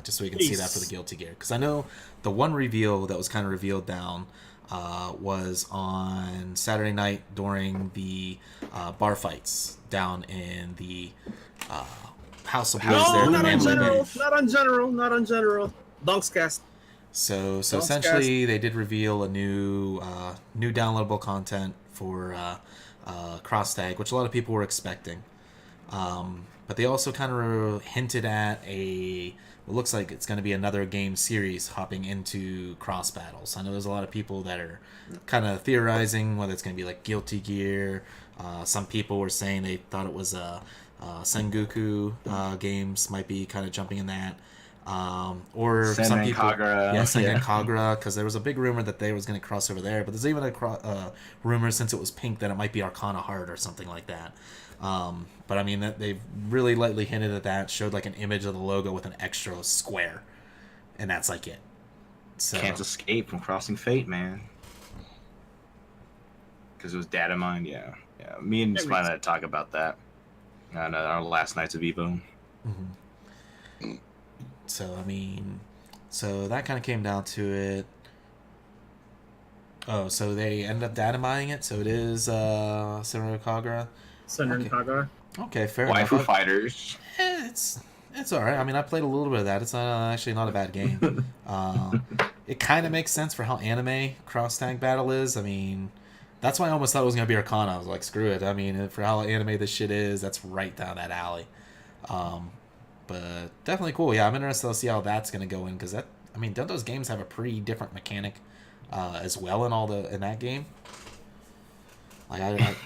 just so we can see that for the Guilty Gear. Because I know the one reveal that was kind of revealed down was on Saturday night during the bar fights down in the House of Blues. Not on general. DonksCast. So essentially, they did reveal a new downloadable content for Cross Tag, which a lot of people were expecting. But they also kind of hinted at it looks like it's going to be another game series hopping into cross battles. I know there's a lot of people that are kind of theorizing whether it's going to be like Guilty Gear. Some people were saying they thought it was Sengoku games might be kind of jumping in that. Or Sen some people, Kagura. Sen Kagura, because there was a big rumor that they was going to cross over there. But there's even a rumor, since it was pink, that it might be Arcana Heart or something like that. But I mean, they've really lightly hinted at that. Showed like an image of the logo with an extra square, and that's like it. So, can't escape from crossing fate, man. Because it was data mined, yeah. Yeah, me and That Spina makes- had talk about that on our last nights of Evo. So I mean, so that kind of came down to it. Oh, so they ended up data mining it. So it is Senran Kagura. Senran Okay. Kagura. Okay, fair Waifu enough. fighters. It's all right. I mean, I played a little bit of that. It's actually not a bad game. It kind of makes sense for how anime cross tank battle is. I mean, that's why I almost thought it was gonna be Arcana. I was like, screw it. I mean, for how anime this shit is, that's right down that alley. But definitely cool. Yeah, I'm interested to see how that's gonna go in because that. I mean, don't those games have a pretty different mechanic as well in that game? Like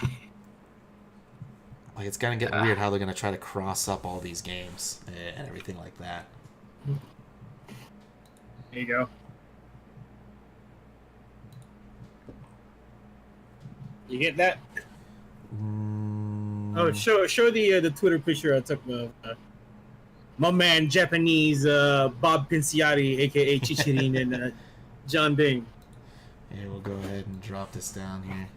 like it's gonna get weird how they're gonna try to cross up all these games and everything like that. There you go. You get that? Oh, show the Twitter picture I took of my man Japanese Bob Pinciati, aka Chichirin, and John Bing. Here, we'll go ahead and drop this down here.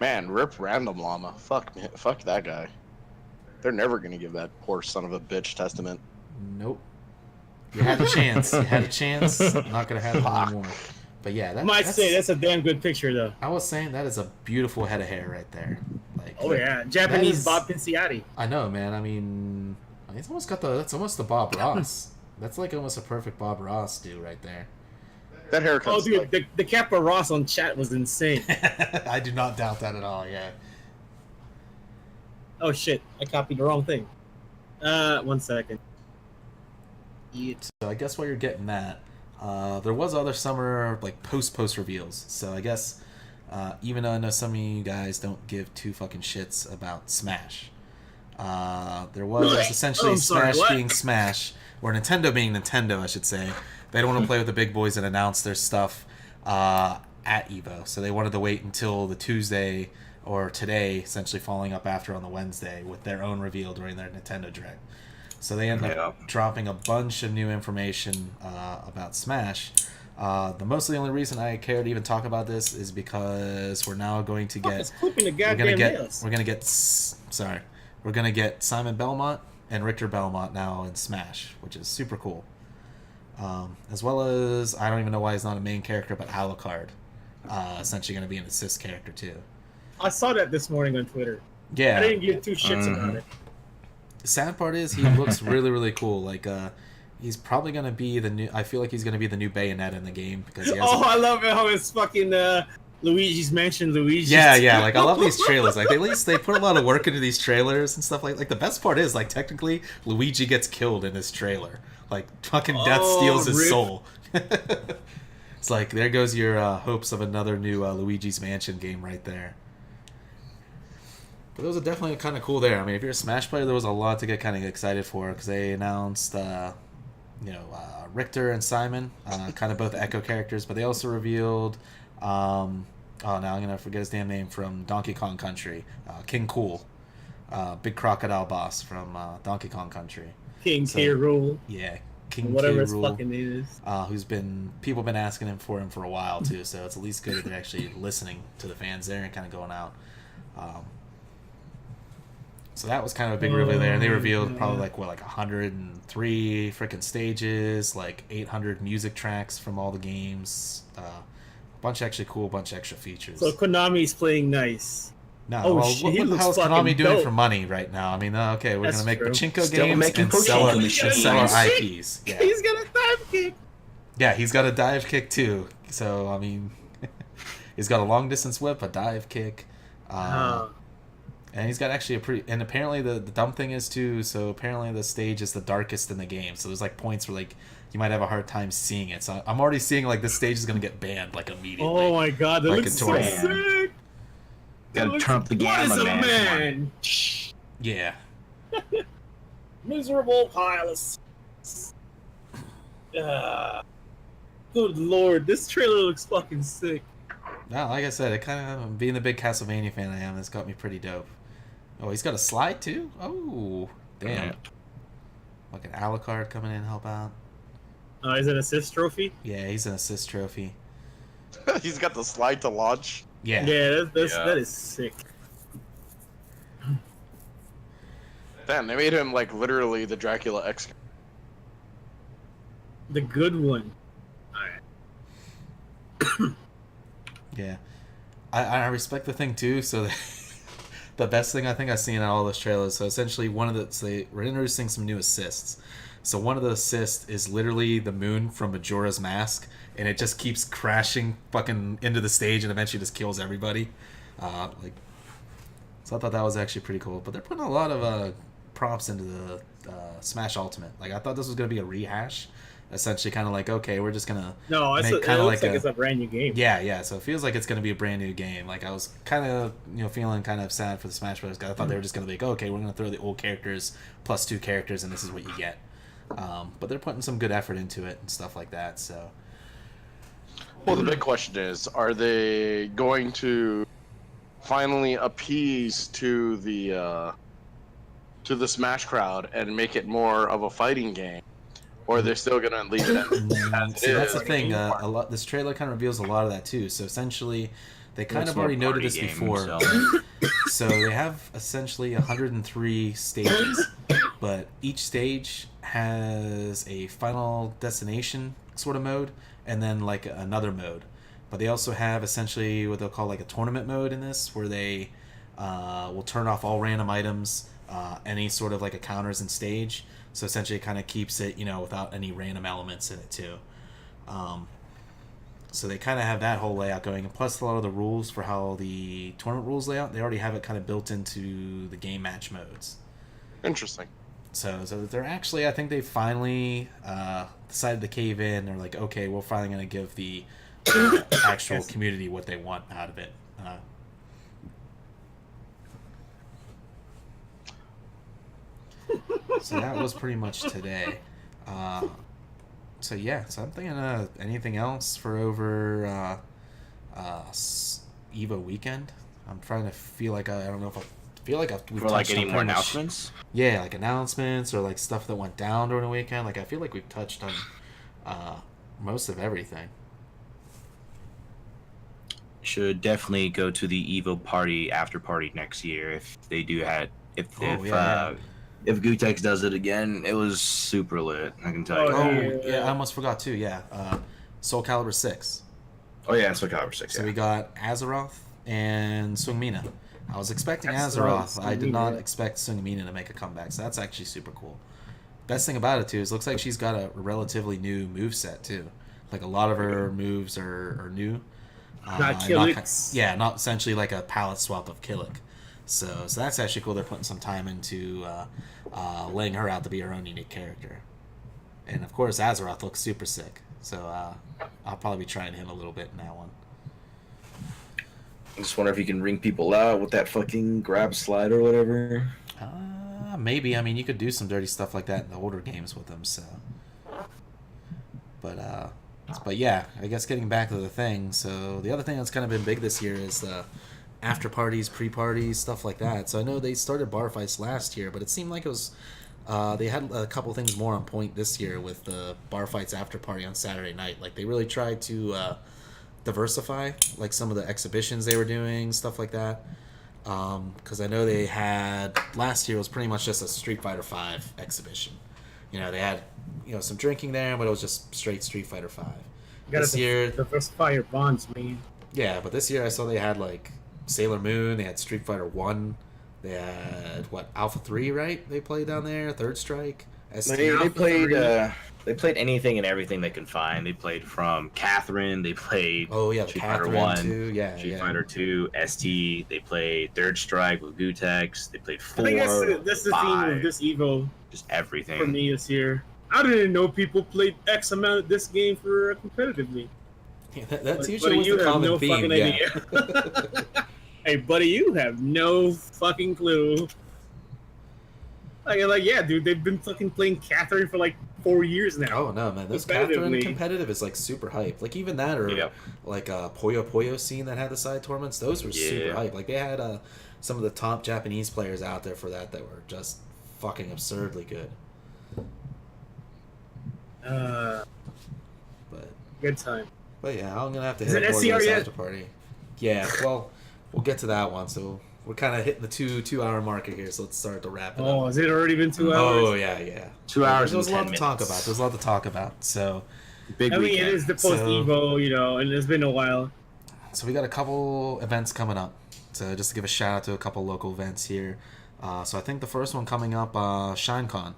Man, rip Random Llama. Fuck that guy. They're never gonna give that poor son of a bitch Testament. Nope. You had a chance. You had a chance. Not gonna happen anymore. But yeah, That's a damn good picture though. I was saying that is a beautiful head of hair right there. Like, Oh yeah, Japanese is- Bob Pinciati. I know, man. I mean, it's almost that's almost the Bob Ross. That's like almost a perfect Bob Ross do right there. That haircut. Oh dude, the Kappa Ross on chat was insane. I do not doubt that at all. Yeah. Oh shit, I copied the wrong thing. 1 second. So I guess while you're getting that, there was other summer like post reveals. So I guess even though I know some of you guys don't give two fucking shits about Smash, there was essentially I'm sorry, Smash what? being Smash, or Nintendo being Nintendo, I should say. They don't want to play with the big boys and announce their stuff at Evo, so they wanted to wait until the Tuesday or today, essentially following up after on the Wednesday with their own reveal during their Nintendo Direct. So they end up dropping a bunch of new information about Smash. The only reason I care to even talk about this is because we're now going to get Clipping the goddamn nails. we're gonna get Simon Belmont and Richter Belmont now in Smash, which is super cool. As well as I don't even know why he's not a main character, but Alucard, essentially going to be an assist character too. I saw that this morning on Twitter. Yeah. I didn't give two shits about it. The sad part is he looks really, really cool. Like, he's probably going to be the new. I feel like he's going to be the new Bayonetta in the game because he has. I love it how it's fucking Luigi's Mansion. Luigi's. Yeah. Like I love these trailers. Like at least they put a lot of work into these trailers and stuff like. Like the best part is like technically Luigi gets killed in this trailer. Like fucking death steals his rip. soul. It's like there goes your hopes of another new Luigi's Mansion game right there. But those are definitely kind of cool there. I mean, if you're a Smash player, there was a lot to get kind of excited for because they announced, Richter and Simon, kind of both Echo characters, but they also revealed, now I'm gonna forget his damn name from Donkey Kong Country, King Cool, big crocodile boss from Donkey Kong Country. King K. Rool. Yeah, King Whatever K. his Rool, fucking name is. people been asking him for a while too, so it's at least good that they're actually listening to the fans there and kind of going out. So that was kind of a big reveal there, and they revealed probably like 103 freaking stages, like 800 music tracks from all the games, a bunch of actually cool, bunch of extra features. So Konami's playing nice. No, Oh, well, shit, he what the looks hell is fucking Konami doing dope. for money right now? I mean, okay, we're That's gonna make true. pachinko Still games making and sell pachinko our machines. IPs. Yeah. He's got a dive kick. Yeah, he's got a dive kick too. So I mean, he's got a long distance whip, a dive kick, and he's got actually a pretty. And apparently the dumb thing is too. So apparently the stage is the darkest in the game. So there's like points where like you might have a hard time seeing it. So I'm already seeing like this stage is gonna get banned like immediately. Oh my god, that Like looks a so tournament. sick. Gotta turn up the What is gamma, a man. man? Yeah. Miserable pile of good lord, this trailer looks fucking sick. No, like I said, it kind of being the big Castlevania fan I am, it's got me pretty dope. Oh, he's got a slide too. Oh, damn! Like an Alucard coming in to help out. Is it an assist trophy? Yeah, he's an assist trophy. He's got the slide to launch. Yeah. Yeah, Yeah. that is sick. Damn, they made him like literally the Dracula X. The good one. Alright. Yeah. I respect the thing too. So the best thing I think I've seen in all those trailers. So essentially, so they were introducing some new assists. So one of the assists is literally the moon from Majora's Mask, and it just keeps crashing fucking into the stage, and eventually just kills everybody. So I thought that was actually pretty cool. But they're putting a lot of props into the Smash Ultimate. Like I thought this was gonna be a rehash. Essentially, kind of like, okay, we're just gonna No, it looks like it's a brand new game. yeah. So it feels like it's gonna be a brand new game. Like I was kind of feeling kind of sad for the Smash Bros. I thought they were just gonna be like, okay, we're gonna throw the old characters plus 2 characters, and this is what you get. But they're putting some good effort into it and stuff like that. So Well, the big question is, are they going to finally appease to the Smash crowd and make it more of a fighting game? Or they're still gonna leave it as See, that's the is. thing. This trailer kind of reveals a lot of that too. So essentially, they kind It's of more already noted party this game, before. so- So they have essentially 103 stages, but each stage has a final destination sort of mode, and then like another mode. But they also have essentially what they'll call like a tournament mode in this, where they will turn off all random items, any sort of like encounters in stage. So essentially, it kind of keeps it, without any random elements in it too. So they kind of have that whole layout going, and plus a lot of the rules for how the tournament rules lay out, they already have it kind of built into the game match modes. Interesting. So they're actually, I think they finally decided to cave in. They're like, okay, we're finally going to give the actual community what they want out of it. So that was pretty much today. So I'm thinking anything else for over EVO weekend. I'm trying to feel like I don't know if I feel like we've For like touched any on more pretty much- announcements? Yeah, like announcements or like stuff that went down during the weekend. Like I feel like we've touched on most of everything. Should definitely go to the Evo party after party next year if they do if Gutex does it again. It was super lit, I can tell you. Oh, Yeah, I almost forgot too. Yeah, Soul Calibur 6. Oh yeah, it's Caliber 6. So Yeah. we got Azeroth and Sungmina. I was expecting Azeroth, Azeroth. I did not Sungmina. expect Sungmina to make a comeback, so that's actually super cool. Best thing about it too is it looks like she's got a relatively new moveset too. Like a lot of her moves are new. Not Killick's. Not essentially like a palette swap of Killick. So that's actually cool. They're putting some time into laying her out to be her own unique character. And of course, Azeroth looks super sick. So I'll probably be trying him a little bit in that one. I just wonder if you can ring people out with that fucking grab slide or whatever. Maybe. I mean, you could do some dirty stuff like that in the older games with them. So, but yeah, I guess getting back to the thing. So the other thing that's kind of been big this year is the after parties, pre-parties, stuff like that. So I know they started bar fights last year, but it seemed like it was they had a couple things more on point this year with the bar fights after party on Saturday night. Like they really tried to diversify like some of the exhibitions they were doing, stuff like that. Because I know they had last year was pretty much just a Street Fighter V exhibition. They had some drinking there, but it was just straight Street Fighter V. This year, diversify your bonds, man. yeah, but this year I saw they had like Sailor Moon, they had Street Fighter 1, they had Alpha 3, right? They played down there, Third Strike, ST. They played anything and everything they could find. They played from Catherine. They played the Street Catherine Fighter 1, too. Yeah, Street yeah. Fighter 2, ST. They played Third Strike with Gutex. They played 4. I think that's the theme 5, of this Evo just everything. for me this year. I didn't know people played X amount of this game for competitively. Yeah, that's Like, usually buddy, what's the common no theme. fucking Yeah. idea. Hey, buddy, you have no fucking clue. Like, yeah, dude, they've been fucking playing Catherine for like 4 years now. Oh no, man! This Catherine Competitively. competitive is like super hype. Like even that, or Yep. like Puyo Puyo scene that had the side tournaments. Those were super Yeah. hype. Like they had some of the top Japanese players out there for that were just fucking absurdly good. Uh, But good time. But yeah, I'm gonna have to Is hit it up more of SCR this yet? after party. Yeah, well, we'll get to that one. So we're kind of hitting the two-hour marker here. So let's start to wrap it up. Oh, has it already been 2 hours? Oh yeah. 2 hours There was a and lot 10 to talk minutes. about. There's a lot to talk about. So Big I mean, weekend. it is the post Evo, you know, and it's been a while. we got a couple events coming up. So just to give a shout out to a couple local events here. So I think the first one coming up, ShineCon.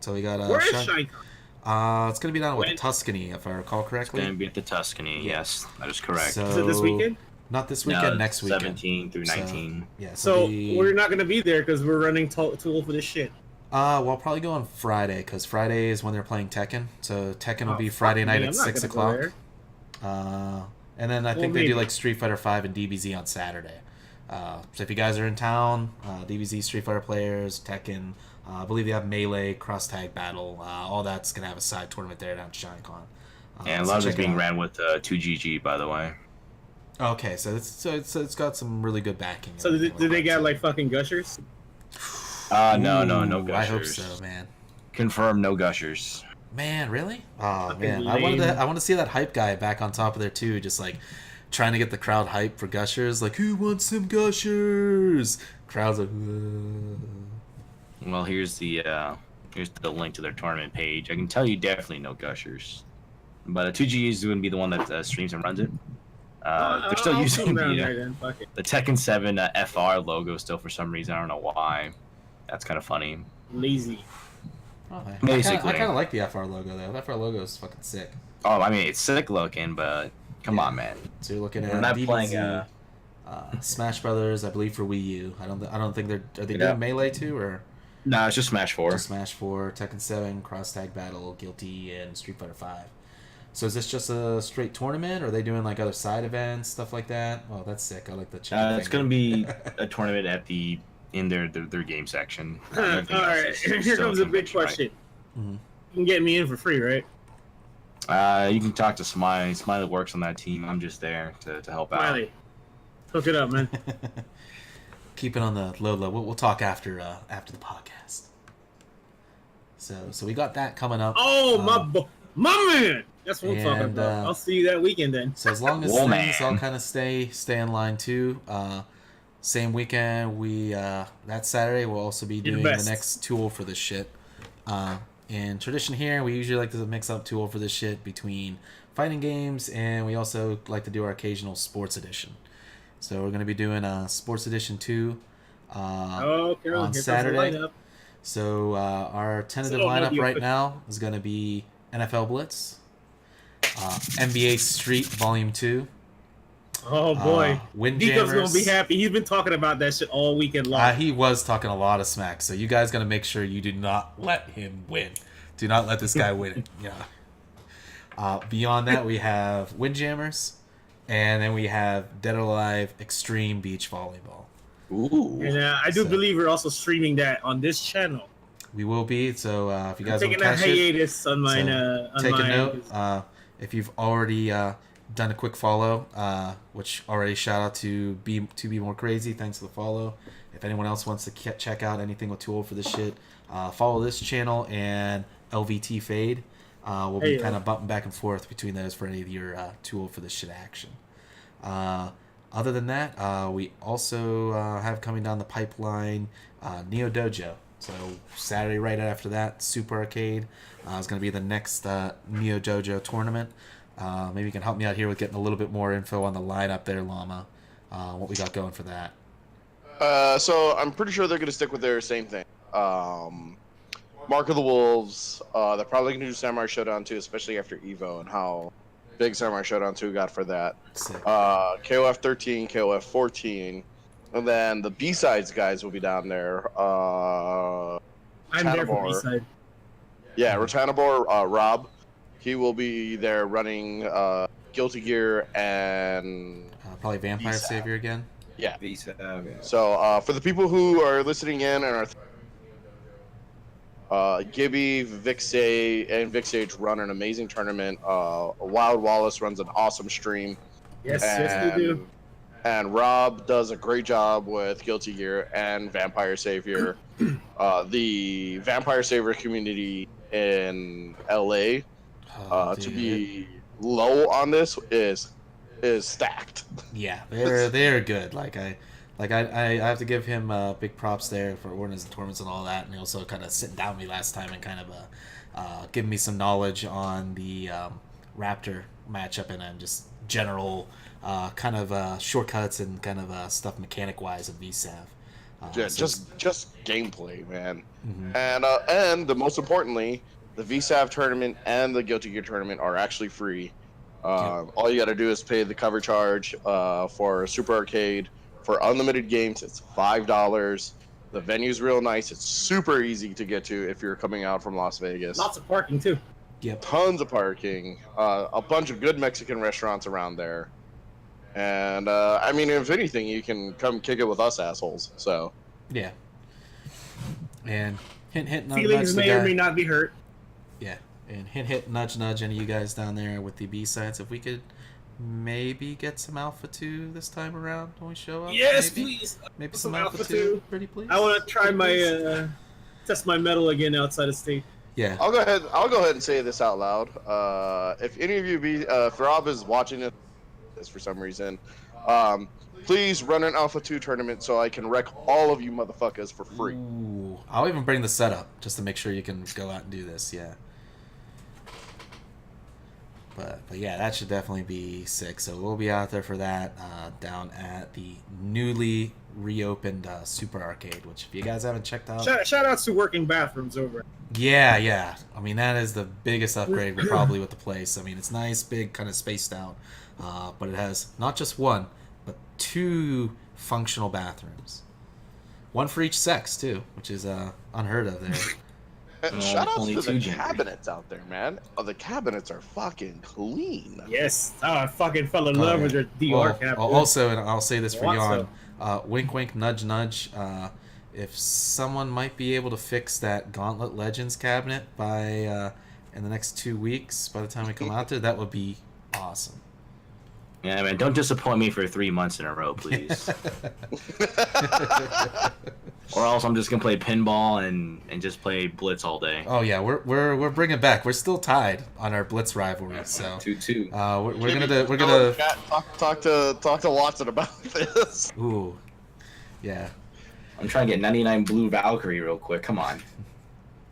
So we got Where is ShineCon? It's gonna be down with When? Tuscany, if I recall correctly. Going to be at the Tuscany. Yes, that is correct. So, Is it this weekend? Not this weekend. No, next weekend. 17 through 19. So, yeah. So the- we're not gonna be there because we're running Tool for this shit. Well, I'll probably go on Friday because Friday is when they're playing Tekken. So Tekken will be Friday night at 6 o'clock. And then I think they do maybe. like Street Fighter 5 and DBZ on Saturday. So if you guys are in town, DBZ Street Fighter players, Tekken, I believe they have Melee, Cross Tag Battle, all that's gonna have a side tournament there down at ShineCon. And a so lot of check it's it being out. ran with 2GG, by the way. Okay, so it's got some really good backing. So and did everything they like get that. like fucking gushers? No Ooh, gushers. I hope so, man. Confirmed, no gushers. Man, really? Oh Fucking man, lame. I want to see that hype guy back on top of there too, just like trying to get the crowd hype for gushers. Like, who wants some gushers? Crowds like. Well, here's the link to their tournament page. I can tell you definitely no gushers, but 2G is going to be the one that streams and runs it. They're still I'll using come down the there then. Fuck it. Tekken 7 FR logo still for some reason. I don't know why. That's kind of funny. Lazy. Oh, I Basically. kind of like the FR logo though. The FR logo is fucking sick. Oh, I mean, it's sick looking, but come on, man. So you're looking at We're not DBZ, playing, Smash Brothers, I believe for Wii U. I don't think are they Yeah. doing Melee too or No, it's just Smash 4. just Smash 4, Tekken 7, Cross Tag Battle, Guilty, and Street Fighter 5. So is this just a straight tournament, or are they doing like other side events, stuff like that? Oh, that's sick. I like the chicken It's finger. going to be a tournament at in their game section. All Everything else right, is here still comes a big convention, right? question. Mhm. You can get me in for free, right? You can talk to Smiley. Smiley works on that team. I'm just there to help out. Smiley, hook it up, man. Keep it on the low. We'll talk after the podcast. So we got that coming up. Oh, Uh, my man. That's what I'm talking and, about. I'll see you that weekend then. So as long as Whoa, things all man. kind of stay in line too. Same weekend we that Saturday we'll also be You're the doing the best. next tool for this shit. In tradition here, we usually like to mix up tool for this shit between fighting games, and we also like to do our occasional sports edition. So we're gonna be doing a sports edition 2 Okay, on here Saturday. comes the lineup. So our tentative So, lineup you- right now is going to be NFL Blitz, NBA Street Volume 2. Oh boy, Windjammers. Nico's gonna be happy. He's been talking about that shit all weekend long. He was talking a lot of smack, so you guys got to make sure you do not let him win. Do not let this guy win it. Yeah. Beyond that, we have Windjammers, and then we have Dead or Alive Extreme Beach Volleyball. Ooh. And I do So- believe we're also streaming that on this channel. We will be, so if you I'm guys want taking to a catch it, hiatus on mine. So, On take mine, a note. If you've already done a quick follow, which already shout out to be more crazy. Thanks for the follow. If anyone else wants to check out anything with Too Old for This Shit, follow this channel and LVT Fade. We'll be Hey, kind of bumping back and forth between those for any of your Too Old for This Shit action. Other than that, we also have coming down the pipeline Neo Dojo. So Saturday right after that, Super Arcade is going to be the next Neo Dojo tournament. Maybe you can help me out here with getting a little bit more info on the lineup there, Llama. What we got going for that? So I'm pretty sure they're going to stick with their same thing. Mark of the Wolves. They're probably going to do Samurai Showdown 2, especially after Evo and how big Samurai Showdown 2 got for that. Sick. KOF 13, KOF 14. And then the B-Sides guys will be down there. I'm there for Tanabor. B-side. Yeah, Rotanabor, Rob. He will be there running Guilty Gear and... Probably Vampire B-Side. Savior again. Yeah. Yeah. So for the people who are listening in and are Gibby, Vixay, and Vixage run an amazing tournament. Wild Wallace runs an awesome stream. Yes, yes, they do. And Rob does a great job with Guilty Gear and Vampire Savior. The Vampire Savior community in LA Oh, to dude. be low on this is stacked. Yeah, they're good. I have to give him big props there for ordinance and tournaments and all that, and he also kind of sitting down with me last time and kind of giving me some knowledge on the Raptor matchup and just general kind of shortcuts and kind of stuff mechanic wise of VSAV. Yeah, So just gameplay, man. Mhm. And the most importantly, the VSAV tournament and the Guilty Gear tournament are actually free. All you got to do is pay the cover charge for Super Arcade. For unlimited games, it's $5. The venue's real nice. It's super easy to get to if you're coming out from Las Vegas. Lots of parking too. Yep. Tons of parking. A bunch of good Mexican restaurants around there. And I mean, if anything, you can come kick it with us assholes. So Yeah. And hint, nudge, Feelings the may or guy. may not be hurt. Yeah, and hint, nudge, any of you guys down there with the B sides. If we could maybe get some Alpha 2 this time around when we show up. Yes, maybe? please. Maybe Some some Alpha Alpha 2, 2. pretty please. I want to try Pretty please. my test my metal again outside of state. Yeah. I'll go ahead and say this out loud. If any of you if Rob is watching this for some reason, please run an Alpha 2 tournament so I can wreck all of you motherfuckers for free. Ooh, I'll even bring the setup just to make sure you can go out and do this. Yeah. But yeah, that should definitely be sick. So we'll be out there for that down at the newly reopened Super Arcade, which if you guys haven't checked out, Shout outs to working bathrooms over. yeah. I mean, that is the biggest upgrade probably with the place. I mean, it's nice, big, kind of spaced out, but it has not just one, but 2 functional bathrooms. One for each sex too, which is unheard of there. And shout outs only to 2 the genders. cabinets out there, man. Oh, the cabinets are fucking clean. Yes. Oh, I fucking fell in love with your DR cap. Also, and I'll say this for Want Jan, wink, wink, nudge, nudge. If someone might be able to fix that Gauntlet Legends cabinet by in the next 2 weeks, by the time we come out there, that would be awesome. Yeah, man, don't disappoint me for 3 months in a row, please. Or else I'm just gonna play pinball and just play Blitz all day. Oh yeah, we're bringing back. We're still tied on our Blitz rivalry, so 2-2. we're gonna talk to Watson about this. ooh, yeah. I'm trying to get 99 Blue Valkyrie real quick. Come on.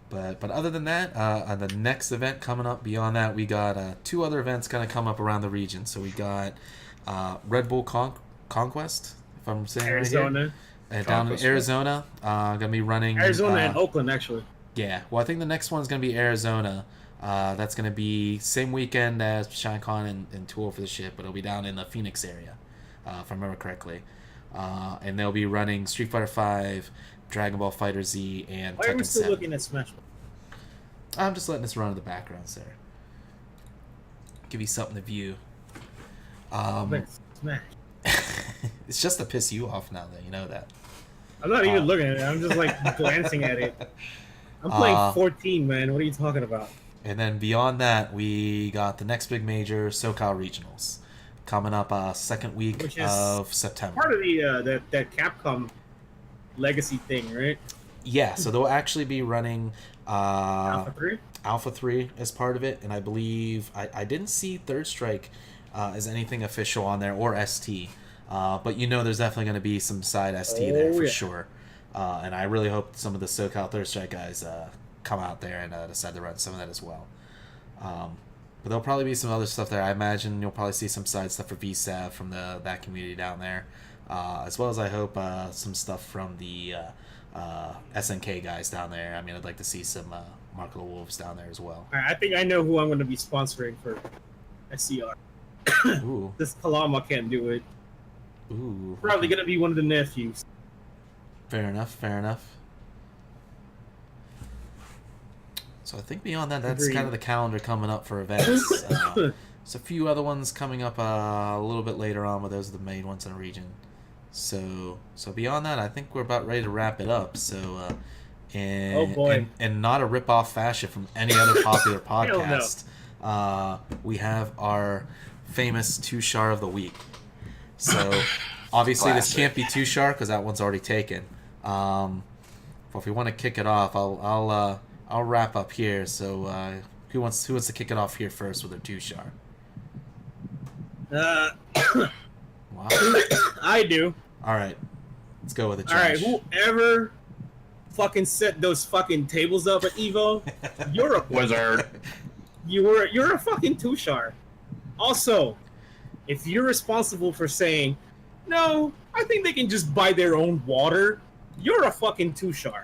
But other than that, on the next event coming up beyond that, we got 2 other events going to come up around the region. So we got Red Bull Conquest, if I'm saying it right here. Arizona. Down in Conquest, Arizona, going to be running... Arizona and Oakland, actually. Yeah, well, I think the next one's going to be Arizona. That's going to be same weekend as ShineCon and Tour for the ship, but it'll be down in the Phoenix area, if I remember correctly. And they'll be running Street Fighter V, Dragon Ball Fighter Z, and Why are we Tekken still 7. looking at Smash? I'm just letting this run in the background, sir. Give you something to view. Smash. It's just to piss you off now that you know that. I'm not even looking at it. I'm just like glancing at it. I'm playing 14, man. What are you talking about? And then beyond that, we got the next big major, SoCal Regionals, coming up second week Which is of September. Part of the that Capcom legacy thing, right? Yeah, so they'll actually be running Alpha 3? Alpha 3 as part of it, and I believe I didn't see Third Strike as anything official on there, or ST, but you know there's definitely going to be some side ST there for sure, and I really hope some of the SoCal Third Strike guys come out there and decide to run some of that as well. But there'll probably be some other stuff there. I imagine you'll probably see some side stuff for VSAV from that community down there, as well as I hope some stuff from the SNK guys down there. I mean, I'd like to see some Mark of the Wolves down there as well. All right, I think I know who I'm going to be sponsoring for SCR. Ooh, This Kalama can't do it. ooh. Probably going to be one of the nephews. Fair enough. So I think beyond that, that's Agreed. kind of the calendar coming up for events. There's a few other ones coming up a little bit later on, but those are the main ones in the region. So beyond that, I think we're about ready to wrap it up. So, Oh, boy. and not a rip-off fashion from any other popular Hell no. podcast. We have our famous Two-Shar of the Week. So obviously this Classic. can't be Two-Shar because that one's already taken. But if we want to kick it off, I'll wrap up here. So who wants to kick it off here first with their Two-Shar? Uh, Wow. I do. All right, let's go with it, All right, Josh. whoever fucking set those fucking tables up at Evo, you're a Wizard. you're a fucking Tushar. Also, if you're responsible for saying, no, I think they can just buy their own water, you're a fucking Tushar.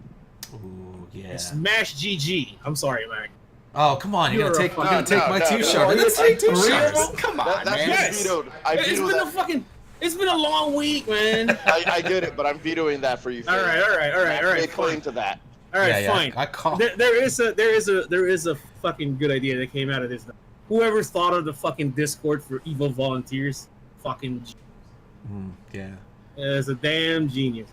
Ooh, yeah. Smash GG. I'm sorry, Mac. Oh, come on! You're You're gonna a take fucking- my two no. shot. You're gonna take two Three of shots. them? Come on, That's man. Yes. vetoed. I It's vetoed been a that. fucking. It's been a long week, man. I get it, but I'm vetoing that for you. all right. They claim Fine. to that. All right, Yeah, fine. I call. There is a fucking good idea that came out of this. Whoever thought of the fucking Discord for Evo volunteers, fucking Yeah. is a damn genius.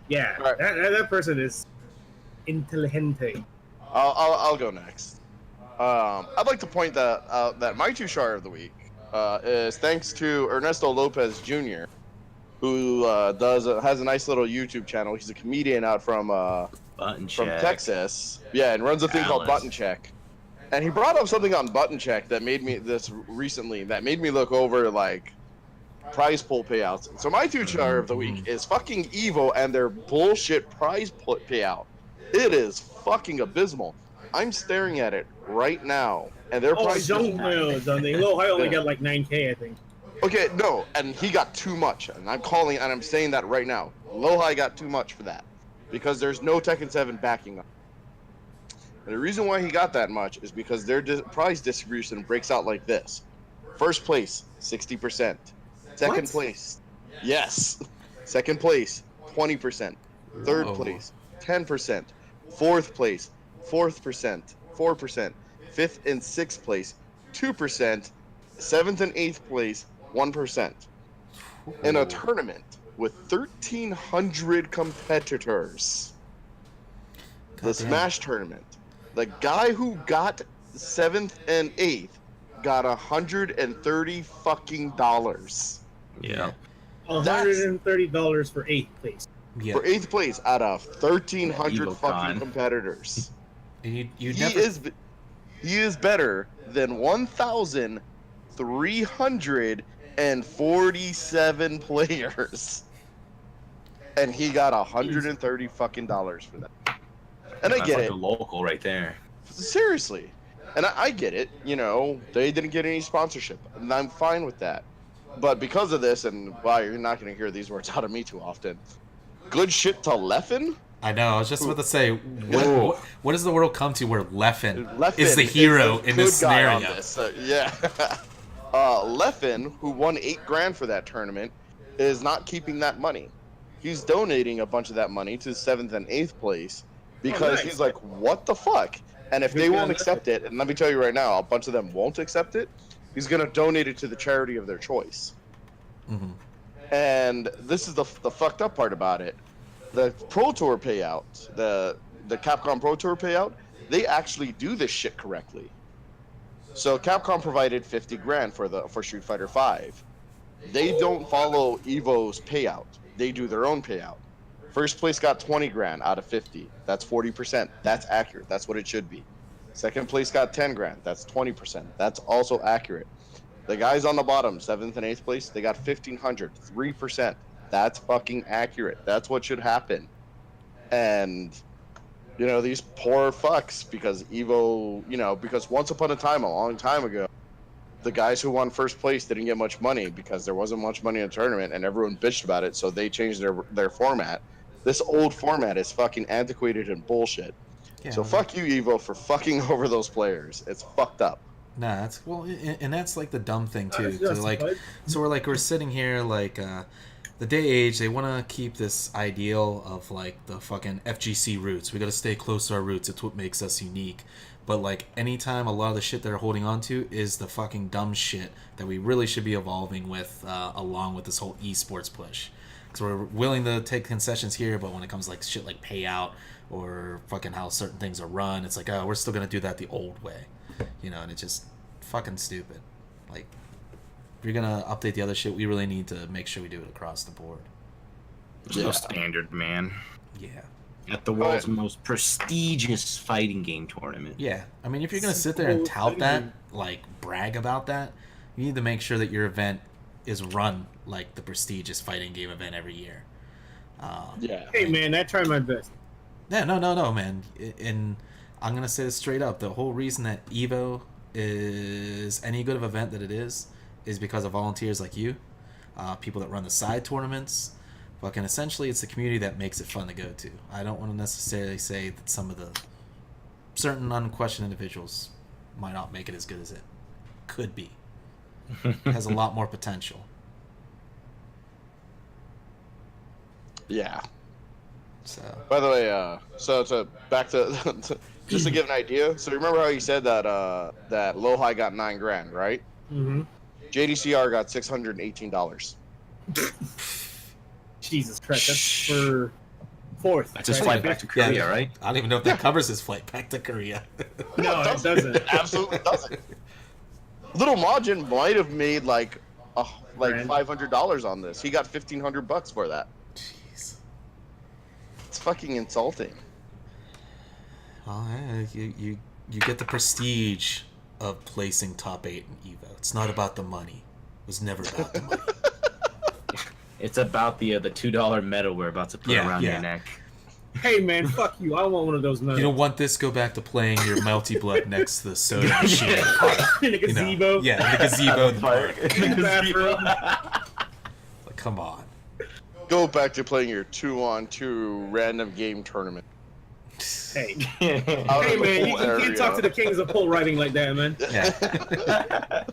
Yeah, Right. that person is intelligente. I'll go next. I'd like to point that that my Tushar of the week is thanks to Ernesto Lopez Jr., who has a nice little YouTube channel. He's a comedian out from Button from check. Texas. Yeah, and runs a thing called Dallas. Button Check. And he brought up something on Button Check that made me look over like prize pool payouts. So my Tushar of the week is fucking Evo and their bullshit prize payout. It is fucking abysmal. I'm staring at it right now, and their Oh, prize. Zhong something. Lil High only got like 9K, I think. Okay, no, and he got too much, and I'm saying that right now. Lohai got too much for that, because there's no Tekken 7 backing up. And the reason why he got that much is because their prize distribution breaks out like this: first place, 60%; second What? place, yes; second place, 20%; third Whoa. place, 10%; fourth place, 4%; fifth and sixth place, 2%; seventh and eighth place, 1%. In a tournament with 1,300 competitors, the Goddamn. Smash tournament, the guy who got seventh and eighth got $130 fucking dollars Yeah. $130 for 8th place. Yeah. for eighth place out of 1,300 Evil fucking con. competitors. And you He never. is better than 1,347 players, and he got $130 fucking dollars for that. And I That's get like it, a local right there. seriously, and I get it. You know, they didn't get any sponsorship, and I'm fine with that. But because of this, and wow, you're not going to hear these words out of me too often. Good shit to Leffen. I know. I was just about to say, Whoa. what does the world come to where Leffen Leffen is the hero the in this good guy on scenario? this. Yeah. Leffen, who won $8,000 for that tournament, is not keeping that money. He's donating a bunch of that money to 7th and 8th place because nice. he's like, what the fuck? And if Good they guy won't on accept it, and let me tell you right now, a bunch of them won't accept it, he's going to donate it to the charity of their choice. Mhm. And this is the fucked up part about it. The Pro Tour payout, the Capcom Pro Tour payout, they actually do this shit correctly. So Capcom provided $50,000 for Street Fighter V. They don't follow Evo's payout. They do their own payout. First place got $20,000 out of 50. That's 40%. That's accurate. That's what it should be. Second place got $10,000. That's 20%. That's also accurate. The guys on the bottom, 7th and 8th place, they got 1,500, 3%. That's fucking accurate. That's what should happen. And, you know, these poor fucks, because Evo, you know, because once upon a time, a long time ago, the guys who won first place didn't get much money because there wasn't much money in the tournament and everyone bitched about it, so they changed their format. This old format is fucking antiquated and bullshit. Yeah, So fuck you, Evo, for fucking over those players. It's fucked up. Nah, that's well, and that's like the dumb thing too. That's 'cause, like, justified. so we're sitting here like the day age. They want to keep this ideal of like the fucking FGC roots. We got to stay close to our roots. It's what makes us unique. But like anytime a lot of the shit they're holding on to is the fucking dumb shit that we really should be evolving with, along with this whole esports push. So we're willing to take concessions here, but when it comes like shit like payout or fucking how certain things are run, it's like, oh, we're still gonna do that the old way, you know, and it's just fucking stupid. Like, if you're gonna update the other shit, we really need to make sure we do it across the board. There's no standard, man. Yeah. At the world's most prestigious fighting game tournament. Yeah. I mean, if you're gonna sit there and tout that, like brag about that, You need to make sure that your event is run like the prestigious fighting game event every year. Yeah. Hey man, I try my best. Yeah, no, man. And I'm gonna say this straight up: the whole reason that Evo is any good of event that it is because of volunteers like you, people that run the side tournaments. Fucking essentially, it's the community that makes it fun to go to. I don't want to necessarily say that some of the certain unquestioned individuals might not make it as good as it could be. It has a lot more potential. Yeah. So By the way, so back to just to give an idea. So remember how you said that that Lohi got $9,000, right? Mm-hmm. JDCR got $618. Jesus Christ, that's for fourth. That's his right? flight back to Korea, right? I don't even know if that covers his flight back to Korea. No, it doesn't. It absolutely doesn't. Little Majin might have made like Grand. $500 on this. He got $1,500 for that. Jeez. It's fucking insulting. Well, you get the prestige of placing top 8 in Evo. It's not about the money. It was never about the money. It's about the $2 medal we're about to put around your neck. Hey man, fuck you. I want one of those medals. You don't want this, go back to playing your Melty Blood next to the soda machine. In a You know, gazebo. yeah, in the gazebo in the park. In the bathroom. Like, come on. Go back to playing your 2-on-2 random game tournament. Hey. Out Hey of the man, you whole can't area. talk to the kings of pole riding like that, man. Yeah.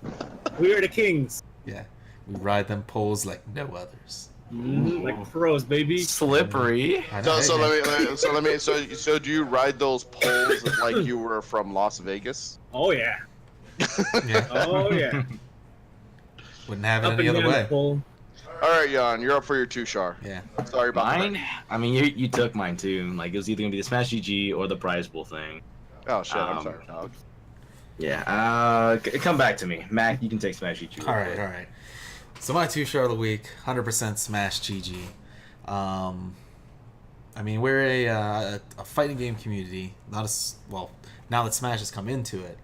We are the kings. Yeah. We ride them poles like no others. Like pros, baby. Slippery. I know, So hey, man. let me so do you ride those poles like you were from Las Vegas? Oh yeah. Yeah. Oh yeah. Wouldn't have it Up any and other down the way. pole. All right, Jan, you're up for your 2 Char. Yeah. Sorry about Mine? that. I mean, you took mine too. Like, it was either gonna be the Smash GG or the prize pool thing. Oh shit, I'm Um, sorry, dog. Yeah. Come back to me, Mac. You can take Smash GG. All right. So my 2 shot of the week, 100% Smash GG. I mean, we're a fighting game community. Not as well now that Smash has come into it,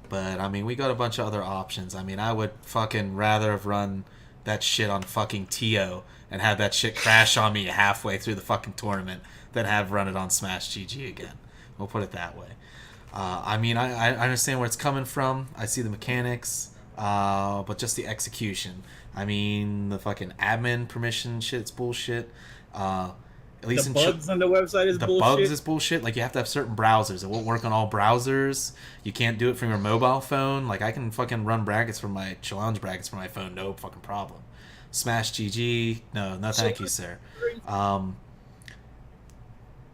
but I mean, we got a bunch of other options. I mean, I would fucking rather have run that shit on fucking TO and have that shit crash on me halfway through the fucking tournament than have run it on Smash GG again. We'll put it that way. I mean, I understand where it's coming from. I see the mechanics, but just the execution. I mean, the fucking admin permission shit, it's bullshit. At least The bugs on the website is the bullshit. bugs is bullshit. Like, you have to have certain browsers. It won't work on all browsers. You can't do it from your mobile phone. Like, I can fucking run brackets from my challenge brackets from my phone, no fucking problem. Smash GG, no thank you, sir.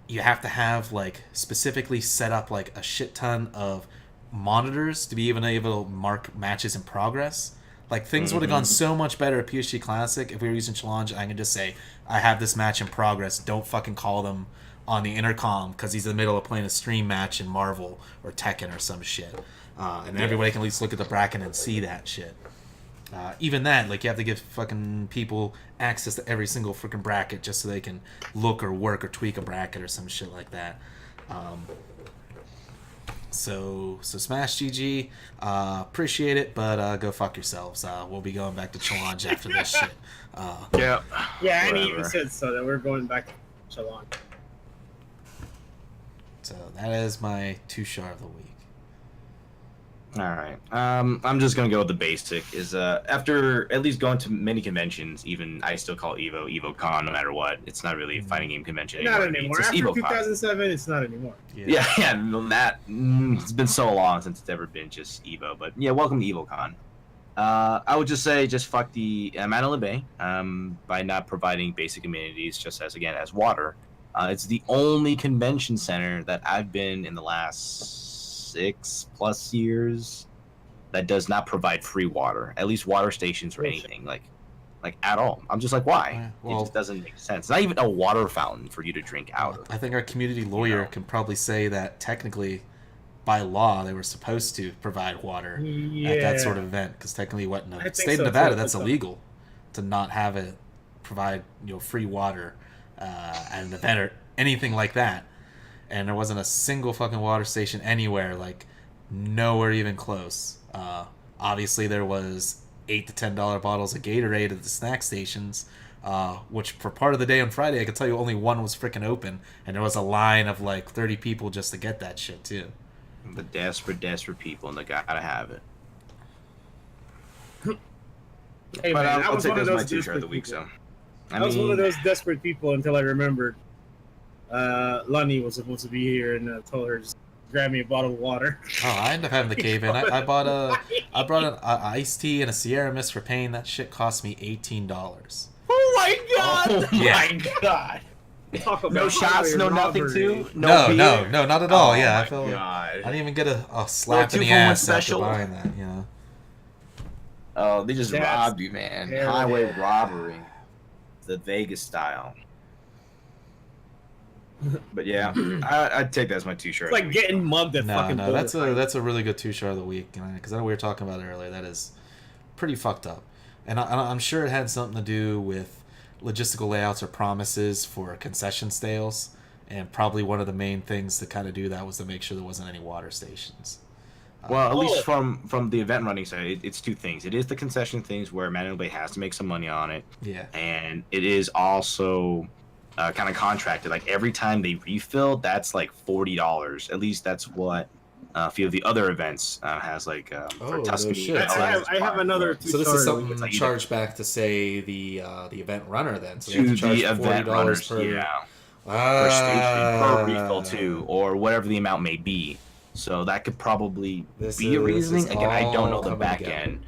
You have to have, like, specifically set up, like, a shit ton of monitors to be even able to mark matches in progress. Like, things would have gone so much better at PSG Classic if we were using Challenge. I can just say, I have this match in progress. Don't fucking call them on the intercom because he's in the middle of playing a stream match in Marvel or Tekken or some shit. And everybody can at least look at the bracket and see that shit. Even that, like, you have to give fucking people access to every single freaking bracket just so they can look or work or tweak a bracket or some shit like that. So Smash GG, appreciate it, but go fuck yourselves. We'll be going back to Challenge after this shit. Yeah. Yeah, and he Whatever. even said so that we're going back to Challenge. So that is my 2 shot of the week. All right. I'm just gonna go with the basic. Is after at least going to many conventions, even I still call EvoCon no matter what. It's not really a fighting game convention Not anymore. anymore. It's After just EvoCon. 2007, it's not anymore. Yeah. That it's been so long since it's ever been just Evo. But yeah, welcome to EvoCon. I would just say, just fuck the Mandalay Bay by not providing basic amenities, just as water. It's the only convention center that I've been in the last 6+ years that does not provide free water, at least water stations or anything like at all. I'm just like, why? Yeah, It well- just doesn't make sense. Not even a water fountain for you to drink out of. I think our community lawyer know. can probably say that technically, by law, they were supposed to provide water at that sort of event, because technically, in I the think state of so, Nevada, too. that's That's illegal to not have it provide free water at an event or anything like that. And there wasn't a single fucking water station anywhere, like nowhere even close. Obviously, there was $8 to $10 bottles of Gatorade at the snack stations. Which for part of the day on Friday, I could tell you only one was freaking open, and there was a line of like 30 people just to get that shit too. The desperate people, and they gotta have it. Hey, But man, I I'll was take one of those as my those t-shirt of the desperate week. people. So I was one of those desperate people until I remembered Lonnie was supposed to be here, and told her just grab me a bottle of water. Oh, I ended up having the cave in. I brought an iced tea and a Sierra Mist for Pain. That shit cost me $18. Oh my god! Oh my god! Talk about No shots, no nothing robbery. too. No, beer? not at all. Oh yeah, I my feel God. I didn't even get a slap in the 2-for-1 ass after special? buying that. You know. Oh, they just That's robbed you, man. terrible. Highway robbery, the Vegas style. But yeah, I'd take that as my t-shirt. It's like getting mugged at fucking. No, that's a really good two-shot of the week, because I know we were talking about it earlier. That is pretty fucked up, and I'm sure it had something to do with logistical layouts or promises for concession sales, and probably one of the main things to kind of do that was to make sure there wasn't any water stations. Well, at least from the event running side, it's two things. It is the concession things where Mandalay Bay has to make some money on it. Yeah. And it is also kind of contracted. Like every time they refill, that's like $40. At least that's what a few of the other events has like for Oh, Tuscany. no shit. I have another. So this is something It's like charged back to say the event runner then. So they to have to charge the event runners, per per station, per refill too, or whatever the amount may be. So that could probably be a reasoning. Again, I don't know the back end.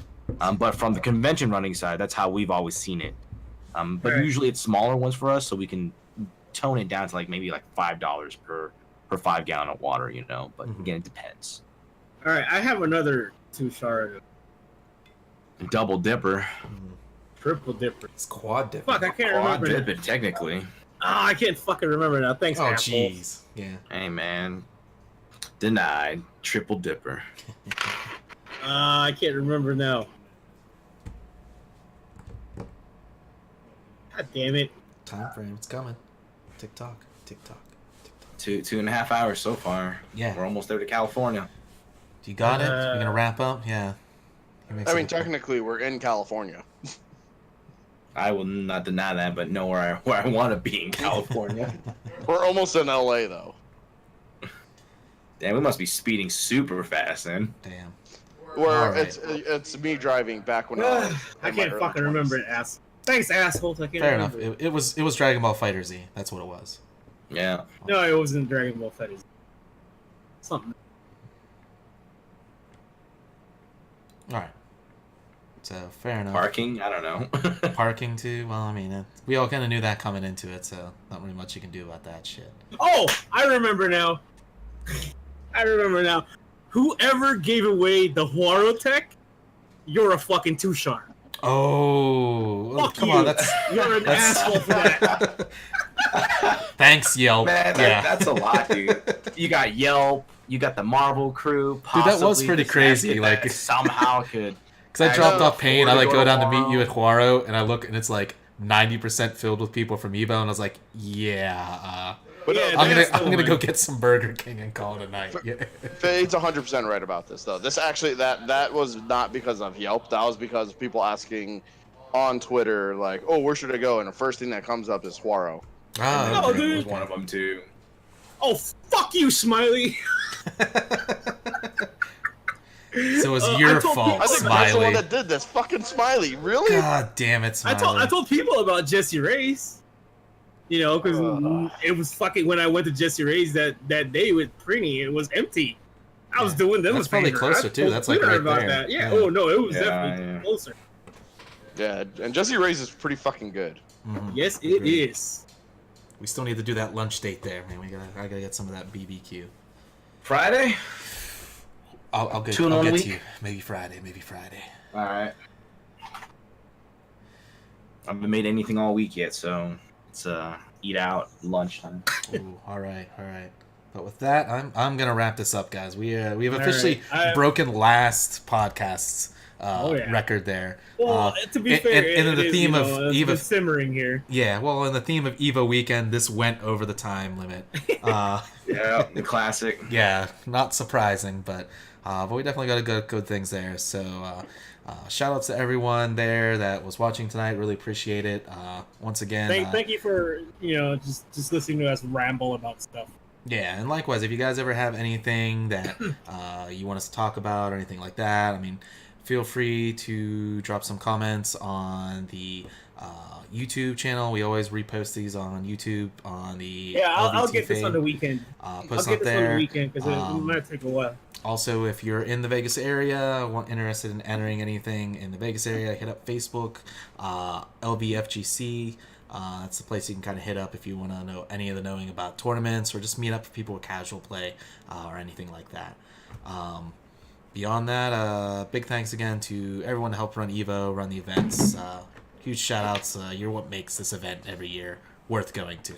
But from the convention running side, that's how we've always seen it. But Right. usually it's smaller ones for us, so we can tone it down to like maybe like $5 per 5 gallon of water, you know. But again, it depends. All right, I have another two-shard, Double dipper, triple dipper. It's quad dip. Fuck, I can't quad remember. dipper, technically. I can't fucking remember now. Thanks, Oh asshole. jeez. Yeah. Hey man, denied. Triple dipper. I can't remember now. God damn it. Time frame. It's coming. Tick tock. Tick tock. 2.5 hours so far. Yeah. We're almost there to California. You got it? We're gonna wrap up? Yeah. I mean, technically, we're in California. I will not deny that, but know where I want to be in California. We're almost in LA, though. Damn, we must be speeding super fast then. Damn. Where All right. it's me driving back when I was. I in my can't early fucking 20s. remember it, ass. Thanks, assholes. I can't Fair enough. remember. It was Dragon Ball Fighter Z. That's what it was. Yeah. No, it wasn't Dragon Ball FighterZ. Something. All right. So fair enough. Parking? I don't know. Parking too. Well, I mean, we all kind of knew that coming into it, so not really much you can do about that shit. Oh, I remember now. I remember now. Whoever gave away the Huaro tech, you're a fucking two-shot. Oh, Fuck come you. on, that's You're an asshole for that. thanks, Yelp. Man, that's a lot, dude. You got Yelp. You got the Marvel crew. Dude, that was possibly pretty this crazy, basket like- that somehow could. Because I dropped off Pain, I like afford go to down to Huaro. meet you at Huaro, and I look, and it's like 90% filled with people from Evo, and I was like, yeah, But Yeah, no, I'm that's gonna the go one. get some Burger King and call it a night. Yeah. Fade's 100% right about this, though. This actually, that was not because of Yelp. That was because of people asking on Twitter, like, "Oh, where should I go?" And the first thing that comes up is Huaro. Ah, No, okay. dude. was one of them too. Oh, fuck you, Smiley. So it was I your told fault, people- I think that's the one Smiley. that did this. Fucking Smiley, really? God damn it, Smiley. I told people about Jesse Ray's. You know, because it was fucking when I went to Jesse Ray's that day with Prini, it was empty. I was Yeah. doing them. That's a probably favor. closer, I too. told That's, like, Twitter right about there. that. Yeah. Yeah. Oh no, it was Yeah, definitely yeah. closer. Yeah, and Jesse Ray's is pretty fucking good. Mhm. Yes, it Agreed. is. We still need to do that lunch date there, man. I gotta get some of that BBQ. Friday? I'll get, 2 in I'll 1 get week? to you. Maybe Friday. All right. I haven't made anything all week yet, so it's eat out lunchtime. Ooh, all right. But with that, I'm gonna wrap this up, guys. We have officially right. broken last podcast's yeah. record there. Well, to be and- fair, and in the it is, theme you of know, Eva- it's simmering here. Yeah, well, in the theme of Evo weekend, this went over the time limit. Yeah, the classic. Yeah, not surprising, but we definitely got good things there. So Shout outs to everyone there that was watching tonight. Really appreciate it. Once again, Thank you for just listening to us ramble about stuff. yeah, and likewise, if you guys ever have anything that you want us to talk about or anything like that, I mean, feel free to drop some comments on the YouTube channel. We always repost these on YouTube on the I'll LVT get this feed. on the weekend. Post I'll up get this there. on the weekend because it might take a while. Also, if you're in the Vegas area, interested in entering anything in the Vegas area, hit up Facebook, LVFGC. That's the place you can kind of hit up if you want to know any of the knowing about tournaments or just meet up with people with casual play or anything like that. Beyond that, big thanks again to everyone to help run EVO, run the events. Huge shout outs. You're what makes this event every year worth going to.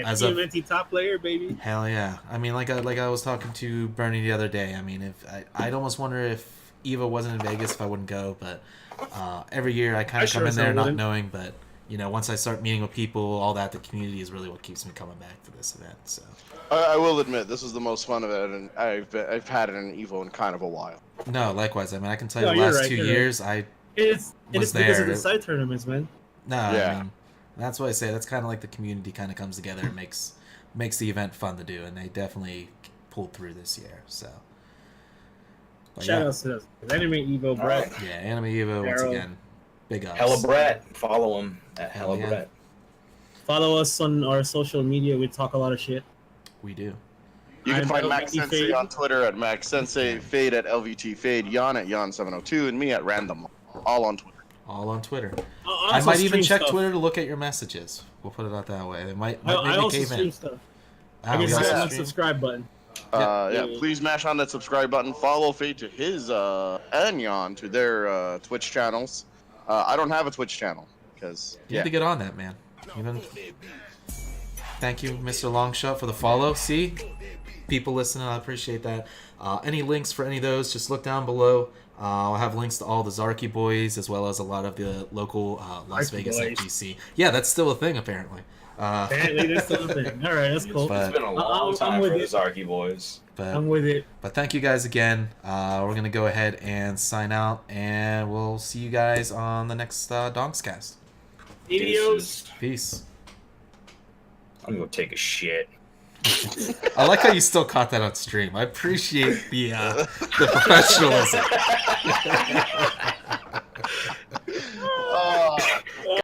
As a TMNT top player, baby. Hell yeah! I mean, like I was talking to Bernie the other day. I mean, if I'd almost wonder if EVO wasn't in Vegas if I wouldn't go. But every year I kind of come in there not knowing. But you know, once I start meeting with people, all that, the community is really what keeps me coming back to this event. So I will admit this is the most fun event I've had in an EVO in kind of a while. no, likewise. I mean, I can tell you No, the you're last right, 2 you're years It's was because of there. the side tournaments, man. No, Yeah. I mean, that's what I say. That's kind of like the community kind of comes together and makes the event fun to do, and they definitely pulled through this year. So, but Shout yeah. outs to us. Anime Evo, Brett. Alright. Yeah, Anime Evo once Arrow. again. Big ups. Hella Brett. Follow him at Hell Hella yeah. Brett. Follow us on our social media. We talk a lot of shit. We do. You can I'm find LVT Max Sensei Fade. on Twitter at Max Sensei, Fade at LVT Fade, Jan at Jan702, and me at Random, all on Twitter. All on Twitter. I I also might even stream check stuff. Twitter to look at your messages. We'll put it out that way. They might I maybe also cave stream in. stuff. Ah, I we can also see that stream? subscribe button. Yeah, Yeah. please mash on that subscribe button. Follow Fade to his and Jan to their Twitch channels. I don't have a Twitch channel because You need to get on that, man. Even. Thank you, Mr. Longshot, for the follow. See? People listening, I appreciate that. Any links for any of those, just look down below. I'll have links to all the Zarky boys, as well as a lot of the local Las Zarky Vegas boys. FGC. Yeah, that's still a thing, apparently. Apparently, there's something. All right, that's cool. But- It's been a long I'm time with for the it. Zarky boys. I'm But, with it. but thank you guys again. We're going to go ahead and sign out, and we'll see you guys on the next DonksCast. Adios. Peace. I'm gonna go take a shit. I like how you still caught that on stream. I appreciate the professionalism.